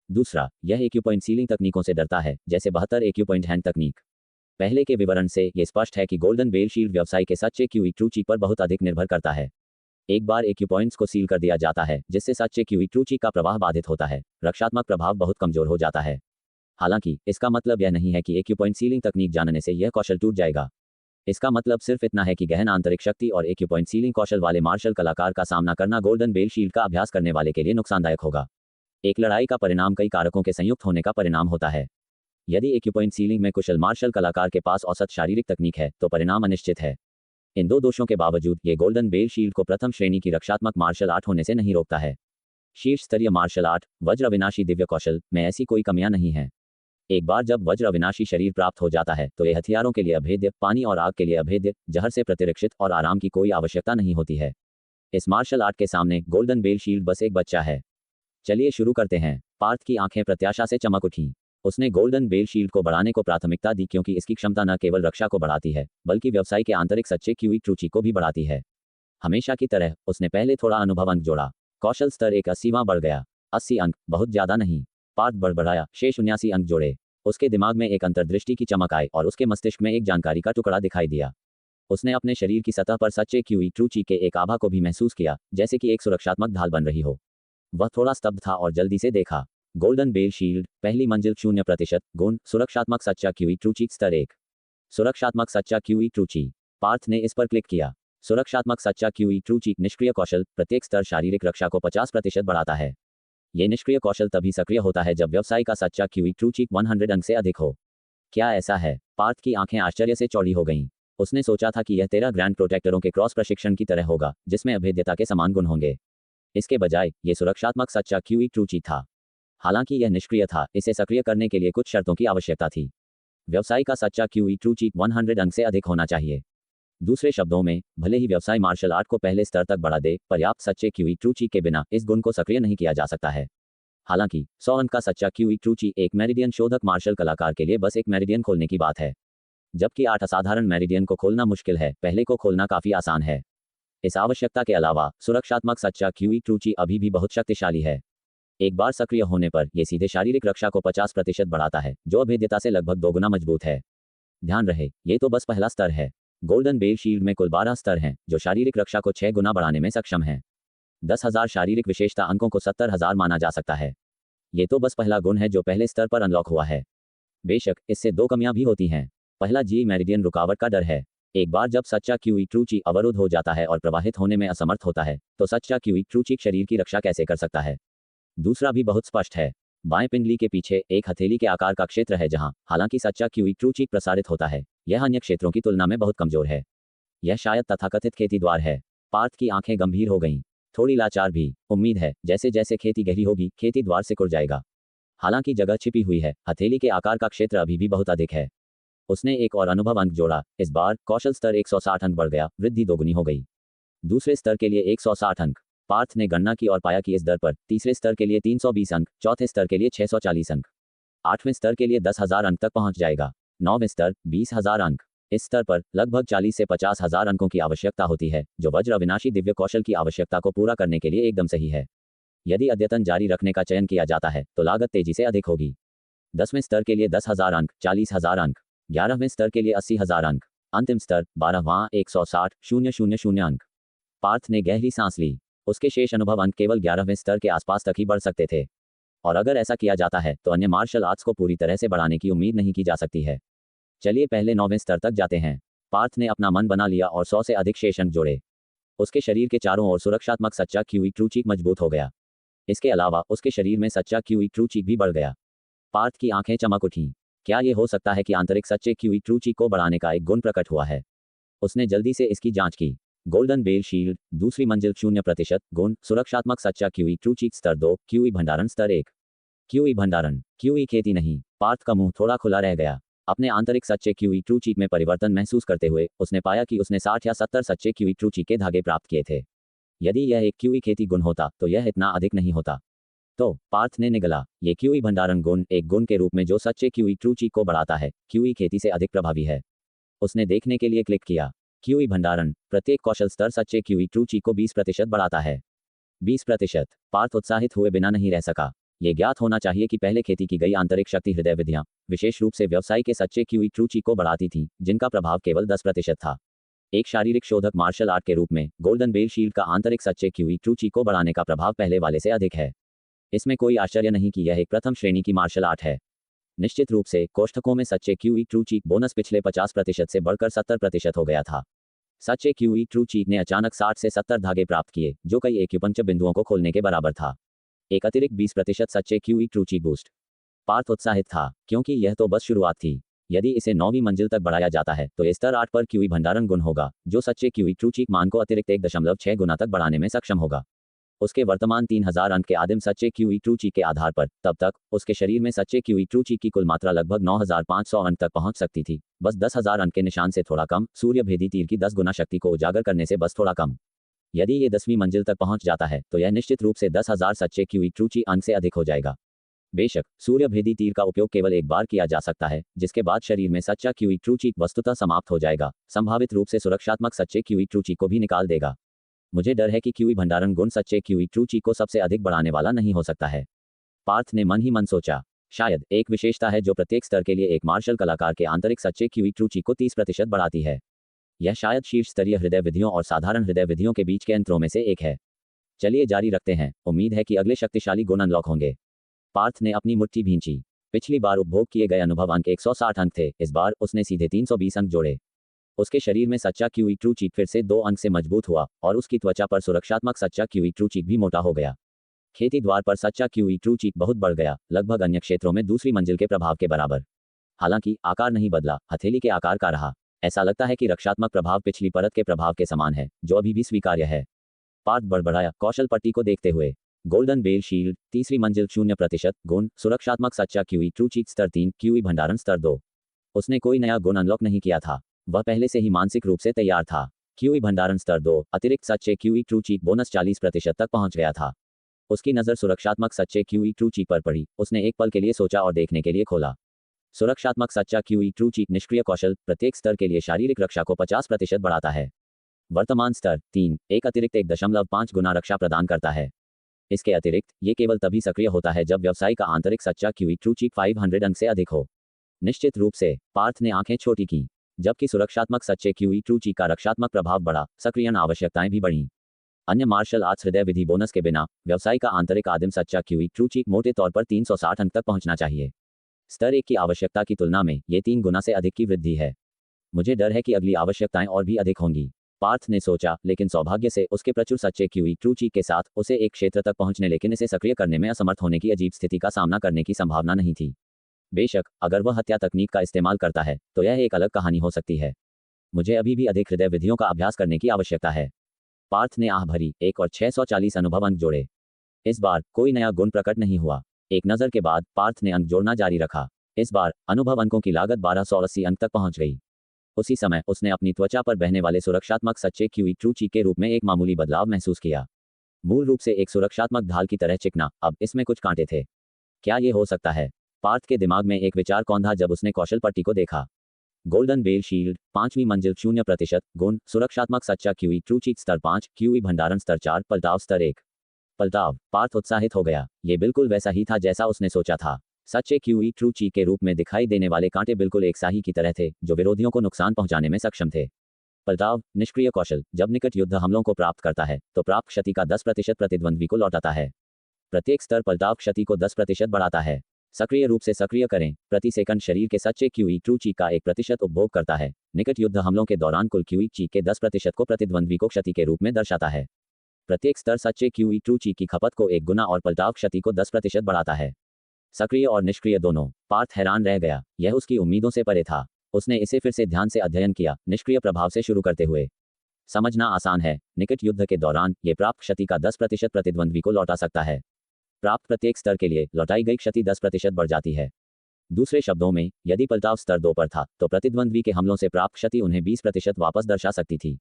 Speaker 2: दूसरा, यह एक्यूपॉइंट सीलिंग तकनीकों से डरता है, जैसे 72 एक्यूपॉइंट हैंड तकनीक। पहले के विवरण से ये स्पष्ट है कि गोल्डन बेल शील्ड व्यवसायी के सच्चे क्यूई ट्रू चीक पर बहुत अधिक निर्भर करता है। एक बार एक्यूपॉइंट्स को सील कर दिया जाता है, जिससे सच्चे क्यूई ट्रू चीक का प्रवाह बाधित होता है, रक्षात्मक प्रभाव बहुत कमजोर हो जाता है। हालांकि इसका मतलब यह नहीं है कि एक्यूपॉइंट सीलिंग तकनीक जानने से यह कौशल टूट जाएगा। इसका मतलब सिर्फ इतना है कि गहन आंतरिक शक्ति और एक्यूपॉइंट सीलिंग कौशल वाले मार्शल कलाकार का सामना करना गोल्डन बेल शील्ड का अभ्यास करने वाले के लिए नुकसानदायक होगा। एक लड़ाई का परिणाम कई कारकों के संयुक्त होने का परिणाम होता है। यदि एक्यूपॉइंट सीलिंग में कुशल मार्शल कलाकार के पास औसत शारीरिक तकनीक है तो परिणाम अनिश्चित है। इन दो दोषों के बावजूद ये गोल्डन बेल शील्ड को प्रथम श्रेणी की रक्षात्मक मार्शल आर्ट होने से नहीं रोकता है। शीर्ष स्तरीय मार्शल आर्ट वज्र अविनाशी दिव्य कौशल में ऐसी कोई कमियां नहीं है। एक बार जब वज्र अविनाशी शरीर प्राप्त हो जाता है तो ये हथियारों के लिए अभेद्य, पानी और आग के लिए अभेद्य, जहर से प्रतिरक्षित और आराम की कोई आवश्यकता नहीं होती है। इस मार्शल आर्ट के सामने गोल्डन बेल शील्ड बस एक बच्चा है। चलिए शुरू करते हैं। पार्थ की आंखें प्रत्याशा से चमक उठीं। उसने गोल्डन बेल शील्ड को बढ़ाने को प्राथमिकता दी क्योंकि इसकी क्षमता न केवल रक्षा को बढ़ाती है बल्कि व्यवसाय के आंतरिक सच्चे क्यूई ट्रू चीक को भी बढ़ाती है। हमेशा की तरह उसने पहले थोड़ा अनुभव अंक जोड़ा। कौशल स्तर एक 80वां बढ़ गया। 80 अंक बहुत ज्यादा नहीं। पार्थ बढ़ाया, शेष 79 अंक जोड़े। उसके दिमाग में एक अंतर्दृष्टि की चमक आई और उसके मस्तिष्क में एक जानकारी का टुकड़ा दिखाई दिया। उसने अपने शरीर की सतह पर सच्चे क्यूई ट्रू चीक के एक आभा को भी महसूस किया, जैसे कि एक सुरक्षात्मक ढाल बन रही हो। वह थोड़ा स्तब्ध था और जल्दी से देखा। गोल्डन बेल शील्ड, पहली मंजिल 0% गुण, सुरक्षात्मक सच्चा क्यूई ट्रू चीक स्तर 1। सुरक्षात्मक सच्चा क्यूई ट्रू चीक। पार्थ ने इस पर क्लिक किया। सुरक्षात्मक सच्चा क्यूई ट्रू चीक निष्क्रिय कौशल, प्रत्येक स्तर शारीरिक रक्षा को 50% बढ़ाता है। ये निष्क्रिय कौशल तभी सक्रिय होता है जब व्यवसाय का सच्चा क्यूई ट्रू चीक 100 अंक से अधिक हो। क्या ऐसा है? पार्थ की आंखें आश्चर्य से चौड़ी हो गईं। उसने सोचा था कि यह 13 ग्रैंड प्रोटेक्टरों के क्रॉस प्रशिक्षण की तरह होगा, जिसमें अभेद्यता के समान गुण होंगे। इसके बजाय ये सुरक्षात्मक सच्चा क्यूई ट्रू चीक था। हालांकि यह निष्क्रिय था, इसे सक्रिय करने के लिए कुछ शर्तों की आवश्यकता थी। व्यवसाय का सच्चा क्यूई ट्रू चीक 100 अंक से अधिक होना चाहिए। दूसरे शब्दों में, भले ही व्यवसाय मार्शल आर्ट को पहले स्तर तक बढ़ा दे, पर्याप्त सच्चे क्यूई ट्रू चीक के बिना इस गुण को सक्रिय नहीं किया जा सकता है। हालांकि 100 अंक का सच्चा क्यूई ट्रू चीक एक मेरिडियन शोधक मार्शल कलाकार के लिए बस एक मेरिडियन खोलने की बात है, जबकि 8 असाधारण मेरिडियन को खोलना मुश्किल है। पहले को खोलना काफी आसान है। इस आवश्यकता के अलावा सुरक्षात्मक सच्चा क्यूई ट्रू चीक अभी भी बहुत शक्तिशाली है। एक बार सक्रिय होने पर यह सीधे शारीरिक रक्षा को 50% बढ़ाता है, जो अभेद्यता से लगभग 2 गुना मजबूत है। ध्यान रहे, ये तो बस पहला स्तर है। गोल्डन बेल शील्ड में कुल 12 स्तर हैं, जो शारीरिक रक्षा को 6 गुना बढ़ाने में सक्षम हैं। 10,000 शारीरिक विशेषता अंकों को 70,000 माना जा सकता है। ये तो बस पहला गुण है जो पहले स्तर पर अनलॉक हुआ है। बेशक इससे 2 कमियां भी होती हैं। पहला जी मेरिडियन रुकावट का डर है। एक बार जब सच्चा क्यूई ट्रू चीक अवरुद्ध हो जाता है और प्रवाहित होने में असमर्थ होता है, तो सच्चा क्यूई ट्रू चीक शरीर की रक्षा कैसे कर सकता है? दूसरा भी बहुत स्पष्ट है। बाएं पिंडली के पीछे एक हथेली के आकार का क्षेत्र है जहां, हालांकि सच्चा क्यूई ट्रू चीक प्रसारित होता है, यह अन्य क्षेत्रों की तुलना में बहुत कमजोर है। यह शायद तथाकथित खेती द्वार है। पार्थ की आंखें गंभीर हो गईं, थोड़ी लाचार भी। उम्मीद है जैसे जैसे खेती गहरी होगी, खेती द्वार सिकुड़ जाएगा। हालांकि जगह छिपी हुई है, हथेली के आकार का क्षेत्र अभी भी बहुत अधिक है। उसने एक और अनुभव अंक जोड़ा। इस बार कौशल स्तर 160 अंक बढ़ गया, वृद्धि दोगुनी हो गई। दूसरे स्तर के लिए 160 अंक। पार्थ ने गणना की और पाया कि इस दर पर तीसरे स्तर के लिए 320 अंक, चौथे स्तर के लिए 640 अंक, 8वें स्तर के लिए 10,000 अंक तक पहुंच जाएगा। 9वें स्तर 20,000 अंक। इस स्तर पर लगभग 40 से 50,000 अंकों की आवश्यकता होती है, जो वज्र अविनाशी दिव्य कौशल की आवश्यकता को पूरा करने के लिए एकदम सही है। यदि अद्यतन जारी रखने का चयन किया जाता है तो लागत तेजी से अधिक होगी। 10वें स्तर के लिए 10,000 अंक, 40,000 अंक। 11वें स्तर के लिए 80,000 अंक। अंतिम स्तर 12वां 160,000 अंक। पार्थ ने गहरी सांस ली। उसके शेष अनुभव अंक केवल 11वें स्तर के आसपास तक ही बढ़ सकते थे, और अगर ऐसा किया जाता है तो अन्य मार्शल आर्ट्स को पूरी तरह से बढ़ाने की उम्मीद नहीं की जा सकती है। चलिए पहले 9वें स्तर तक जाते हैं। पार्थ ने अपना मन बना लिया और 100 से अधिक शेष अंक जोड़े। उसके शरीर के चारों ओर सुरक्षात्मक सच्चा क्यूई ट्रू चीक मजबूत हो गया। इसके अलावा उसके शरीर में सच्चा क्यूई ट्रू चीक भी बढ़ गया। पार्थ की आंखें चमक उठीं। क्या यह हो सकता है कि आंतरिक सच्चे क्यूई ट्रू चीक को बढ़ाने का एक गुण प्रकट हुआ है? उसने जल्दी से इसकी जांच की। गोल्डन बेल शील्ड, दूसरी मंजिल 0% गुण, सुरक्षात्मक सच्चा क्यूई ट्रू चीक स्तर 2, क्यूई भंडारण स्तर 1। क्यूई भंडारण, क्यूई खेती नहीं। पार्थ का मुंह थोड़ा खुला रह गया। अपने आंतरिक सच्चे क्यूई ट्रू चीक में परिवर्तन महसूस करते हुए उसने पाया कि उसने 60 या 70 सच्चे क्यूई ट्रू चीक के धागे प्राप्त किए थे। यदि यह एक क्यूई खेती गुण होता तो यह इतना अधिक नहीं होता। तो पार्थ ने निगला, ये क्यूई भंडारण गुण एक गुण के रूप में जो सच्चे क्यूई ट्रू चीक को बढ़ाता है, क्यूई खेती से अधिक प्रभावी है। उसने देखने के लिए क्लिक किया। क्यूई भंडारण प्रत्येक कौशल स्तर सच्चे क्यूई ट्रू चीक को 20% बढ़ाता है। 20%। पार्थ उत्साहित हुए बिना नहीं रह सका। ये ज्ञात होना चाहिए कि पहले खेती की गई आंतरिक शक्ति हृदय विधियां विशेष रूप से व्यवसाय के सच्चे क्यूई ट्रू चीक को बढ़ाती थी, जिनका प्रभाव केवल 10% था। एक शारीरिक शोधक मार्शल आर्ट के रूप में गोल्डन बेल शील्ड का आंतरिक सच्चे क्यूई ट्रू चीक को बढ़ाने का प्रभाव पहले वाले से अधिक है। इसमें कोई आश्चर्य नहीं कि यह एक प्रथम श्रेणी की मार्शल आर्ट है। निश्चित रूप से कोष्ठकों में सच्चे क्यूई ट्रू चीक बोनस पिछले 50% से बढ़कर 70% हो गया था। सच्चे क्यूई ट्रू चीक ने अचानक 60 से 70 धागे प्राप्त किए, जो कई एक्यूपंक्चर बिंदुओं को खोलने के बराबर था। एक अतिरिक्त 20% सच्चे क्यूई ट्रू चीक बूस्ट। पार्थ उत्साहित था, क्योंकि यह तो बस शुरुआत थी। यदि इसे 9वीं मंजिल तक बढ़ाया जाता है तो स्तर 8 पर क्यूई भंडारण गुण होगा, जो सच्चे क्यूई ट्रू चीक मान को अतिरिक्त 1.6 गुना तक बढ़ाने में सक्षम होगा। उसके वर्तमान 3000 अंक के आदिम सच्चे क्यूई ट्रू चीक के आधार पर तब तक उसके शरीर में सच्चे क्यूई ट्रू चीक की कुल मात्रा लगभग 9500 अंक तक पहुंच सकती थी, बस 10,000 अंक के निशान से थोड़ा कम। सूर्य भेदी तीर की 10 गुना शक्ति को उजागर करने से बस थोड़ा कम। यदि ये 10वीं मंजिल तक पहुंच जाता है तो यह निश्चित रूप से 10,000 सच्चे क्यूई ट्रू चीक अंक से अधिक हो जाएगा। बेशक सूर्य भेदी तीर का उपयोग केवल एक बार किया जा सकता है, जिसके बाद शरीर में सच्चा क्यूई ट्रू चीक वस्तुतः समाप्त हो जाएगा, संभावित रूप से सुरक्षात्मक सच्चे क्यूई ट्रू चीक को भी निकाल देगा। मुझे डर है कि क्यूई भंडारण गुण सच्चे क्यूई ट्रू चीक को सबसे अधिक बढ़ाने वाला नहीं हो सकता है। पार्थ ने मन ही मन सोचा। शायद एक विशेषता है जो प्रत्येक स्तर के लिए एक मार्शल कलाकार के आंतरिक सच्चे क्यूई ट्रू चीक को 30% बढ़ाती है। यह शायद शीर्ष स्तरीय हृदय विधियों और साधारण हृदय विधियों के बीच के अंतरों में से एक है। चलिए जारी रखते हैं, उम्मीद है कि अगले शक्तिशाली गुण अनलॉक होंगे। पार्थ ने अपनी मुट्ठी भींची। पिछली बार उपभोग किए गए अनुभव अंक 160 अंक थे, इस बार उसने सीधे 320 अंक जोड़े। उसके शरीर में सच्चा क्यूई ट्रू चीक फिर से 2 अंक से मजबूत हुआ और उसकी त्वचा पर सुरक्षात्मक सच्चा क्यूई ट्रू चीक भी मोटा हो गया। खेती द्वार पर सच्चा क्यूई ट्रू चीक बहुत बढ़ गया, लगभग अन्य क्षेत्रों में दूसरी मंजिल के प्रभाव के बराबर। हालांकि आकार नहीं बदला, हथेली के आकार का रहा। ऐसा लगता है कि रक्षात्मक प्रभाव पिछली परत के प्रभाव के समान है, जो अभी भी स्वीकार्य है। पार्थ बड़बड़ाया कौशल पट्टी को देखते हुए। गोल्डन बेल शील्ड, तीसरी मंजिल 0% गुण, सुरक्षात्मक सच्चा क्यूई ट्रू चीक स्तर 3, क्यूई भंडारण स्तर 2। उसने कोई नया गुण अनलॉक नहीं किया था, वह पहले से ही मानसिक रूप से तैयार था। क्यूई भंडारण स्तर 2, अतिरिक्त सच्चे क्यूई ट्रू चीक बोनस 40% तक पहुंच गया था। उसकी नज़र सुरक्षात्मक सच्चे क्यूई ट्रू चीक पर पड़ी। उसने एक पल के लिए सोचा और देखने के लिए खोला। सुरक्षात्मक सच्चा क्यूई ट्रू चीक निष्क्रिय कौशल प्रत्येक स्तर के लिए शारीरिक रक्षा को 50% बढ़ाता है। वर्तमान स्तर 3, एक अतिरिक्त 1.5 गुना रक्षा प्रदान करता है। इसके अतिरिक्त ये केवल तभी सक्रिय होता है जब व्यवसाय का आंतरिक सच्चा क्यूई ट्रू चीक 500 अंक से अधिक हो। निश्चित रूप से पार्थ ने आंखें छोटी की। जबकि सुरक्षात्मक सच्चे क्यूई ट्रू चीक का रक्षात्मक प्रभाव बढ़ा, सक्रियण आवश्यकताएं भी बढ़ीं। अन्य मार्शल आर्ट्स हृदय विधि बोनस के बिना व्यवसाय का आंतरिक आदिम सच्चा क्यूई ट्रू चीक मोटे तौर पर 360 अंक तक पहुंचना चाहिए। स्तर 1 की आवश्यकता की तुलना में ये 3 गुना से अधिक की वृद्धि है। मुझे डर है कि अगली आवश्यकताएं और भी अधिक होंगी, पार्थ ने सोचा, लेकिन सौभाग्य से उसके प्रचुर सच्चे क्यूई ट्रू चीक के साथ उसे एक क्षेत्र तक पहुंचने लेकिन इसे सक्रिय करने में असमर्थ होने की अजीब स्थिति का सामना करने की संभावना नहीं थी। बेशक अगर वह हत्या तकनीक का इस्तेमाल करता है तो यह एक अलग कहानी हो सकती है। मुझे अभी भी अधिक हृदय विधियों का अभ्यास करने की आवश्यकता है। पार्थ ने आह भरी, एक और 640 अनुभव अंक जोड़े। इस बार कोई नया गुण प्रकट नहीं हुआ। एक नज़र के बाद पार्थ ने अंक जोड़ना जारी रखा। इस बार अनुभव अंकों की लागत 1280 अंक तक पहुंच गई। उसी समय उसने अपनी त्वचा पर बहने वाले सुरक्षात्मक सच्चे क्यूई ट्रू चीक के रूप में एक मामूली बदलाव महसूस किया। मूल रूप से एक सुरक्षात्मक ढाल की तरह चिकना, अब इसमें कुछ कांटे थे। क्या ये हो सकता है? पार्थ के दिमाग में एक विचार कौंधा जब उसने कौशल पट्टी को देखा। गोल्डन बेल शील्ड, 5वीं मंजिल 0% गुण, सुरक्षात्मक सच्चा क्यूई ट्रू चीक स्तर 5, क्यूई भंडारण स्तर 4, पलटाव स्तर 1। पलटाव। पार्थ उत्साहित हो गया। ये बिल्कुल वैसा ही था जैसा उसने सोचा था। सच्चे क्यूई ट्रू चीक के रूप में दिखाई देने वाले कांटे बिल्कुल एक साही की तरह थे, जो विरोधियों को नुकसान पहुंचाने में सक्षम थे। पलटाव, निष्क्रिय कौशल, जब निकट युद्ध हमलों को प्राप्त करता है तो प्राप्त क्षति का 10% प्रतिद्वंद्वी को लौटाता है। प्रत्येक स्तर पलटाव क्षति को 10% बढ़ाता है। सक्रिय रूप से सक्रिय करें, प्रति सेकंड शरीर के सच्चे क्यूई ट्रू चीक का 1% उपभोग करता है। निकट युद्ध हमलों के दौरान कुल क्यूई चीक के 10% को प्रतिद्वंद्वी को क्षति के रूप में दर्शाता है। प्रत्येक स्तर सच्चे क्यूई ट्रू चीक की खपत को 1 गुना और पलटाव क्षति को 10% बढ़ाता है। सक्रिय और निष्क्रिय दोनों। पार्थ हैरान रह गया, यह उसकी उम्मीदों से परे था। उसने इसे फिर से ध्यान से अध्ययन किया, निष्क्रिय प्रभाव से शुरू करते हुए। समझना आसान है, निकट युद्ध के दौरान ये प्राप्त क्षति का 10% प्रतिद्वंद्वी को लौटा सकता है। प्राप्त प्रत्येक स्तर के लिए लौटाई गई क्षति 10% बढ़ जाती है। दूसरे शब्दों में, यदि पलटाव स्तर 2 पर था तो प्रतिद्वंद्वी के हमलों से प्राप्त क्षति उन्हें 20% वापस दर्शा सकती थी।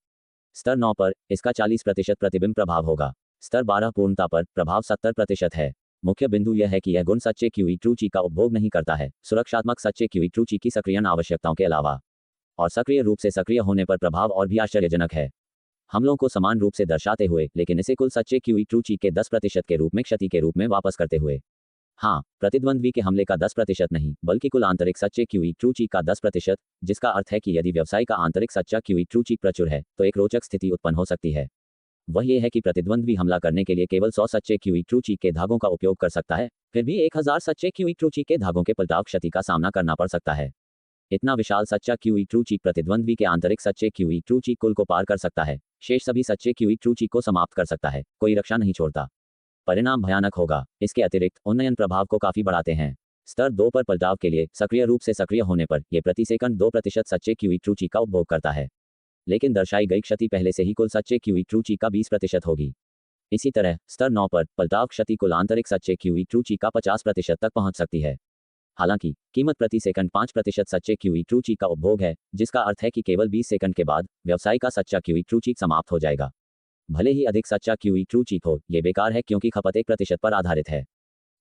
Speaker 2: स्तर 9 पर इसका 40% प्रतिबिंब प्रभाव होगा। स्तर 12 पूर्णता पर प्रभाव 70% है। मुख्य बिंदु यह है कि यह गुण सच्चे क्यूई ट्रूची का उपभोग नहीं करता है, सुरक्षात्मक सच्चे क्यूई ट्रूची की सक्रियण आवश्यकताओं के अलावा। और सक्रिय रूप से सक्रिय होने पर प्रभाव और भी आश्चर्यजनक है। हमलों को समान रूप से दर्शाते हुए, लेकिन इसे कुल सच्चे क्यूई ट्रूची के 10% के रूप में क्षति के रूप में वापस करते हुए। हाँ, प्रतिद्वंद्वी के हमले का 10% नहीं, बल्कि कुल आंतरिक सच्चे क्यूई ट्रूची का 10%, जिसका अर्थ है कि यदि व्यवसाय का आंतरिक सच्चा क्यूई ट्रूची प्रचुर है, तो एक रोचक स्थिति उत्पन्न हो सकती है। वह यह है कि प्रतिद्वंद्वी हमला करने के लिए केवल 100 सच्चे क्यूई ट्रूची के धागों का उपयोग कर सकता है, फिर भी 1000 सच्चे क्यूई ट्रूची के धागों के पलटाव क्षति का सामना करना पड़ सकता है। इतना विशाल सच्चा क्यूई ट्रूची प्रतिद्वंद्वी के आंतरिक सच्चे क्यूई ट्रूची कुल को पार कर सकता है, शेष सभी सच्चे क्यूई ट्रूची को समाप्त कर सकता है, कोई रक्षा नहीं छोड़ता। परिणाम भयानक होगा। इसके अतिरिक्त उन्नयन प्रभाव को काफी बढ़ाते हैं। स्तर 2 पर पलटाव के लिए सक्रिय रूप से सक्रिय होने पर यह प्रति सेकंड 2% सच्चे क्यूई ट्रूची का उपभोग करता है, लेकिन दर्शाई गई क्षति पहले से ही कुल सच्चे क्यूई ट्रूची का 20% होगी। इसी तरह स्तर 9 पर पलटाव क्षति कुल आंतरिक सच्चे क्यूई ट्रूची का 50% तक पहुंच सकती है। हालांकि कीमत प्रति सेकंड 5% सच्चे क्यूई ट्रूची का उपभोग है, जिसका अर्थ है कि केवल 20 सेकंड के बाद व्यवसाय का सच्चा क्यूई ट्रूची समाप्त हो जाएगा। भले ही अधिक सच्चा क्यूई ट्रूची हो, यह बेकार है क्योंकि खपत 1% पर आधारित है।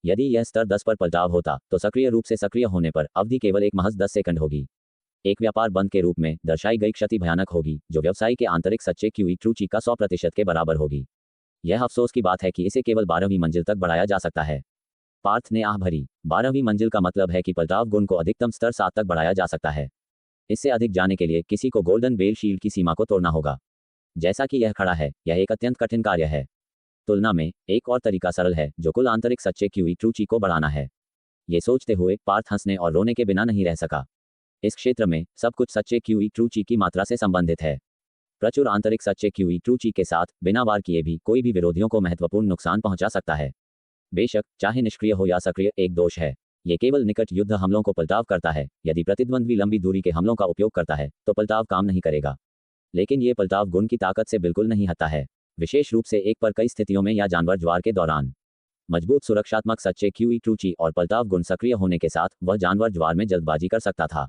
Speaker 2: यदि यह स्तर 10 पर पलटाव होता तो सक्रिय रूप से सक्रिय होने पर अवधि केवल एक महज 10 सेकंड होगी। एक व्यापार बंद के रूप में दर्शाई गई क्षति भयानक होगी, जो व्यवसाय के आंतरिक सच्चे क्यूई ट्रूची का 100% के बराबर होगी। यह अफसोस की बात है कि इसे केवल 12वीं मंजिल तक बढ़ाया जा सकता है। पार्थ ने आह भरी। 12वीं मंजिल का मतलब है कि पलटाव गुण को अधिकतम स्तर 7 तक बढ़ाया जा सकता है। इससे अधिक जाने के लिए किसी को गोल्डन बेल शील्ड की सीमा को तोड़ना होगा। जैसा कि यह खड़ा है, यह एक अत्यंत कठिन कार्य है। तुलना में एक और तरीका सरल है, जो कुल आंतरिक सच्चे क्यूई ट्रूची को बढ़ाना है। ये सोचते हुए पार्थ हंसने और रोने के बिना नहीं रह सका। इस क्षेत्र में सब कुछ सच्चे क्यूई ट्रूची की मात्रा से संबंधित है। प्रचुर आंतरिक सच्चे क्यूई ट्रूची के साथ बिना वार किए भी कोई भी विरोधियों को महत्वपूर्ण नुकसान पहुंचा सकता है। बेशक चाहे निष्क्रिय हो या सक्रिय, एक दोष है। ये केवल निकट युद्ध हमलों को पलटाव करता है। यदि प्रतिद्वंद्वी लंबी दूरी के हमलों का उपयोग करता है तो पलटाव काम नहीं करेगा। लेकिन ये पलटाव गुण की ताकत से बिल्कुल नहीं हटता है, विशेष रूप से एक पर कई स्थितियों में या जानवर ज्वार के दौरान। मजबूत सुरक्षात्मक सच्चे क्यूई ट्रूची और पलटाव गुण सक्रिय होने के साथ वह जानवर ज्वार में जल्दबाजी कर सकता था।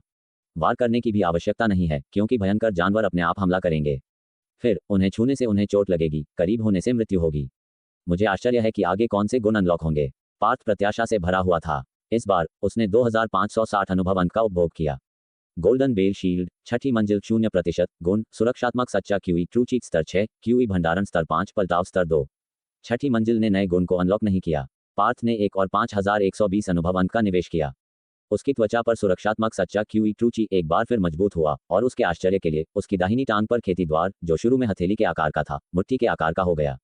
Speaker 2: वार करने की भी आवश्यकता नहीं है, क्योंकि भयंकर जानवर अपने आप हमला करेंगे। फिर उन्हें छूने से उन्हें चोट लगेगी, करीब होने से मृत्यु होगी। मुझे आश्चर्य है कि आगे कौन से गुण अनलॉक होंगे। पार्थ प्रत्याशा से भरा हुआ था। इस बार उसने 2560 अनुभव अंक का उपभोग किया। गोल्डन बेल शील्ड, छठी मंजिल 0% गुण, सुरक्षात्मक सच्चा क्यूई ट्रूची स्तर 6, क्यूई भंडारण स्तर 5, पलटाव स्तर 2। छठी मंजिल ने नए गुण को अनलॉक नहीं किया। पार्थ ने एक और 5120 अनुभव अंक का निवेश किया। उसकी त्वचा पर सुरक्षात्मक सच्चा क्यूई ट्रूची एक बार फिर मजबूत हुआ, और उसके आश्चर्य के लिए उसकी दाहिनी टांग पर खेती द्वार, जो शुरू में हथेली के आकार का था, मुट्ठी के आकार का हो गया।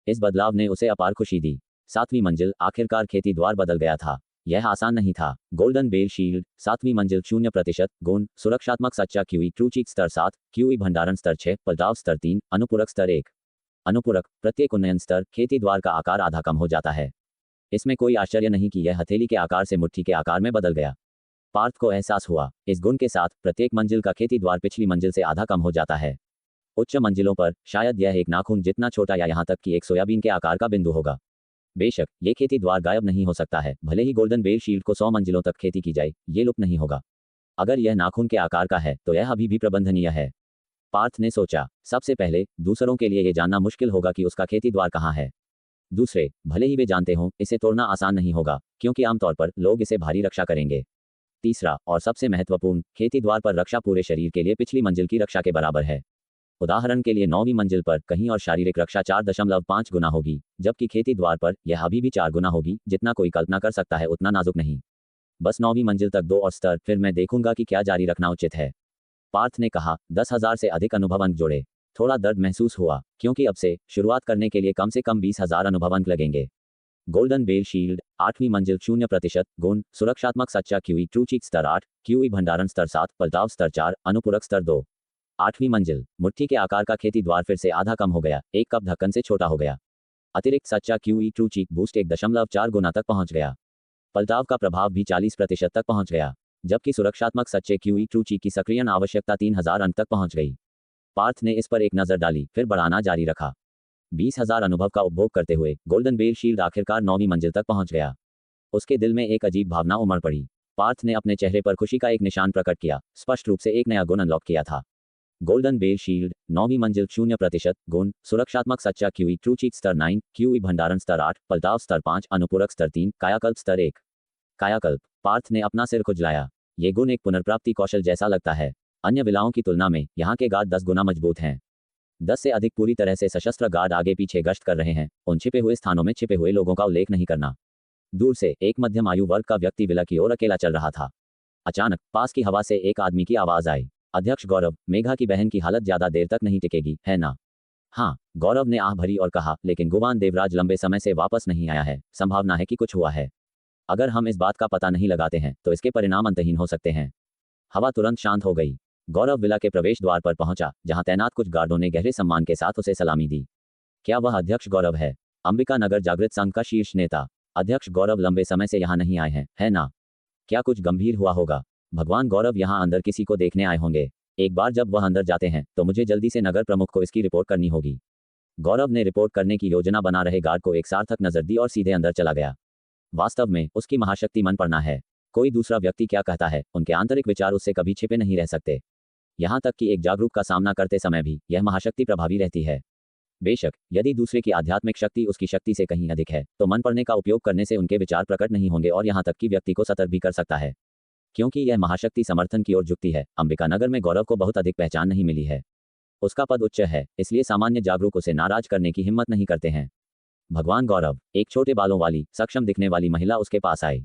Speaker 2: इस बदलाव ने उसे अपार खुशी दी। 7वीं मंजिल, आखिरकार खेती द्वार बदल गया था। यह आसान नहीं था। गोल्डन बेल शील्ड, 7वीं मंजिल 0% गुण, सुरक्षात्मक सच्चा क्यूई ट्रूची स्तर 7, क्यूई भंडारण स्तर 6, पलटाव स्तर 3, अनुपूरक स्तर 1। अनुपूरक, प्रत्येक उन्नयन स्तर खेती द्वार का आकार आधा कम हो जाता है। इसमें कोई आश्चर्य नहीं कि यह हथेली के आकार से मुट्ठी के आकार में बदल गया। पार्थ को एहसास हुआ, इस गुण के साथ प्रत्येक मंजिल का खेती द्वार पिछली मंजिल से आधा कम हो जाता है। उच्च मंजिलों पर शायद यह एक नाखून जितना छोटा या यहाँ तक कि एक सोयाबीन के आकार का बिंदु होगा। बेशक ये खेती द्वार गायब नहीं हो सकता है, भले ही गोल्डन बेल शील्ड को 100 मंजिलों तक खेती की जाए, ये लुप्त नहीं होगा। अगर यह नाखून के आकार का है तो यह अभी भी प्रबंधनीय है। पार्थ ने सोचा, सबसे पहले दूसरों के लिए यह जानना मुश्किल होगा कि उसका खेती द्वार कहाँ है। दूसरे, भले ही वे जानते हों, इसे तोड़ना आसान नहीं होगा, क्योंकि आमतौर पर लोग इसे भारी रक्षा करेंगे। तीसरा और सबसे महत्वपूर्ण, खेती द्वार पर रक्षा पूरे शरीर के लिए पिछली मंजिल की रक्षा के बराबर है। उदाहरण के लिए 9वीं मंजिल पर कहीं और शारीरिक रक्षा 4.5 गुना होगी, जबकि खेती द्वार पर यह अभी भी 4 गुना होगी। जितना कोई कल्पना कर सकता है उतना नाजुक नहीं। बस 9वीं मंजिल तक 2 और स्तर, फिर मैं देखूंगा कि क्या जारी रखना उचित है। पार्थ ने कहा। 10,000 से अधिक अनुभव अंक जोड़े। थोड़ा दर्द महसूस हुआ, क्योंकि अब से शुरुआत करने के लिए कम से कम 20,000 अनुभव अंक लगेंगे। गोल्डन बेल शील्ड, 8वीं मंजिल 0% गुण, सुरक्षात्मक सच्चा क्यूई ट्रूची स्तर 8, क्यूई भंडारण स्तर 7, पलटाव स्तर 4, अनुपूरक स्तर 2। 8वीं मंजिल, मुट्ठी के आकार का खेती द्वार फिर से आधा कम हो गया, एक कप ढक्कन से छोटा हो गया। अतिरिक्त सच्चा क्यूई ट्रूची बूस्ट 1.4 गुना तक पहुंच गया। पलटाव का प्रभाव भी 40% तक पहुंच गया, जबकि सुरक्षात्मक सच्चे क्यूई ट्रूची की सक्रियण आवश्यकता 3000 अंक तक पहुंच गई। पार्थ ने इस पर एक नजर डाली, फिर बढ़ाना जारी रखा। 20,000 अनुभव का उपभोग करते हुए गोल्डन बेल शील्ड आखिरकार 9वीं मंजिल तक पहुंच गया। उसके दिल में एक अजीब भावना उमड़ पड़ी। पार्थ ने अपने चेहरे पर खुशी का एक निशान प्रकट किया, स्पष्ट रूप से एक नया गुण अनलॉक किया था। गोल्डन बेल शील्ड 9वीं मंजिल 0% गुण सुरक्षात्मक सच्चा क्यूई ट्रू चीक स्तर 9 क्यूई भंडारण स्तर 8 पलटाव स्तर 5 अनुपूरक स्तर 3 कायाकल्प स्तर 1 कायाकल्प पार्थ ने अपना सिर खुजलाया। ये गुण एक पुनर्प्राप्ति कौशल जैसा लगता है। अन्य विलाओं की तुलना में यहाँ के गार्ड 10 गुना मजबूत हैं। 10 से अधिक पूरी तरह से सशस्त्र गार्ड आगे पीछे गश्त कर रहे हैं, उन छिपे हुए स्थानों में छिपे हुए लोगों का उल्लेख नहीं करना। दूर से एक मध्यम आयु वर्ग का व्यक्ति विला की ओर अकेला चल रहा था। अचानक पास की हवा से एक आदमी की आवाज आई। अध्यक्ष गौरव, मेघा की बहन की हालत ज्यादा देर तक नहीं टिकेगी, है ना? हाँ, गौरव ने आह भरी और कहा, लेकिन गुवान देवराज लंबे समय से वापस नहीं आया है, संभावना है कि कुछ हुआ है। अगर हम इस बात का पता नहीं लगाते हैं तो इसके परिणाम अंतहीन हो सकते हैं। हवा तुरंत शांत हो गई। गौरव विला के प्रवेश द्वार पर पहुंचा, जहां तैनात कुछ गार्डों ने गहरे सम्मान के साथ उसे सलामी दी। क्या वह अध्यक्ष गौरव है? अंबिका नगर जागृत संघ का शीर्ष नेता। अध्यक्ष गौरव लंबे समय से यहाँ नहीं आए हैं, है ना? क्या कुछ गंभीर हुआ होगा? भगवान गौरव यहाँ अंदर किसी को देखने आए होंगे। एक बार जब वह अंदर जाते हैं तो मुझे जल्दी से नगर प्रमुख को इसकी रिपोर्ट करनी होगी। गौरव ने रिपोर्ट करने की योजना बना रहे गार्ड को एक सार्थक नजर दी और सीधे अंदर चला गया। वास्तव में उसकी महाशक्ति मन पड़ना है। कोई दूसरा व्यक्ति क्या कहता है, उनके आंतरिक विचार उससे कभी छिपे नहीं रह सकते। यहाँ तक कि एक जागरूक का सामना करते समय भी यह महाशक्ति प्रभावी रहती है। बेशक यदि दूसरे की आध्यात्मिक शक्ति उसकी शक्ति से कहीं अधिक है तो मन पड़ने का उपयोग करने से उनके विचार प्रकट नहीं होंगे और यहाँ तक कि व्यक्ति को सतर्क भी कर सकता है। क्योंकि यह महाशक्ति समर्थन की ओर झुकती है, अंबिका नगर में गौरव को बहुत अधिक पहचान नहीं मिली है। उसका पद उच्च है, इसलिए सामान्य जागरूक उसे नाराज करने की हिम्मत नहीं करते हैं। भगवान गौरव, एक छोटे बालों वाली सक्षम दिखने वाली महिला उसके पास आई।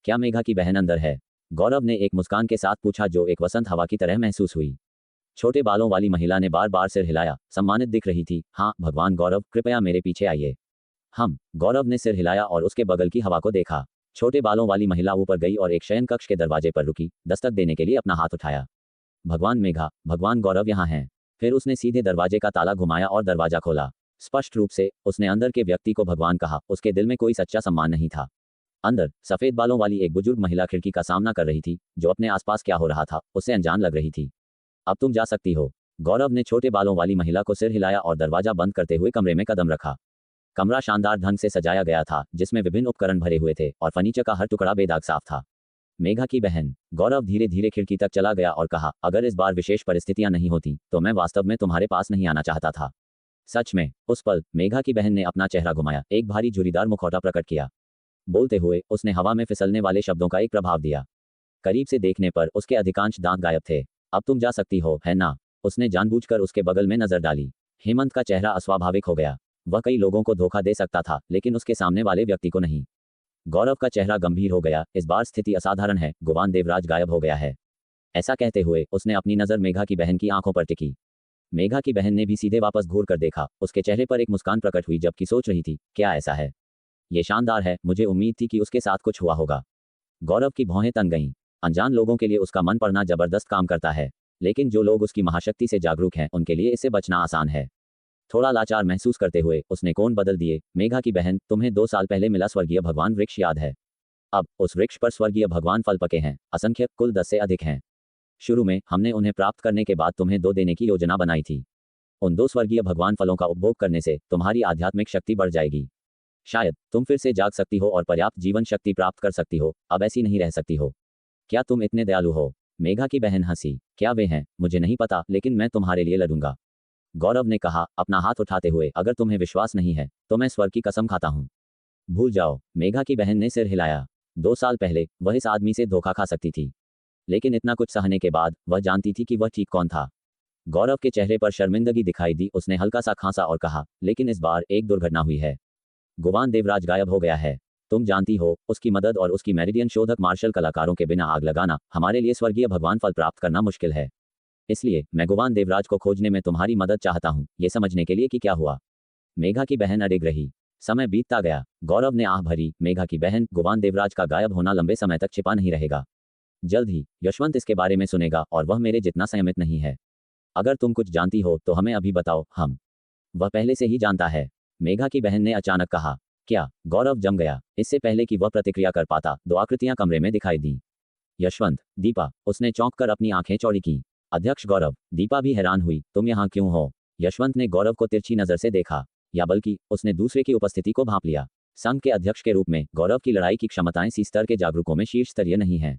Speaker 2: क्या मेघा की बहन अंदर है? गौरव ने एक मुस्कान के साथ पूछा जो एक वसंत हवा की तरह महसूस हुई। छोटे बालों वाली महिला ने बार बार सिर हिलाया, सम्मानित दिख रही थी। हाँ भगवान गौरव, कृपया मेरे पीछे आइए। गौरव ने सिर हिलाया और उसके बगल की हवा को देखा। छोटे बालों वाली महिला ऊपर गई और एक शयन कक्ष के दरवाजे पर रुकी, दस्तक देने के लिए अपना हाथ उठाया। भगवान मेघा, भगवान गौरव यहाँ हैं। फिर उसने सीधे दरवाजे का ताला घुमाया और दरवाजा खोला। स्पष्ट रूप से उसने अंदर के व्यक्ति को भगवान कहा। उसके दिल में कोई सच्चा सम्मान नहीं था। अंदर सफेद बालों वाली एक बुजुर्ग महिला खिड़की का सामना कर रही थी, जो अपने आसपास क्या हो रहा था उससे अनजान लग रही थी। अब तुम जा सकती हो। गौरव ने छोटे बालों वाली महिला को सिर हिलाया और दरवाजा बंद करते हुए कमरे में कदम रखा। कमरा शानदार ढंग से सजाया गया था, जिसमें विभिन्न उपकरण भरे हुए थे और फर्नीचर का हर टुकड़ा बेदाग साफ था। मेघा की बहन। गौरव धीरे धीरे खिड़की तक चला गया और कहा, अगर इस बार विशेष परिस्थितियां नहीं होती तो मैं वास्तव में तुम्हारे पास नहीं आना चाहता था। सच में उस पल मेघा की बहन ने अपना चेहरा घुमाया, एक भारी झुर्रीदार मुखौटा प्रकट किया। बोलते हुए उसने हवा में फिसलने वाले शब्दों का एक प्रभाव दिया। करीब से देखने पर उसके अधिकांश दांत गायब थे। अब तुम जा सकती हो, है ना? उसने जानबूझकर उसके बगल में नजर डाली। हेमंत का चेहरा अस्वाभाविक हो गया। वह कई लोगों को धोखा दे सकता था, लेकिन उसके सामने वाले व्यक्ति को नहीं। गौरव का चेहरा गंभीर हो गया। इस बार स्थिति असाधारण है, गुवान देवराज गायब हो गया है। ऐसा कहते हुए उसने अपनी नजर मेघा की बहन की आंखों पर टिकी। मेघा की बहन ने भी सीधे वापस घूर कर देखा। उसके चेहरे पर एक मुस्कान प्रकट हुई, जबकि सोच रही थी, क्या ऐसा है? ये शानदार है, मुझे उम्मीद थी कि उसके साथ कुछ हुआ होगा। गौरव की भौहें तन गईं। अनजान लोगों के लिए उसका मन पड़ना जबरदस्त काम करता है, लेकिन जो लोग उसकी महाशक्ति से जागरूक हैं उनके लिए इससे बचना आसान है। थोड़ा लाचार महसूस करते हुए उसने कोण बदल दिए। मेघा की बहन, तुम्हें 2 साल पहले मिला स्वर्गीय भगवान वृक्ष याद है? अब उस वृक्ष पर स्वर्गीय भगवान फल पके हैं, असंख्य, कुल 10 से अधिक हैं। शुरू में हमने उन्हें प्राप्त करने के बाद तुम्हें 2 देने की योजना बनाई थी। उन 2 स्वर्गीय भगवान फलों का उपभोग करने से तुम्हारी आध्यात्मिक शक्ति बढ़ जाएगी। शायद तुम फिर से जाग सकती हो और पर्याप्त जीवन शक्ति प्राप्त कर सकती हो। अब ऐसी नहीं रह सकती हो। क्या तुम इतने दयालु हो? मेघा की बहन हंसी। क्या वे हैं? मुझे नहीं पता, लेकिन मैं तुम्हारे लिए लड़ूंगा। गौरव ने कहा, अपना हाथ उठाते हुए, अगर तुम्हें विश्वास नहीं है तो मैं स्वर्ग की कसम खाता हूँ। भूल जाओ। मेघा की बहन ने सिर हिलाया। 2 साल पहले वह इस आदमी से धोखा खा सकती थी, लेकिन इतना कुछ सहने के बाद वह जानती थी कि वह ठीक कौन था। गौरव के चेहरे पर शर्मिंदगी दिखाई दी। उसने हल्का सा खांसा और कहा, लेकिन इस बार एक दुर्घटना हुई है। गुवान देवराज गायब हो गया है। तुम जानती हो, उसकी मदद और उसकी मेरिडियन शोधक मार्शल कलाकारों के बिना आग लगाना हमारे लिए स्वर्गीय भगवान फल प्राप्त करना मुश्किल है। इसलिए मैं गुवान देवराज को खोजने में तुम्हारी मदद चाहता हूँ, ये समझने के लिए कि क्या हुआ। मेघा की बहन अडिग रही। समय बीतता गया। गौरव ने आह भरी। मेघा की बहन, गुवान देवराज का गायब होना लंबे समय तक छिपा नहीं रहेगा। जल्द ही यशवंत इसके बारे में सुनेगा और वह मेरे जितना संयमित नहीं है। अगर तुम कुछ जानती हो तो हमें अभी बताओ। वह पहले से ही जानता है, मेघा की बहन ने अचानक कहा। क्या? गौरव जम गया। इससे पहले कि वह प्रतिक्रिया कर पाता, 2 आकृतियां कमरे में दिखाई दी। यशवंत, दीपा। उसने चौंक कर अपनी आंखें चौड़ी की। अध्यक्ष गौरव। दीपा भी हैरान हुई। तुम यहाँ क्यों हो? यशवंत ने गौरव को तिरछी नजर से देखा, या बल्कि उसने दूसरे की उपस्थिति को भांप लिया। संघ के अध्यक्ष के रूप में गौरव की लड़ाई की क्षमताएं सी स्तर के जागरूकों में शीर्ष स्तरीय नहीं हैं,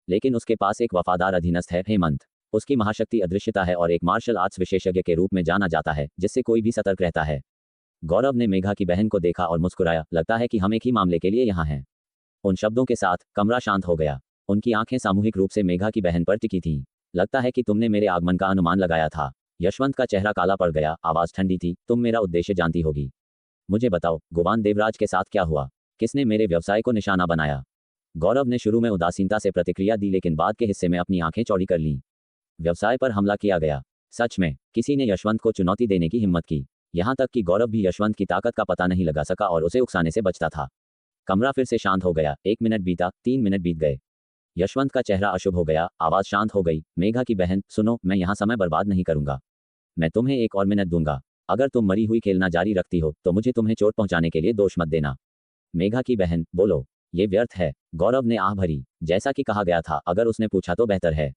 Speaker 2: लेकिन उसके पास एक वफादार अधीनस्थ है, हेमंत। उसकी महाशक्ति अदृश्यता है और एक मार्शल आर्ट्स विशेषज्ञ के रूप में जाना जाता है जिससे कोई भी सतर्क रहता है। गौरव ने मेघा की बहन को देखा और मुस्कुराया, लगता है कि हम एक ही मामले के लिए यहाँ हैं। उन शब्दों के साथ कमरा शांत हो गया। उनकी आंखें सामूहिक रूप से मेघा की बहन पर टिकी थीं। लगता है कि तुमने मेरे आगमन का अनुमान लगाया था। यशवंत का चेहरा काला पड़ गया, आवाज ठंडी थी। तुम मेरा उद्देश्य जानती होगी। मुझे बताओ, गुवान देवराज के साथ क्या हुआ? किसने मेरे व्यवसाय को निशाना बनाया? गौरव ने शुरू में उदासीनता से प्रतिक्रिया दी लेकिन बाद के हिस्से में अपनी आंखें चौड़ी कर लीं। व्यवसाय पर हमला किया गया। सच में किसी ने यशवंत को चुनौती देने की हिम्मत की। यहां तक कि गौरव भी यशवंत की ताकत का पता नहीं लगा सका और उसे उकसाने से बचता था। कमरा फिर से शांत हो गया। 1 मिनट बीता, 3 मिनट बीत गए। यशवंत का चेहरा अशुभ हो गया, आवाज शांत हो गई। मेघा की बहन, सुनो, मैं यहाँ समय बर्बाद नहीं करूंगा। मैं तुम्हें 1 और मिनट दूंगा। अगर तुम मरी हुई खेलना जारी रखती हो तो मुझे तुम्हें चोट पहुंचाने के लिए दोष मत देना। मेघा की बहन, बोलो। ये व्यर्थ है। गौरव ने आह भरी। जैसा कि कहा गया था, अगर उसने पूछा तो बेहतर है।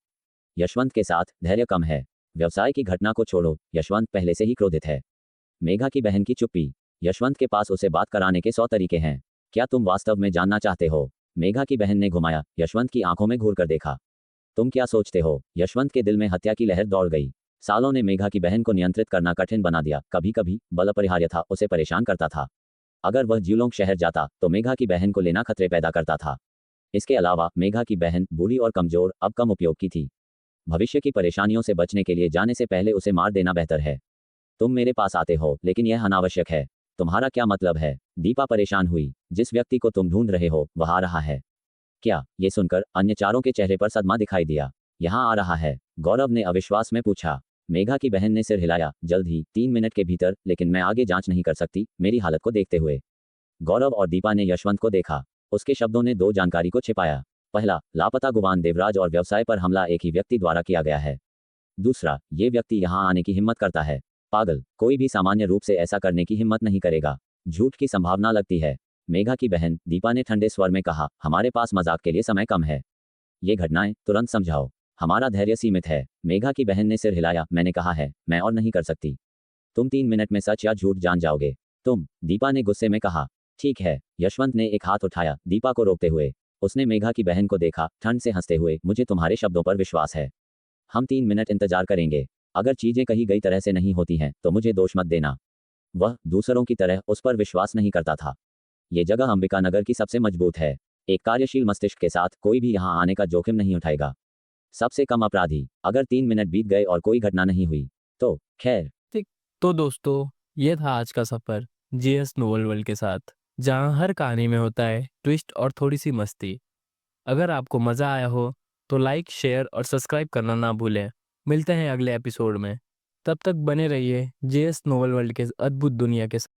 Speaker 2: यशवंत के साथ धैर्य कम है। व्यवसाय की घटना को छोड़ो, यशवंत पहले से ही क्रोधित है। मेघा की बहन की चुप्पी। यशवंत के पास उसे बात कराने के 100 तरीके हैं। क्या तुम वास्तव में जानना चाहते हो? मेघा की बहन ने घुमाया, यशवंत की आंखों में घूर कर देखा। तुम क्या सोचते हो? यशवंत के दिल में हत्या की लहर दौड़ गई। सालों ने मेघा की बहन को नियंत्रित करना कठिन बना दिया। कभी कभी बल अपरिहार्य था, उसे परेशान करता था। अगर वह ज्यूलोंग शहर जाता तो मेघा की बहन को लेना खतरे पैदा करता था। इसके अलावा मेघा की बहन बूढ़ी और कमजोर, अब कम उपयोग की थी। भविष्य की परेशानियों से बचने के लिए जाने से पहले उसे मार देना बेहतर है। तुम मेरे पास आते हो लेकिन यह अनावश्यक है। तुम्हारा क्या मतलब है? दीपा परेशान हुई। जिस व्यक्ति को तुम ढूंढ रहे हो वह आ रहा है। क्या? ये सुनकर अन्य चारों के चेहरे पर सदमा दिखाई दिया। यहाँ आ रहा है? गौरव ने अविश्वास में पूछा। मेघा की बहन ने सिर हिलाया। जल्द ही, 3 मिनट के भीतर, लेकिन मैं आगे जांच नहीं कर सकती मेरी हालत को देखते हुए। गौरव और दीपा ने यशवंत को देखा। उसके शब्दों ने 2 जानकारी को छिपाया। पहला, लापता गुवान देवराज और व्यवसाय पर हमला एक ही व्यक्ति द्वारा किया गया है। दूसरा, ये व्यक्ति यहाँ आने की हिम्मत करता है। पागल, कोई भी सामान्य रूप से ऐसा करने की हिम्मत नहीं करेगा। झूठ की संभावना लगती है। मेघा की बहन दीपा ने ठंडे स्वर में कहा, हमारे पास मजाक के लिए समय कम है। ये घटनाएं तुरंत समझाओ। हमारा धैर्य सीमित है। मेघा की बहन ने सिर हिलाया। मैंने कहा है, मैं और नहीं कर सकती। तुम 3 मिनट में सच या झूठ जान जाओगे। तुम, दीपा ने गुस्से में कहा। ठीक है। यशवंत ने एक हाथ उठाया, दीपा को रोकते हुए। उसने मेघा की बहन को देखा, ठंड से हंसते हुए। मुझे तुम्हारे शब्दों पर विश्वास है। हम 3 मिनट इंतजार करेंगे। अगर चीजें कही गई तरह से नहीं होती हैं तो मुझे दोष मत देना। वह दूसरों की तरह उस पर विश्वास नहीं करता था। ये जगह अंबिकानगर की सबसे मजबूत है। एक कार्यशील मस्तिष्क के साथ कोई भी यहाँ आने का जोखिम नहीं उठाएगा। सबसे कम अपराधी। अगर 3 मिनट बीत गए और कोई घटना नहीं हुई तो खैर।
Speaker 1: ठीक। तो दोस्तों, ये था आज का सफ़र जेएस नोवेल वर्ल्ड के साथ, जहाँ हर कहानी में होता है ट्विस्ट और थोड़ी सी मस्ती। अगर आपको मज़ा आया हो तो लाइक, शेयर और सब्सक्राइब करना ना भूलें। मिलते हैं अगले एपिसोड में। तब तक बने रहिए जेएस नोवेल वर्ल्ड के अद्भुत दुनिया के साथ।